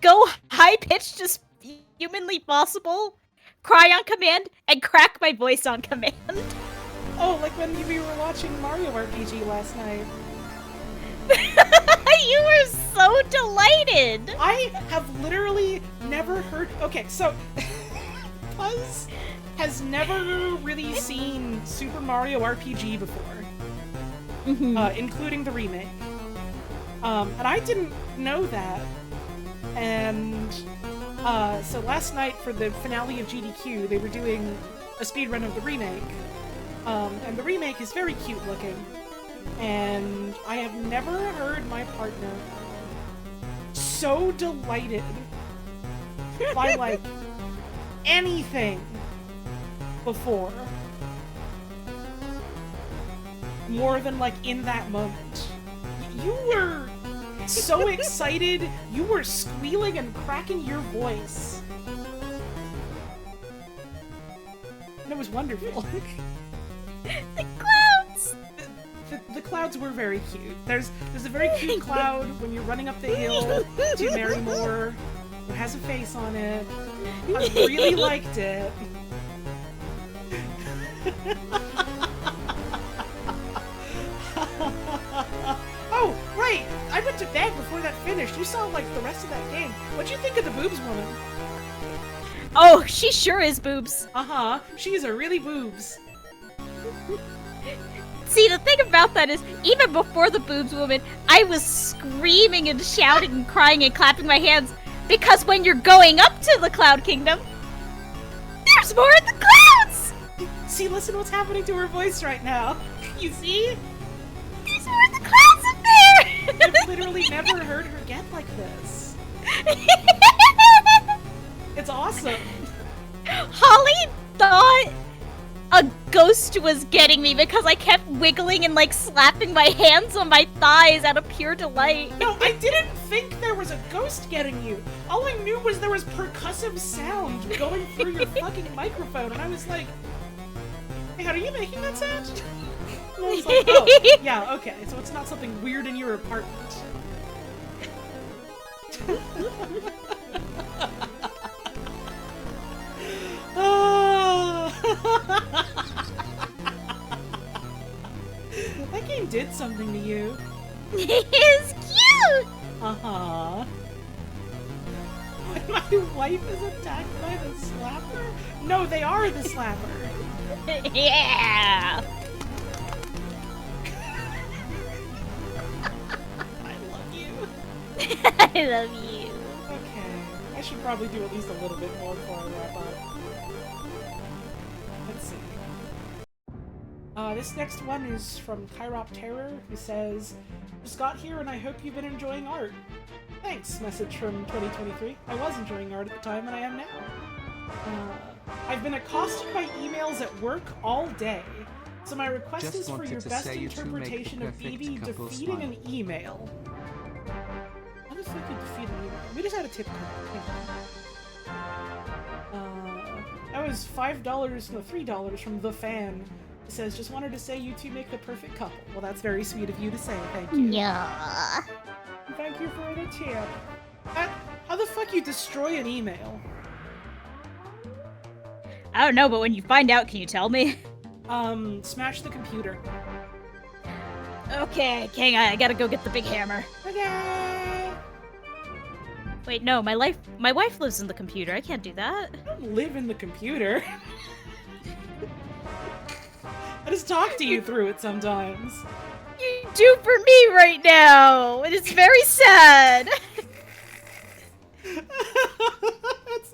go high-pitched as humanly possible, cry on command, and crack my voice on command. Oh, like when we were watching Mario RPG last night. You were so delighted! I have literally never heard. Okay, so Buzz has never really seen Super Mario RPG before, including the remake. And I didn't know that. And so last night for the finale of GDQ, they were doing a speedrun of the remake. And the remake is very cute looking. And I have never heard my partner so delighted by, like, anything before. More than, like, in that moment. You were so excited, you were squealing and cracking your voice. And it was wonderful. The clouds! The clouds were very cute. There's a very cute cloud when you're running up the hill to Marymore. It has a face on it. I really liked it. Oh, right! I went to bed before that finished. You saw, like, the rest of that game. What'd you think of the boobs woman? Oh, she sure is boobs. Uh-huh. She's a really boobs. See, the thing about that is, even before the boobs woman, I was screaming and shouting and crying and clapping my hands Because when you're going up to the Cloud Kingdom, there's more in the clouds! See, listen what's happening to her voice right now. You see? There's more in the clouds up there! I've literally never heard her get like this. It's awesome. Holly thought a ghost was getting me because I kept wiggling and like slapping my hands on my thighs out of pure delight. No, I didn't think there was a ghost getting you. All I knew was there was percussive sound going through your fucking microphone, and I was like, hey, are you making that sound? And I was like, oh, yeah, okay, so it's not something weird in your apartment. That game did something to you. It's cute! Uh-huh. My wife is attacked by the slapper? No, they are the slapper. Yeah! I love you. I love you. Okay, I should probably do at least a little bit more before I wrap up. Let's see. This next one is from Kyrop Terror, who says, just got here and I hope you've been enjoying art. Thanks, message from 2023. I was enjoying art at the time and I am now. I've been accosted by emails at work all day, so my request Just is for wanted your to best say you two make the interpretation of perfect Phoebe couple defeating smile. an email. How the fuck you defeat an email? We just had a tip code. That was $5, no, $3 from The Fan. It says, just wanted to say you two make the perfect couple. Well, that's very sweet of you to say, thank you. Yeah. Thank you for the tip. How the fuck you destroy an email? I don't know, but when you find out, can you tell me? Smash the computer. Okay, King, I gotta go get the big hammer. Okay. Wait, no, my wife lives in the computer. I can't do that. I don't live in the computer. I just talk to you through it sometimes. You do for me right now, and it's very sad. That's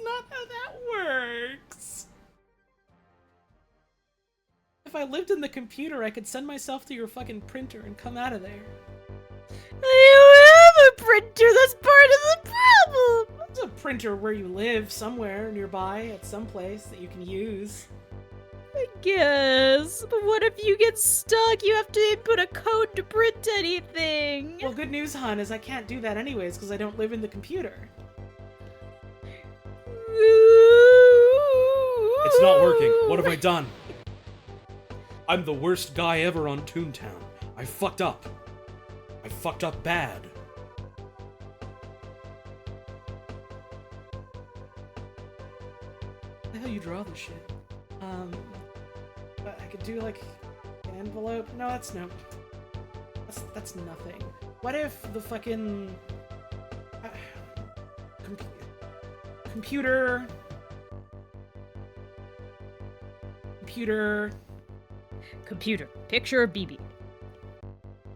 not how that works. If I lived in the computer, I could send myself to your fucking printer and come out of there. I don't have a printer. That's part of the problem. There's a printer where you live, somewhere nearby, at some place that you can use. I guess. But what if you get stuck? You have to input a code to print anything. Well, good news, hon, is I can't do that anyways because I don't live in the computer. It's not working. What have I done? I'm the worst guy ever on Toontown. I fucked up. I fucked up bad. The hell you draw this shit? But I could do like an envelope. No, that's no. That's nothing. What if the fucking computer picture of BB.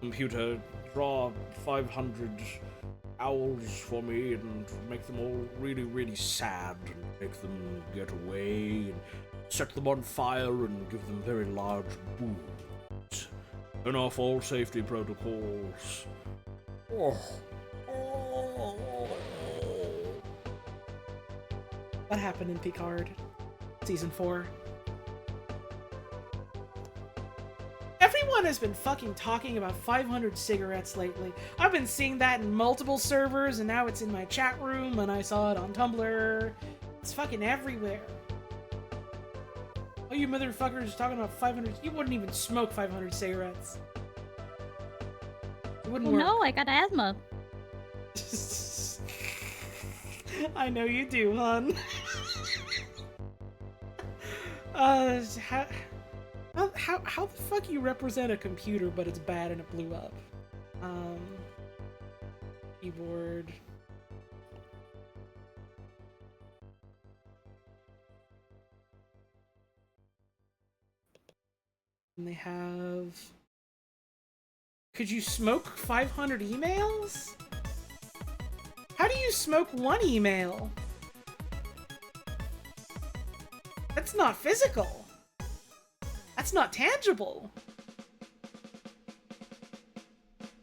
Computer, draw 500 owls for me and make them all really, really sad and make them get away and set them on fire and give them very large wounds. Turn off all safety protocols. What happened in Picard? Season 4. Everyone has been fucking talking about 500 cigarettes lately. I've been seeing that in multiple servers, and now it's in my chat room, and I saw it on Tumblr. It's fucking everywhere. Oh, you motherfuckers talking about 500... You wouldn't even smoke 500 cigarettes. It wouldn't work. No, I got asthma. I know you do, hon. How the fuck you represent a computer but it's bad and it blew up? Keyboard. And they have... Could you smoke 500 emails? How do you smoke one email? That's not physical. That's not tangible.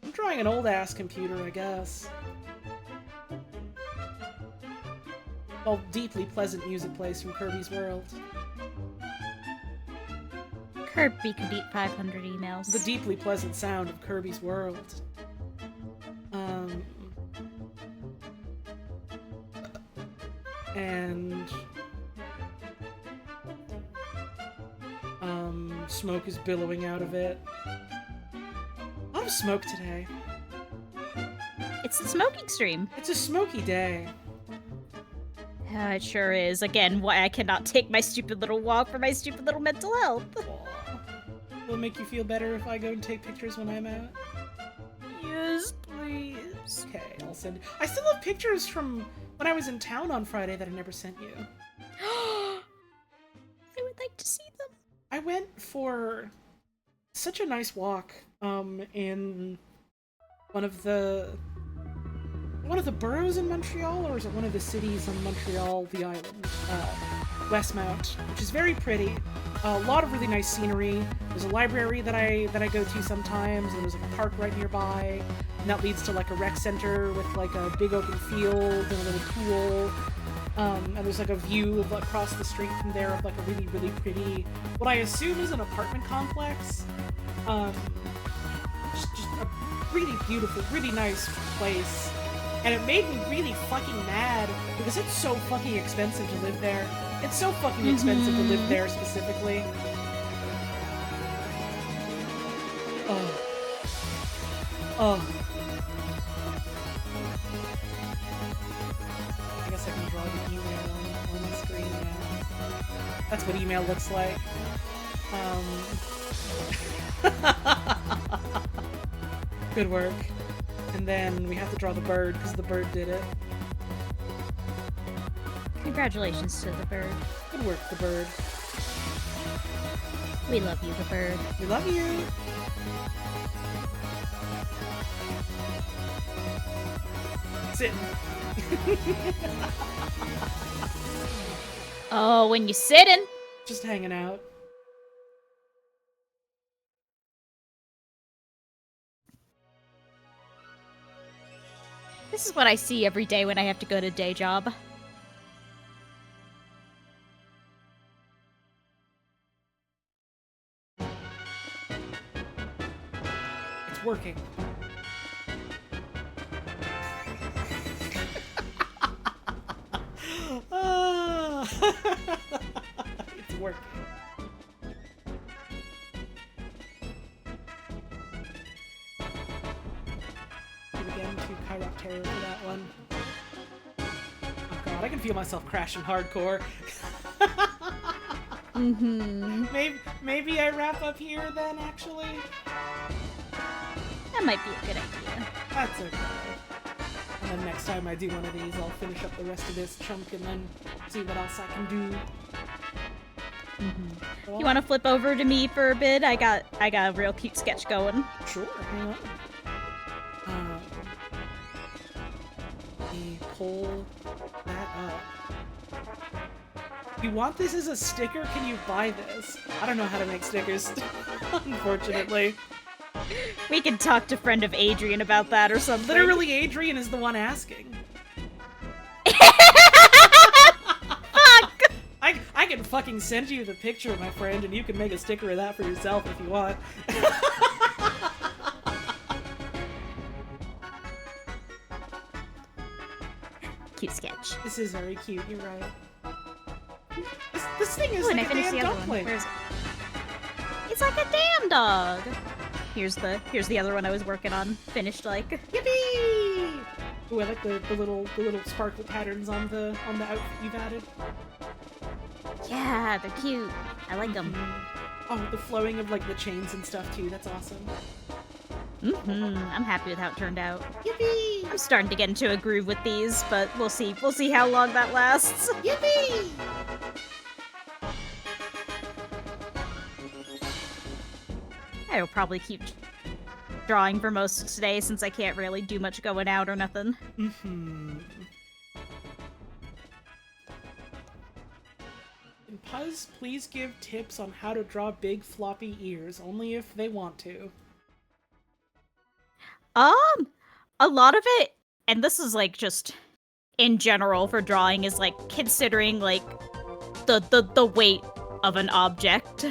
I'm trying an old-ass computer, I guess. Oh, deeply pleasant music plays from Kirby's World. Kirby could eat 500 emails. The deeply pleasant sound of Kirby's World. And smoke is billowing out of it. A lot of smoke today. It's the smoking stream. It's a smoky day. It sure is. Again, why I cannot take my stupid little walk for my stupid little mental health. Aw. Will it make you feel better if I go and take pictures when I'm out? Yes, please. Okay, I'll send. I still have pictures from when I was in town on Friday that I never sent you. I would like to see them. I went for such a nice walk in one of the boroughs in Montreal, or is it one of the cities in Montreal, the island? Westmount, which is very pretty. A lot of really nice scenery. There's a library that I go to sometimes, and there's like a park right nearby, and that leads to like a rec center with like a big open field and a little pool. And there's like a view of across the street from there of like a really, really pretty, what I assume is an apartment complex. Just a really beautiful, really nice place. And it made me really fucking mad because it's so fucking expensive to live there. It's so fucking expensive to live there specifically. Oh. I guess I can draw the email on the screen now. That's what email looks like. Good work. And then we have to draw the bird, because the bird did it. Congratulations to the bird. Good work, the bird. We love you, the bird. We love you! Sitting. Oh, when you sitting. Just hanging out. This is what I see every day when I have to go to day job. It's working. It's working. Again to Chiroptera for that one. Oh god, I can feel myself crashing hardcore. Maybe I wrap up here then, actually? That might be a good idea. That's okay. And then next time I do one of these, I'll finish up the rest of this chunk and then see what else I can do. You want to flip over to me for a bit? I got a real cute sketch going. Sure, hang on. Let me pull that up. If you want this as a sticker, can you buy this? I don't know how to make stickers, unfortunately. We can talk to friend of Adrian about that or something. Literally, Adrian is the one asking. Fuck! I can fucking send you the picture, my friend, and you can make a sticker of that for yourself if you want. Cute sketch. This is very cute, you're right. This thing is Ooh, like a the damn other one. dumpling. Where is it? It's like a damn dog. Here's the other one I was working on. Finished like. Yippee! Ooh, I like the little sparkle patterns on the outfit you've added. Yeah, they're cute. I like them. Oh, the flowing of like the chains and stuff too. That's awesome. I'm happy with how it turned out. Yippee! I'm starting to get into a groove with these, but we'll see. We'll see how long that lasts. Yippee! I will probably keep drawing for most of today since I can't really do much going out or nothing. Mm-hmm. And Puzz, please give tips on how to draw big floppy ears, only if they want to. A lot of it, and this is like just in general for drawing, is like considering like the weight of an object.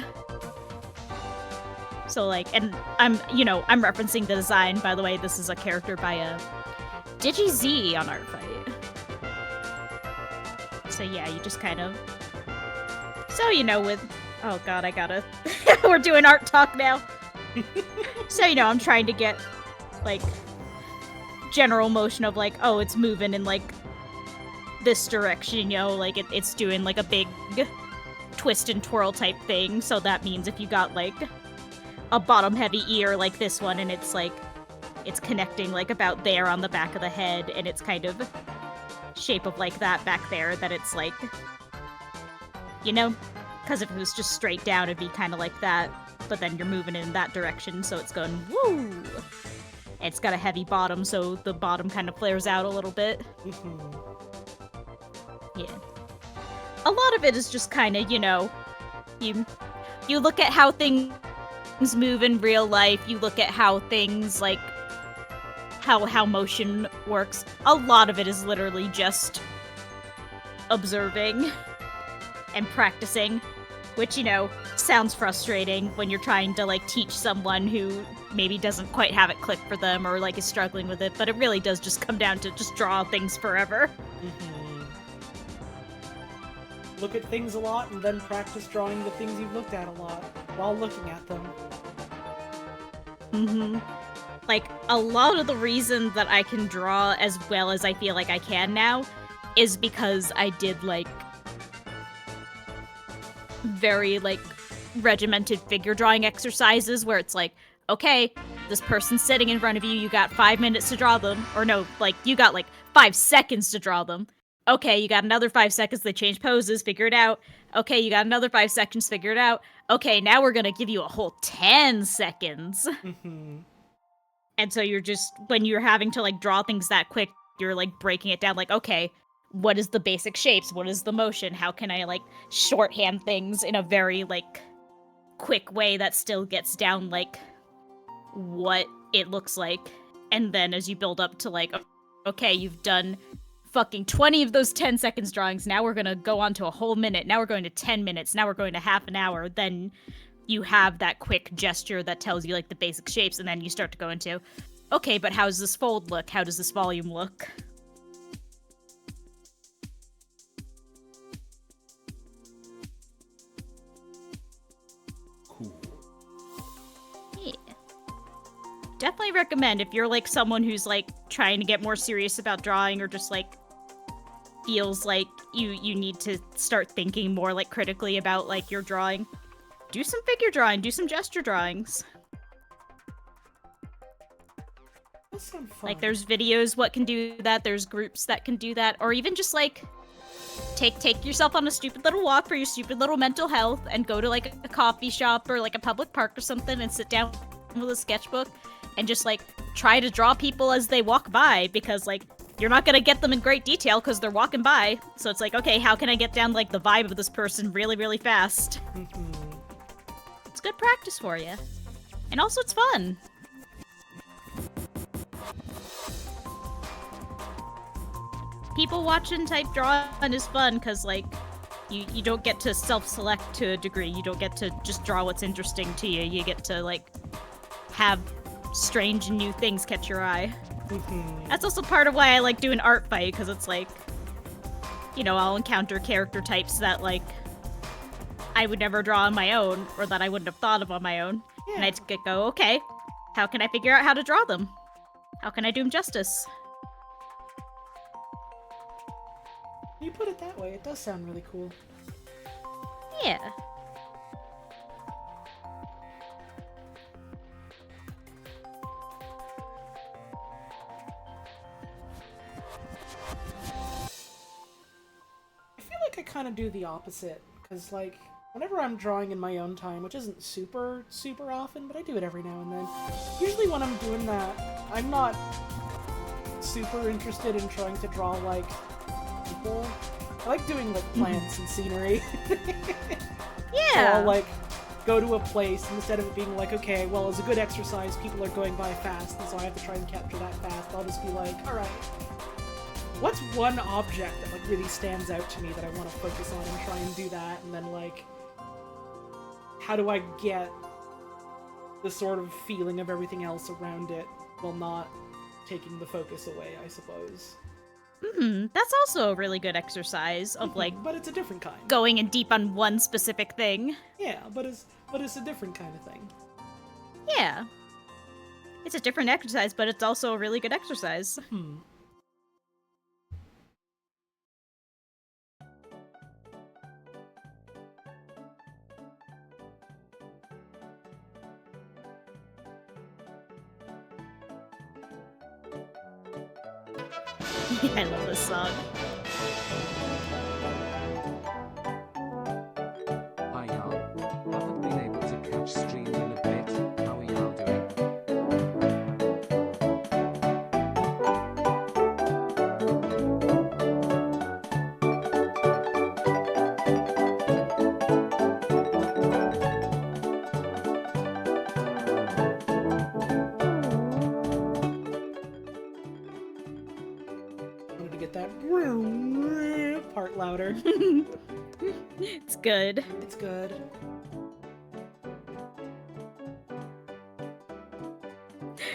So like, and I'm referencing the design, by the way. This is a character by DigiZ on Artfight. So yeah, you just kind of, so with, oh god, I gotta, we're doing art talk now. So I'm trying to get like general motion of like, oh, it's moving in like this direction, like it's doing like a big twist and twirl type thing. So that means if you got like a bottom heavy ear like this one, and it's like it's connecting like about there on the back of the head, and it's kind of shape of like that back there, that it's like, because if it was just straight down, it'd be kind of like that, but then you're moving in that direction, so it's going woo. It's got a heavy bottom, so the bottom kind of flares out a little bit. Yeah. A lot of it is just kind of, you look at how things move in real life, you look at how things, like, how motion works. A lot of it is literally just observing and practicing, which, sounds frustrating when you're trying to, like, teach someone who maybe doesn't quite have it click for them or, like, is struggling with it, but it really does just come down to just draw things forever. Look at things a lot and then practice drawing the things you've looked at a lot while looking at them. Like, a lot of the reason that I can draw as well as I feel like I can now is because I did, like, very, like, regimented figure drawing exercises where it's like, okay, this person's sitting in front of you, you got 5 minutes to draw them. Or no, like, you got, like, 5 seconds to draw them. Okay, you got another 5 seconds, they change poses, figure it out. Okay, you got another 5 seconds, figure it out. Okay, now we're gonna give you a whole 10 seconds. And so you're just, when you're having to, like, draw things that quick, you're, like, breaking it down, like, okay, what is the basic shapes? What is the motion? How can I, like, shorthand things in a very, like, quick way that still gets down, like, what it looks like? And then as you build up to, like, okay, you've done fucking 20 of those 10 seconds drawings, now we're gonna go on to a whole minute, now we're going to 10 minutes, now we're going to half an hour, then you have that quick gesture that tells you, like, the basic shapes, and then you start to go into, okay, but how does this fold look? How does this volume look? Cool. Yeah. Definitely recommend if you're, like, someone who's, like, trying to get more serious about drawing, or just, like, feels like you need to start thinking more, like, critically about, like, your drawing. Do some figure drawing, do some gesture drawings. That sounds fun. Like, there's videos what can do that, there's groups that can do that, or even just, like, take yourself on a stupid little walk for your stupid little mental health, and go to, like, a coffee shop or, like, a public park or something, and sit down with a sketchbook, and just, like, try to draw people as they walk by, because, like, you're not gonna get them in great detail because they're walking by, so it's like, okay, how can I get down, like, the vibe of this person really, really fast? It's good practice for you. And also, it's fun. People watching type drawing is fun because, like, you don't get to self-select to a degree. You don't get to just draw what's interesting to you. You get to, like, have strange and new things catch your eye. That's also part of why I like doing art fight, because it's like, I'll encounter character types that, like, I would never draw on my own, or that I wouldn't have thought of on my own. Yeah. And I'd go, okay, how can I figure out how to draw them? How can I do them justice? You put it that way, it does sound really cool. Yeah. I feel like I kind of do the opposite, because, like, whenever I'm drawing in my own time, which isn't super, super often, but I do it every now and then. Usually when I'm doing that, I'm not super interested in trying to draw, like, people. I like doing, like, plants and scenery. Yeah. So I'll, like, go to a place, and instead of it being like, okay, well, as a good exercise, people are going by fast, and so I have to try and capture that fast, I'll just be like, alright, what's one object that, like, really stands out to me that I want to focus on and try and do that, and then, like, how do I get the sort of feeling of everything else around it while not taking the focus away, I suppose. That's also a really good exercise of, like, But it's a different kind. going in deep on one specific thing. Yeah, but it's a different kind of thing. Yeah. It's a different exercise, but it's also a really good exercise. I love this song. Hi y'all. Haven't been able to catch stream in a bit. How are y'all doing? Wanted to get that part louder. It's good. It's good.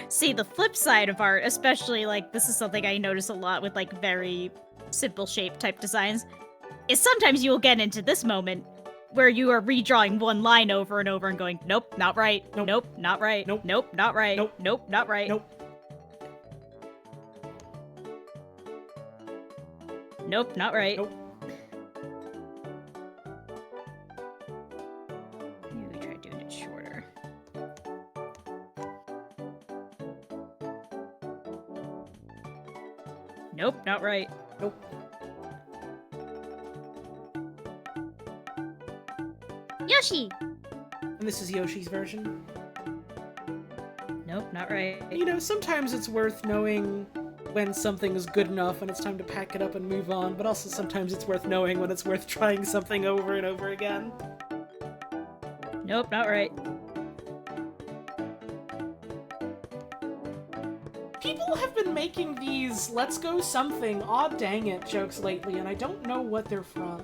See, the flip side of art, especially, like, this is something I notice a lot with, like, very simple shape type designs, is sometimes you will get into this moment where you are redrawing one line over and over and going, nope, not right, Nope. nope, not right, Nope. nope, not right, Nope. nope, not right, Nope. nope, not right. Nope. Maybe we try doing it shorter. Nope, not right. Nope. Yoshi! And this is Yoshi's version. Nope, not right. You know, sometimes it's worth knowing when something is good enough and it's time to pack it up and move on, but also sometimes it's worth knowing when it's worth trying something over and over again. Nope, not right. People have been making these let's go something, aw dang it jokes lately, and I don't know what they're from.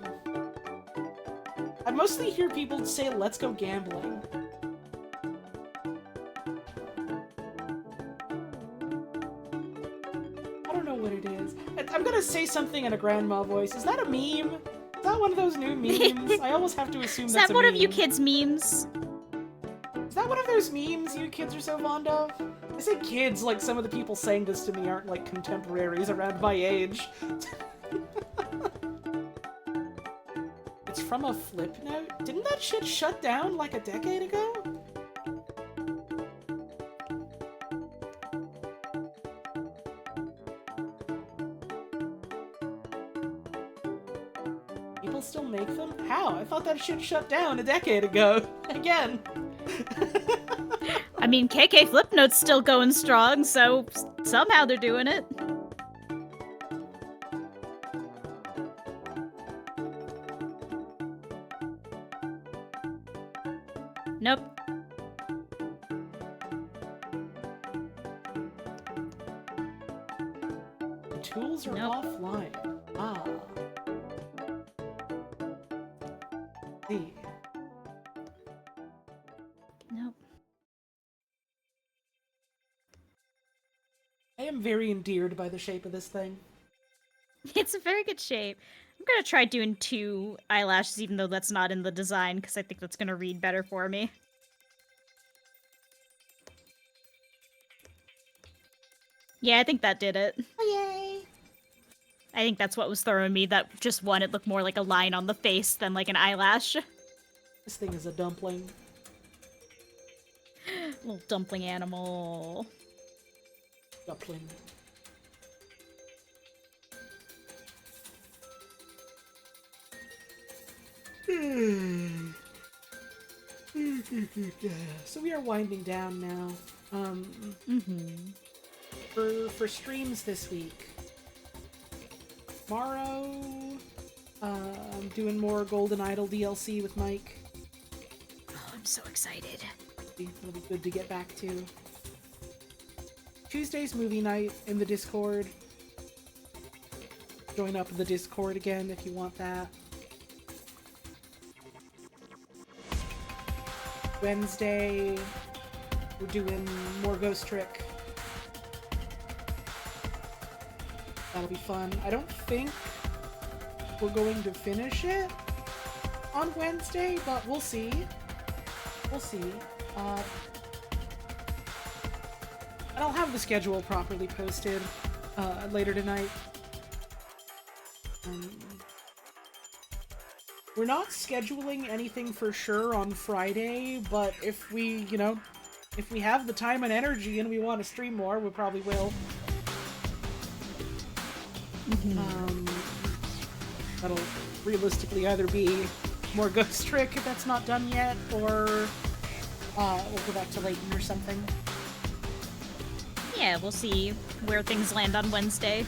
I mostly hear people say let's go gambling. I don't know what it is. I'm gonna say something in a grandma voice. Is that a meme? Is that one of those new memes? I always have to assume Is that's that a one meme. of you kids' memes? Is that one of those memes you kids are so fond of? I say kids like some of the people saying this to me aren't like contemporaries around my age. It's from a flip note? Didn't that shit shut down like a decade ago? People still make them? How? I thought that shit shut down a decade ago. Again. I mean, KK Flipnote's still going strong, so somehow they're doing it. Nope. The tools are Nope. offline. Ah. See. Nope. I am very endeared by the shape of this thing. It's a very good shape. I'm gonna try doing 2 eyelashes, even though that's not in the design, because I think that's gonna read better for me. Yeah, I think that did it. Oh, yay! I think that's what was throwing me, that just one, it looked more like a line on the face than like an eyelash. This thing is a dumpling. Little dumpling animal. Dumpling. So we are winding down now. For streams this week. Tomorrow, I'm doing more Golden Idol DLC with Mike. Oh, I'm so excited. It'll be good to get back to. Tuesday's movie night in the Discord. Join up in the Discord again if you want that. Wednesday, we're doing more Ghost Trick. That'll be fun. I don't think we're going to finish it on Wednesday, but we'll see. We'll see. And I'll have the schedule properly posted later tonight. We're not scheduling anything for sure on Friday, but if we, if we have the time and energy and we want to stream more, we probably will. That'll realistically either be more Ghost Trick if that's not done yet, or we'll go back to Layton or something. Yeah, we'll see where things land on Wednesday.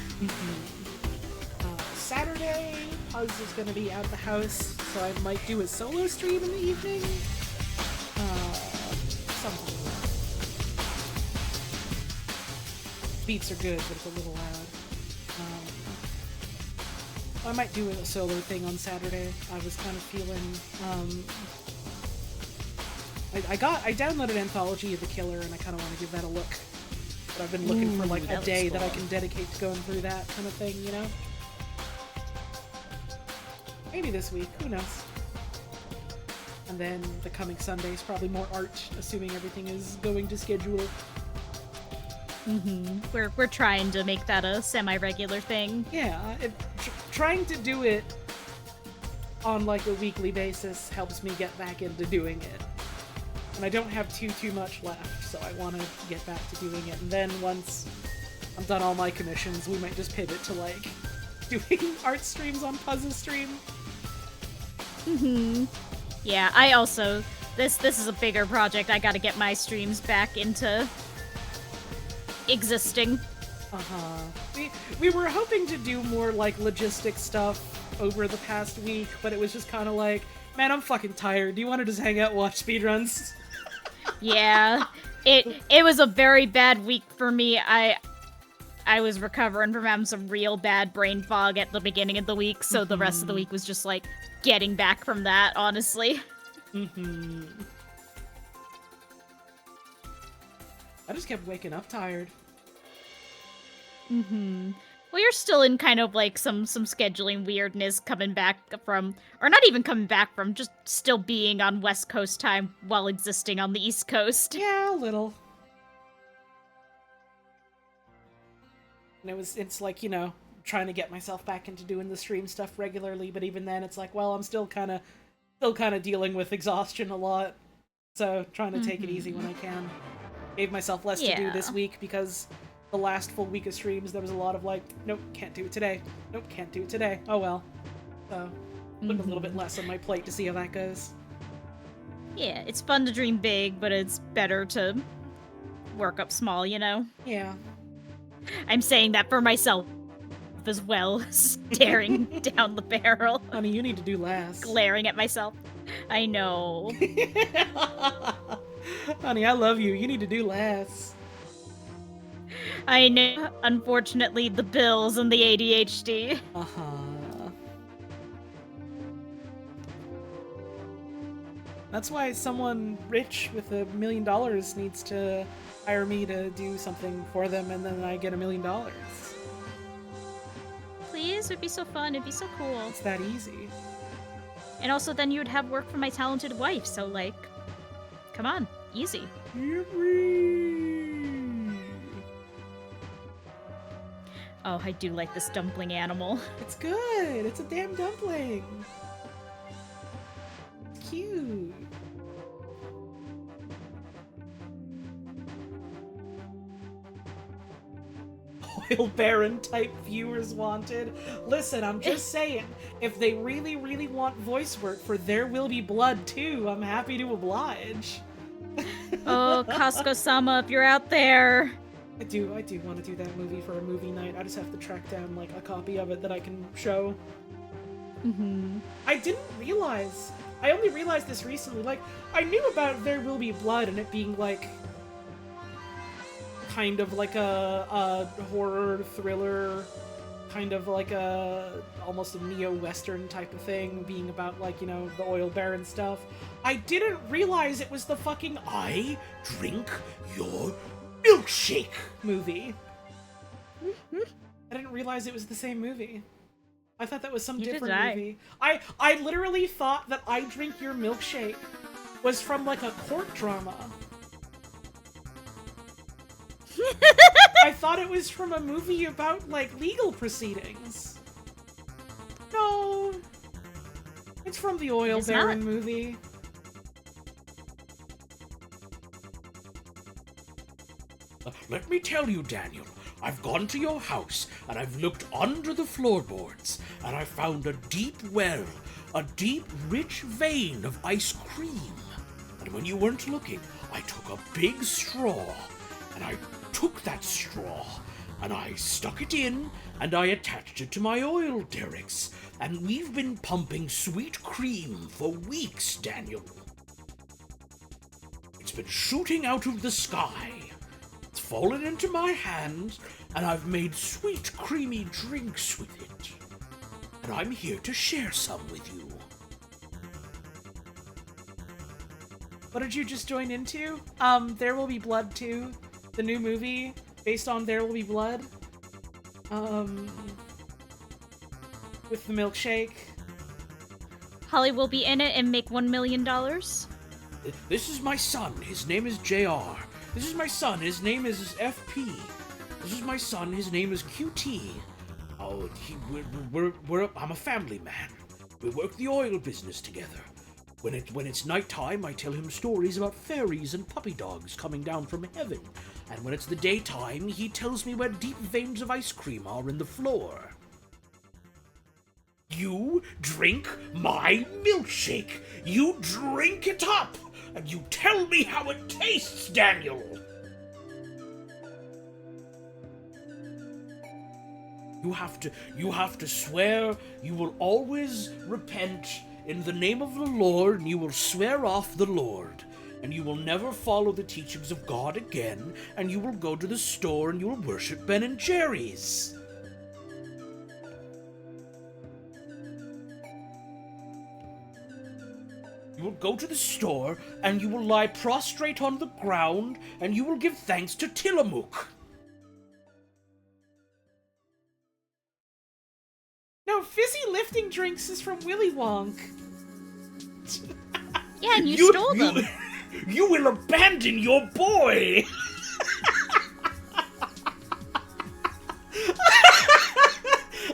Saturday, Puz is going to be at the house, so I might do a solo stream in the evening. Something. Beats are good, but it's a little loud. I might do a solo thing on Saturday. I was kind of feeling, I downloaded Anthology of the Killer, and I kind of want to give that a look. But I've been looking for like a day that I can dedicate to going through that kind of thing, you know? Maybe this week, who knows? And then the coming Sunday's probably more art, assuming everything is going to schedule. We're trying to make that a semi-regular thing. Yeah, trying to do it on like a weekly basis helps me get back into doing it. And I don't have too much left, so I want to get back to doing it. And then once I'm done all my commissions, we might just pivot to like doing art streams on Puzzle Stream. Yeah, I also this is a bigger project. I gotta get my streams back into existing. We were hoping to do more like logistic stuff over the past week, but it was just kind of like, man, I'm fucking tired. Do you want to just hang out and watch speedruns? Yeah, it was a very bad week for me. I was recovering from having some real bad brain fog at the beginning of the week, so the rest of the week was just like getting back from that, honestly. I just kept waking up tired. Well, you're still in kind of like some scheduling weirdness coming back from, or not even coming back from, just still being on West Coast time while existing on the East Coast. Yeah, a little. And it's like, trying to get myself back into doing the stream stuff regularly, but even then it's like, well, I'm still kind of dealing with exhaustion a lot. So trying to take it easy when I can. Gave myself less to do this week because the last full week of streams, there was a lot of like, nope, can't do it today. Nope, can't do it today. Oh well. So, put a little bit less on my plate to see how that goes. Yeah, it's fun to dream big, but it's better to work up small, Yeah. I'm saying that for myself as well, staring down the barrel. Honey, you need to do less. Glaring at myself. I know. Honey, I love you. You need to do less. I know. Unfortunately, the bills and the ADHD. That's why someone rich with $1 million needs to hire me to do something for them, and then I get $1 million. Please, it'd be so fun. It'd be so cool. It's that easy. And also, then you would have work for my talented wife. So, like, come on, easy. Oh, I do like this dumpling animal. It's good. It's a damn dumpling. It's cute. oil baron type viewers wanted. Listen, I'm just saying, if they really, really want voice work for There Will Be Blood too, I'm happy to oblige. Oh, Costco-sama, if you're out there. I do want to do that movie for a movie night. I just have to track down like a copy of it that I can show. Mm-hmm. I didn't realize. I only realized this recently. Like, I knew about There Will Be Blood and it being like kind of like a horror thriller, kind of like almost a neo-western type of thing, being about like, you know, the oil baron stuff. I didn't realize it was the fucking I Drink Your Milkshake movie. I didn't realize it was the same movie. I thought that was some different movie. I literally thought that I Drink Your Milkshake was from like a court drama. I thought it was from a movie about like legal proceedings. No. It's from the oil baron movie. Let me tell you, Daniel, I've gone to your house, and I've looked under the floorboards, and I found a deep well, a deep, rich vein of ice cream. And when you weren't looking, I took a big straw, and I took that straw, and I stuck it in, and I attached it to my oil derricks, and we've been pumping sweet cream for weeks, Daniel. It's been shooting out of the sky. It's fallen into my hands, and I've made sweet, creamy drinks with it. And I'm here to share some with you. What did you just join into? There Will Be Blood 2, the new movie based on There Will Be Blood. With the milkshake. Holly will be in it and make $1 million. This is my son. His name is JR. This is my son. His name is FP. This is my son. His name is QT. Oh, I'm a family man. We work the oil business together. When it's nighttime, I tell him stories about fairies and puppy dogs coming down from heaven. And when it's the daytime, he tells me where deep veins of ice cream are in the floor. You drink my milkshake. You drink it up. And you tell me how it tastes, Daniel. You have to swear you will always repent in the name of the Lord, and you will swear off the Lord. And you will never follow the teachings of God again, and you will go to the store and you will worship Ben and Jerry's. You will go to the store, and you will lie prostrate on the ground, and you will give thanks to Tillamook. No, fizzy lifting drinks is from Willy Wonk. Yeah, and you stole them. You will abandon your boy!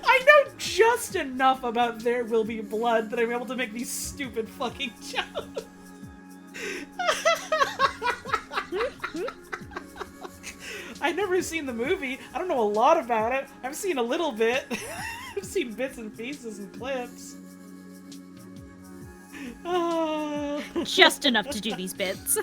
I know just enough about There Will Be Blood that I'm able to make these stupid fucking jokes. I've never seen the movie. I don't know a lot about it. I've seen a little bit. I've seen bits and pieces and clips. Just enough to do these bits.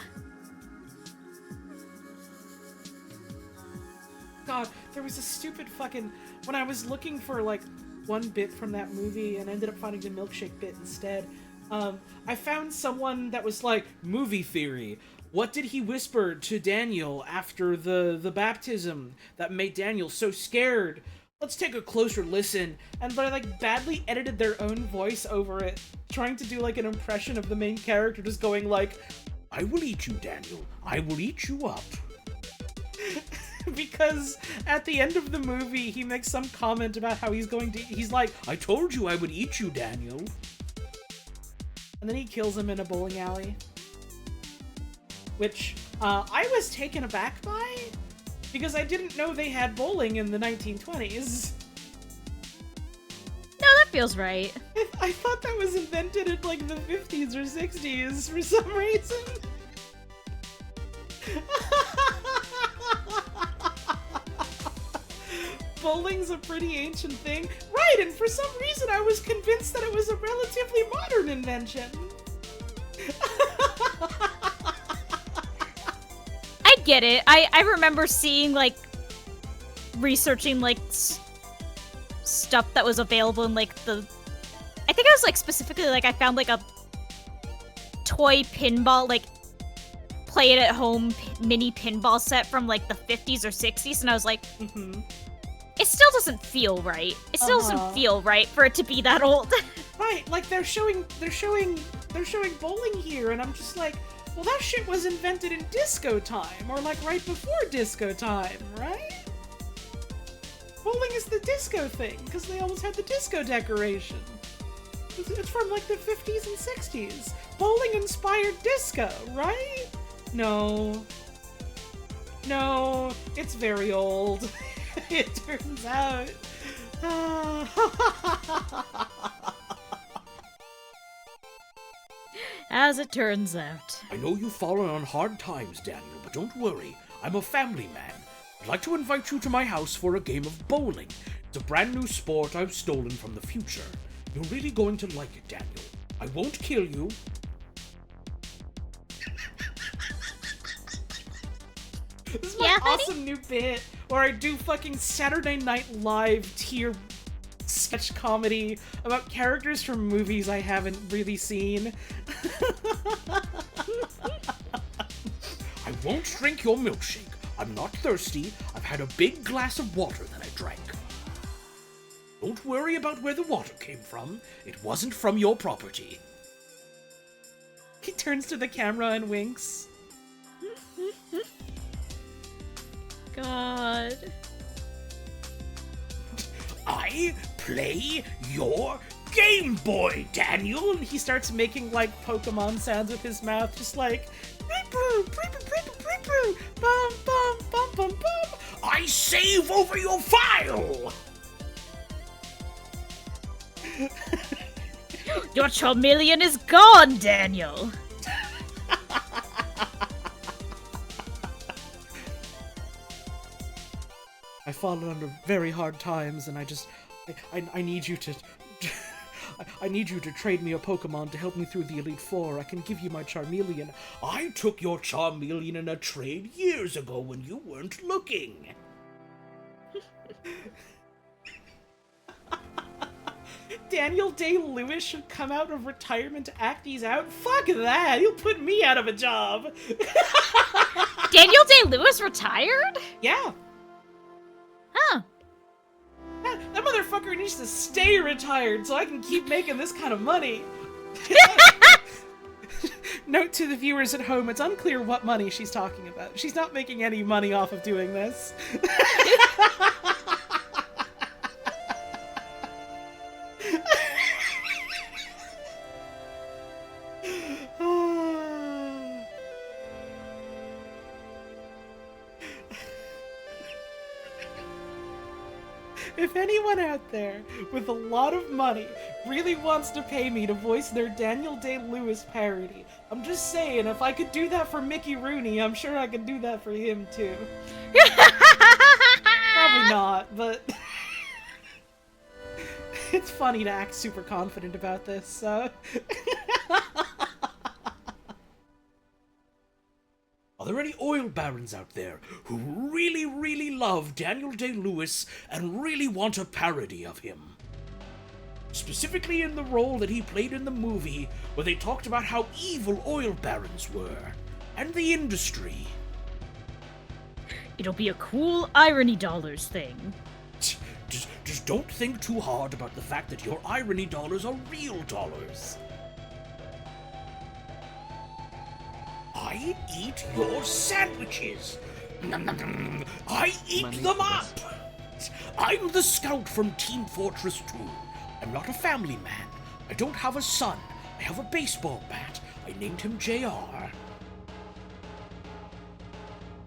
God, there was a stupid fucking... When I was looking for, like, one bit from that movie and ended up finding the milkshake bit instead, I found someone that was like, movie theory. What did he whisper to Daniel after the baptism that made Daniel so scared? Let's take a closer listen. And they, like, badly edited their own voice over it, trying to do, like, an impression of the main character just going, like, I will eat you, Daniel. I will eat you up. Because at the end of the movie, he makes some comment about how he's like, I told you I would eat you, Daniel. And then he kills him in a bowling alley. Which, I was taken aback by, because I didn't know they had bowling in the 1920s. No, that feels right. I thought that was invented in, like, the 50s or 60s for some reason. bowling's a pretty ancient thing. Right, and for some reason I was convinced that it was a relatively modern invention. I get it. I remember seeing, like, researching, like, stuff that was available in, like, the... I think I was, like, specifically, like, I found, like, a toy pinball, like, play-it-at-home mini pinball set from, like, the 50s or 60s, and I was like, it still doesn't feel right. It still doesn't feel right for it to be that old. Right, like, they're showing bowling here, and I'm just like, well, that shit was invented in disco time, or, like, right before disco time, right? Bowling is the disco thing, because they always had the disco decoration. It's from, like, the 50s and 60s. Bowling-inspired disco, right? No. No, it's very old. It turns out. As it turns out. I know you've fallen on hard times, Daniel, but don't worry. I'm a family man. I'd like to invite you to my house for a game of bowling. It's a brand new sport I've stolen from the future. You're really going to like it, Daniel. I won't kill you. This is my awesome new bit where I do fucking Saturday Night Live tier sketch comedy about characters from movies I haven't really seen. I won't drink your milkshake. I'm not thirsty. I've had a big glass of water that I drank. Don't worry about where the water came from. It wasn't from your property. He turns to the camera and winks. God. I play your Game Boy, Daniel! And he starts making, like, Pokemon sounds with his mouth, just like, bum, bum, bum, bum, bum. I save over your file! Your Charmeleon is gone, Daniel! I've fallen under very hard times, and I need you to... I need you to trade me a Pokemon to help me through the Elite Four. I can give you my Charmeleon. I took your Charmeleon in a trade years ago when you weren't looking. Daniel Day-Lewis should come out of retirement to act these out? Fuck that! He'll put me out of a job! Daniel Day-Lewis retired? Yeah. Huh. That motherfucker needs to stay retired so I can keep making this kind of money. Note to the viewers at home, it's unclear what money she's talking about. She's not making any money off of doing this. If anyone out there with a lot of money really wants to pay me to voice their Daniel Day-Lewis parody, I'm just saying, if I could do that for Mickey Rooney, I'm sure I could do that for him too. Probably not, but it's funny to act super confident about this, so... Are there any oil barons out there who really, really love Daniel Day-Lewis and really want a parody of him? Specifically in the role that he played in the movie where they talked about how evil oil barons were, and the industry. It'll be a cool irony dollars thing. Just don't think too hard about the fact that your irony dollars are real dollars. I eat your sandwiches. I eat them up. I'm the scout from Team Fortress 2. I'm not a family man. I don't have a son. I have a baseball bat. I named him JR.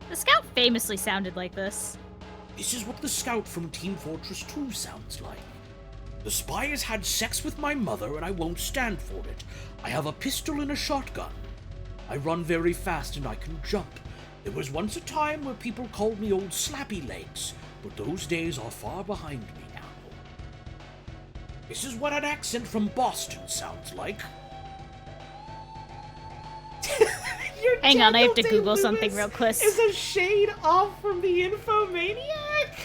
The scout famously sounded like this. This is what the scout from Team Fortress 2 sounds like. The spy has had sex with my mother and I won't stand for it. I have a pistol and a shotgun. I run very fast and I can jump. There was once a time where people called me Old Slappy Legs. but those days are far behind me now. This is what an accent from Boston sounds like. Hang on, I have to Daniel Google something Day-Lewis real quick. Is a shade off from the Infomaniac.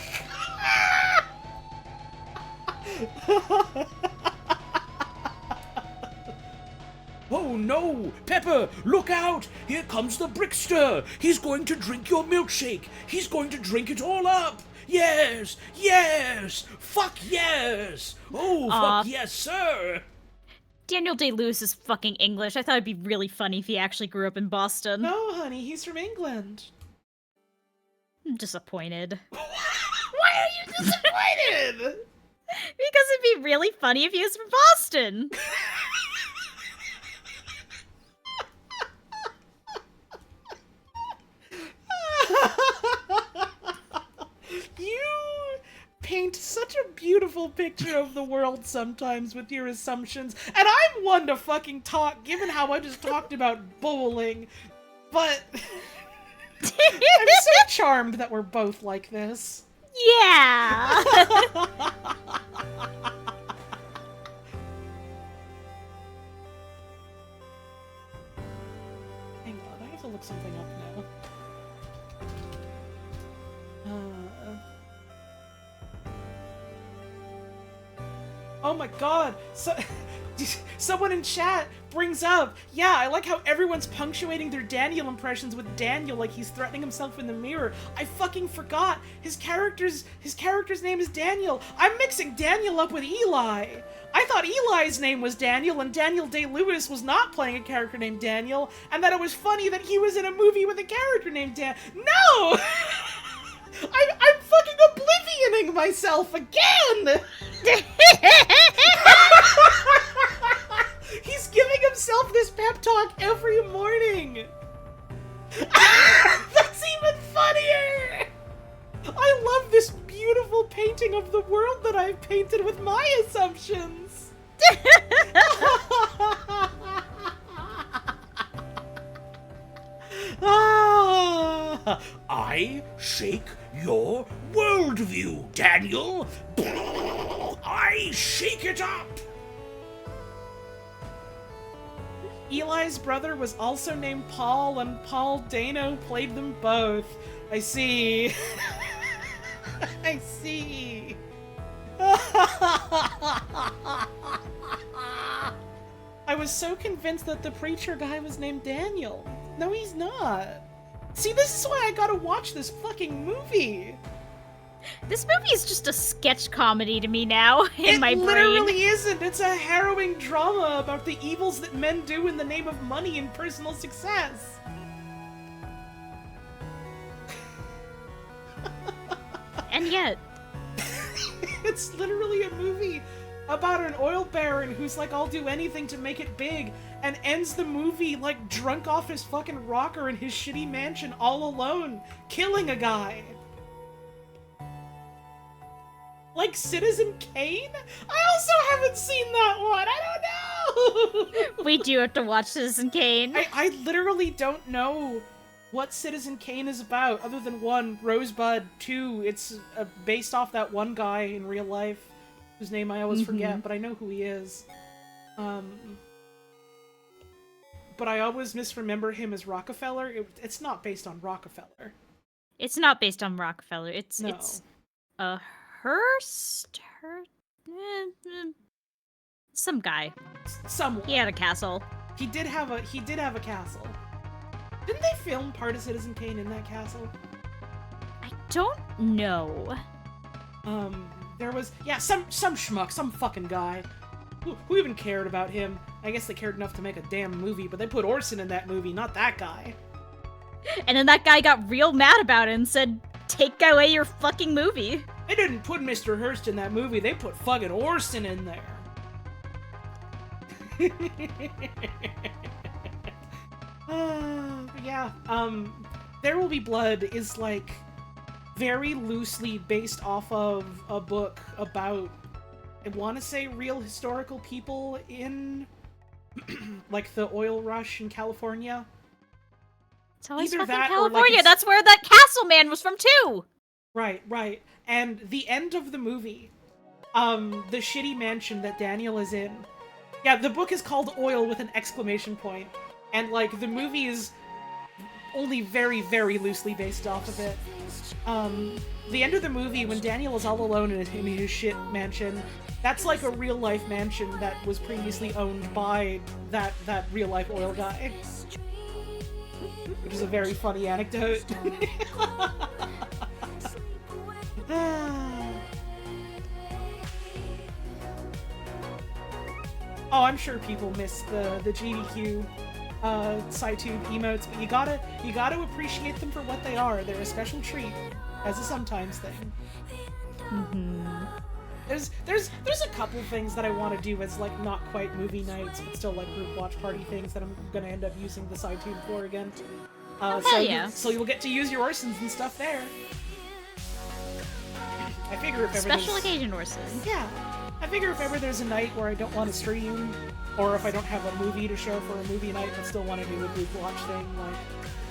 Oh no! Pepper, look out! Here comes the Brickster! He's going to drink your milkshake! He's going to drink it all up! Yes! Yes! Fuck yes! Oh, fuck yes, sir! Daniel Day-Lewis is fucking English. I thought it'd be really funny if he actually grew up in Boston. No, honey, he's from England. I'm disappointed. Why are you disappointed? Because it'd be really funny if he was from Boston. You paint such a beautiful picture of the world sometimes with your assumptions, and I'm one to fucking talk, given how I just talked about bowling, but I'm so charmed that we're both like this. Yeah. Hang on, I have to look something up now. Oh my god! Someone in chat brings up, yeah, I like how everyone's punctuating their Daniel impressions with Daniel like he's threatening himself in the mirror. I fucking forgot! His character's name is Daniel! I'm mixing Daniel up with Eli! I thought Eli's name was Daniel and Daniel Day-Lewis was not playing a character named Daniel, and that it was funny that he was in a movie with a character named No! I'm fucking oblivioning myself again! He's giving himself this pep talk every morning! That's even funnier! I love this beautiful painting of the world that I've painted with my assumptions! I shake your worldview, Daniel! I shake it up! Eli's brother was also named Paul, and Paul Dano played them both. I see. I see. I was so convinced that the preacher guy was named Daniel. No, he's not. See, this is why I gotta watch this fucking movie. This movie is just a sketch comedy to me now in my brain. It literally isn't. It's a harrowing drama about the evils that men do in the name of money and personal success. And yet... It's literally a movie about an oil baron who's like, I'll do anything to make it big, and ends the movie like drunk off his fucking rocker in his shitty mansion all alone, killing a guy. Like Citizen Kane? I also haven't seen that one. I don't know. We do have to watch Citizen Kane. I literally don't know what Citizen Kane is about, other than one, Rosebud, two, it's based off that one guy in real life, whose name I always forget, but I know who he is. But I always misremember him as Rockefeller. It's not based on Rockefeller. It's not based on Rockefeller. It's No. it's a Hearst. Some guy. Someone. He had a castle. He did have a castle. Didn't they film part of Citizen Kane in that castle? I don't know. There was, yeah, some schmuck, some fucking guy. Who even cared about him? I guess they cared enough to make a damn movie, but they put Orson in that movie, not that guy. And then that guy got real mad about it and said, take away your fucking movie. They didn't put Mr. Hearst in that movie, they put fucking Orson in there. Yeah, There Will Be Blood is, like, very loosely based off of a book about, I want to say, real historical people in, like, the oil rush in California. It's always Either fucking that or, like, California. it's- That's where that castle man was from, too. Right. And the end of the movie, the shitty mansion that Daniel is in. Yeah, the book is called Oil with an exclamation point, and like the movie is only very, very loosely based off of it. The end of the movie, when Daniel is all alone in his shit mansion, that's like a real life mansion that was previously owned by that real life oil guy. Which is a very funny anecdote. Oh, I'm sure people miss the GDQ SciTube emotes, but you gotta appreciate them for what they are. They're a special treat, as a sometimes thing. There's a couple things that I want to do as like not quite movie nights, but still like group watch party things that I'm gonna end up using the SciTube for again. So you'll get to use your Orsons and stuff there. I figure if ever Special occasion Orson. Yeah. I figure if ever there's a night where I don't want to stream, or if I don't have a movie to show for a movie night but still want to do a group watch thing, like,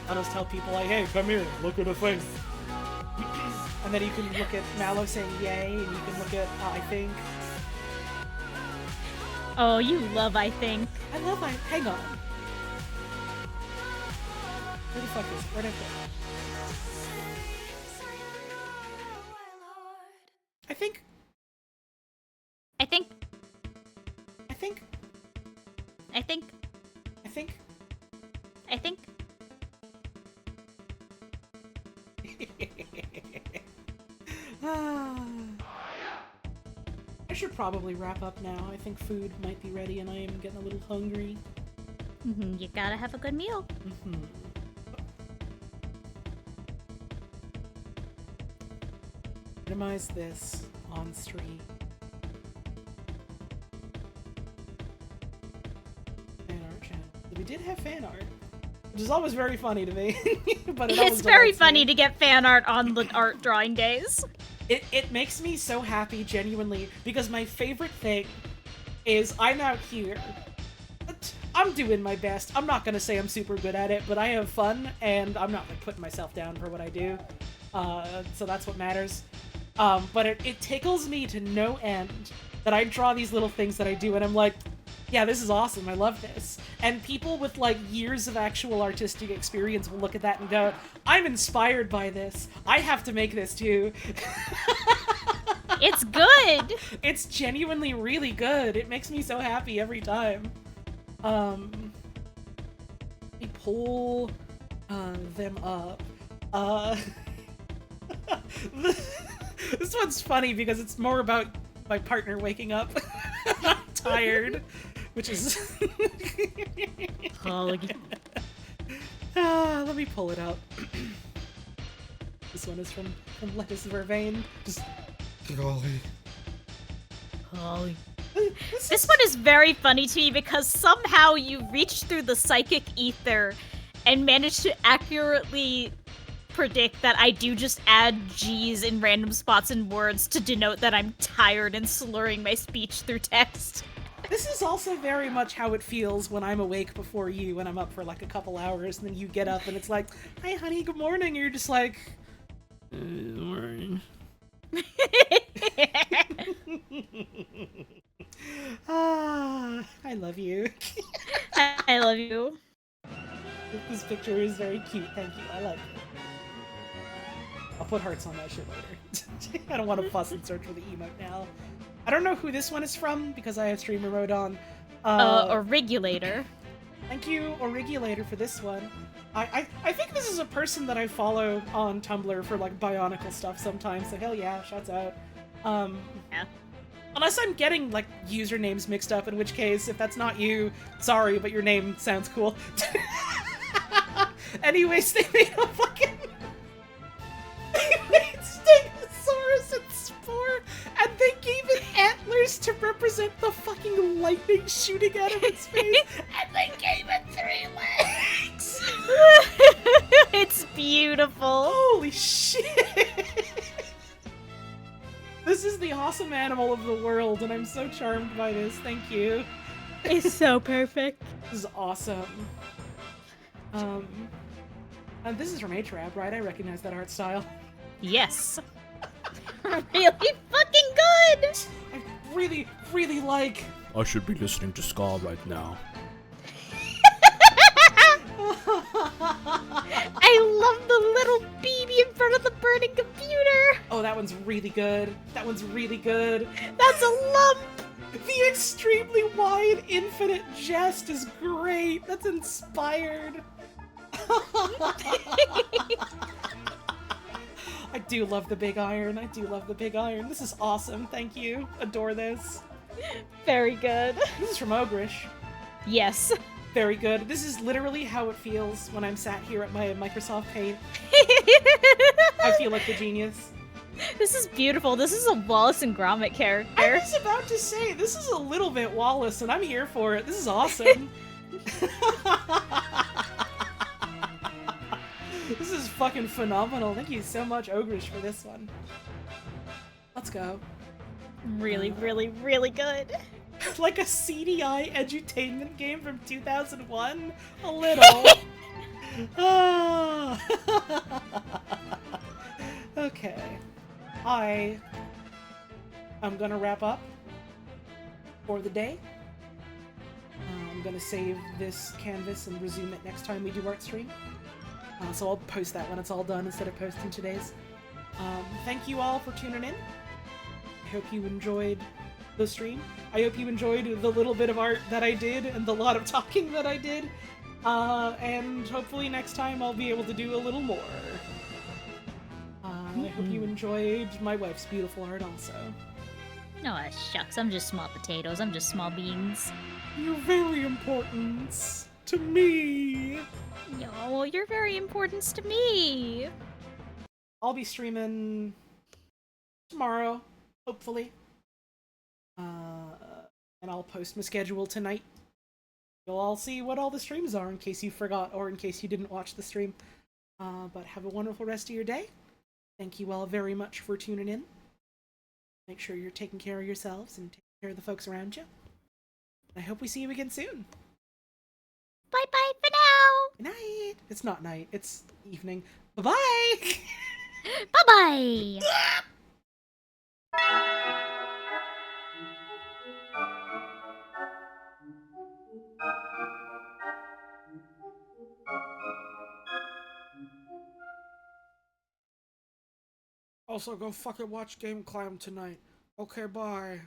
I'll just tell people, like, hey, come here, look at a thing. And then you can look at Mallow saying yay, and you can look at I think. Oh, you love I think. I love hang on. Where the fuck is it? Where'd I put it? I think. I think. I think. I think. I think. I think. I should probably wrap up now. I think food might be ready and I am getting a little hungry. You gotta have a good meal. Minimize this on stream. Fan art channel. We did have fan art, which is always very funny to me. But it's very funny to get fan art on the art drawing days. It makes me so happy, genuinely, because my favorite thing is I'm out here. I'm doing my best. I'm not gonna say I'm super good at it, but I have fun, and I'm not like putting myself down for what I do. So that's what matters. But it tickles me to no end that I draw these little things that I do, and I'm like, yeah, this is awesome. I love this. And people with like years of actual artistic experience will look at that and go, I'm inspired by this. I have to make this too. It's good. It's genuinely really good. It makes me so happy every time. Let me pull them up. This one's funny because it's more about my partner waking up. I'm tired, which is... let me pull it up. This one is from Lettuce Vervain. Just... Holly. This one is very funny to me because somehow you reach through the psychic ether and manage to accurately predict that I do just add G's in random spots in words to denote that I'm tired and slurring my speech through text. This is also very much how it feels when I'm awake before you, when I'm up for like a couple hours, and then you get up and it's like, hi honey, good morning, and you're just like, good morning. I love you. I love you. This picture is very cute, thank you, I like it. I'll put hearts on that shit later. I don't want to fuss and search for the emote now. I don't know who this one is from because I have streamer mode on. Origulator. Thank you, Origulator, for this one. I think this is a person that I follow on Tumblr for like Bionicle stuff sometimes, so hell yeah, shouts out. Yeah. Unless I'm getting like usernames mixed up, in which case, if that's not you, sorry, but your name sounds cool. Anyways, they made a fucking... They made Stegosaurus and Spore, and they gave it antlers to represent the fucking lightning shooting out of its face, and they gave it 3 legs! It's beautiful. Holy shit! This is the awesome animal of the world, and I'm so charmed by this. Thank you. It's so perfect. This is awesome. And this is from H-Rab, right? I recognize that art style. Yes. Really fucking good! I really, really like. I should be listening to ska right now. I love the little baby in front of the burning computer! Oh, that one's really good. That one's really good. That's a lump! The extremely wide infinite jest is great. That's inspired. I do love the big iron. I do love the big iron. This is awesome. Thank you. Adore this. Very good. This is from Ogrish. Yes. Very good. This is literally how it feels when I'm sat here at my Microsoft Paint. I feel like the genius. This is beautiful. This is a Wallace and Gromit I character. was about to say, this is a little bit Wallace, and I'm here for it. This is awesome. This is fucking phenomenal. Thank you so much, Ogrish, for this one. Let's go. Really, really, really good. Like a CDI edutainment game from 2001? A little. Ah. Okay. I'm gonna wrap up for the day. I'm gonna save this canvas and resume it next time we do art stream. So I'll post that when it's all done instead of posting today's. Thank you all for tuning in. I hope you enjoyed the stream. I hope you enjoyed the little bit of art that I did and the lot of talking that I did. And hopefully next time I'll be able to do a little more. I hope you enjoyed my wife's beautiful art also. No, shucks. I'm just small potatoes. I'm just small beans. You're very important to me. No, you're very important to me. I'll be streaming tomorrow, hopefully. And I'll post my schedule tonight. You'll all see what all the streams are in case you forgot or in case you didn't watch the stream. But have a wonderful rest of your day. Thank you all very much for tuning in. Make sure you're taking care of yourselves and taking care of the folks around you. I hope we see you again soon. Bye-bye for now. Good night. It's not night. It's evening. Bye-bye. Bye-bye. Also, go fucking watch Game Climb tonight. Okay, bye.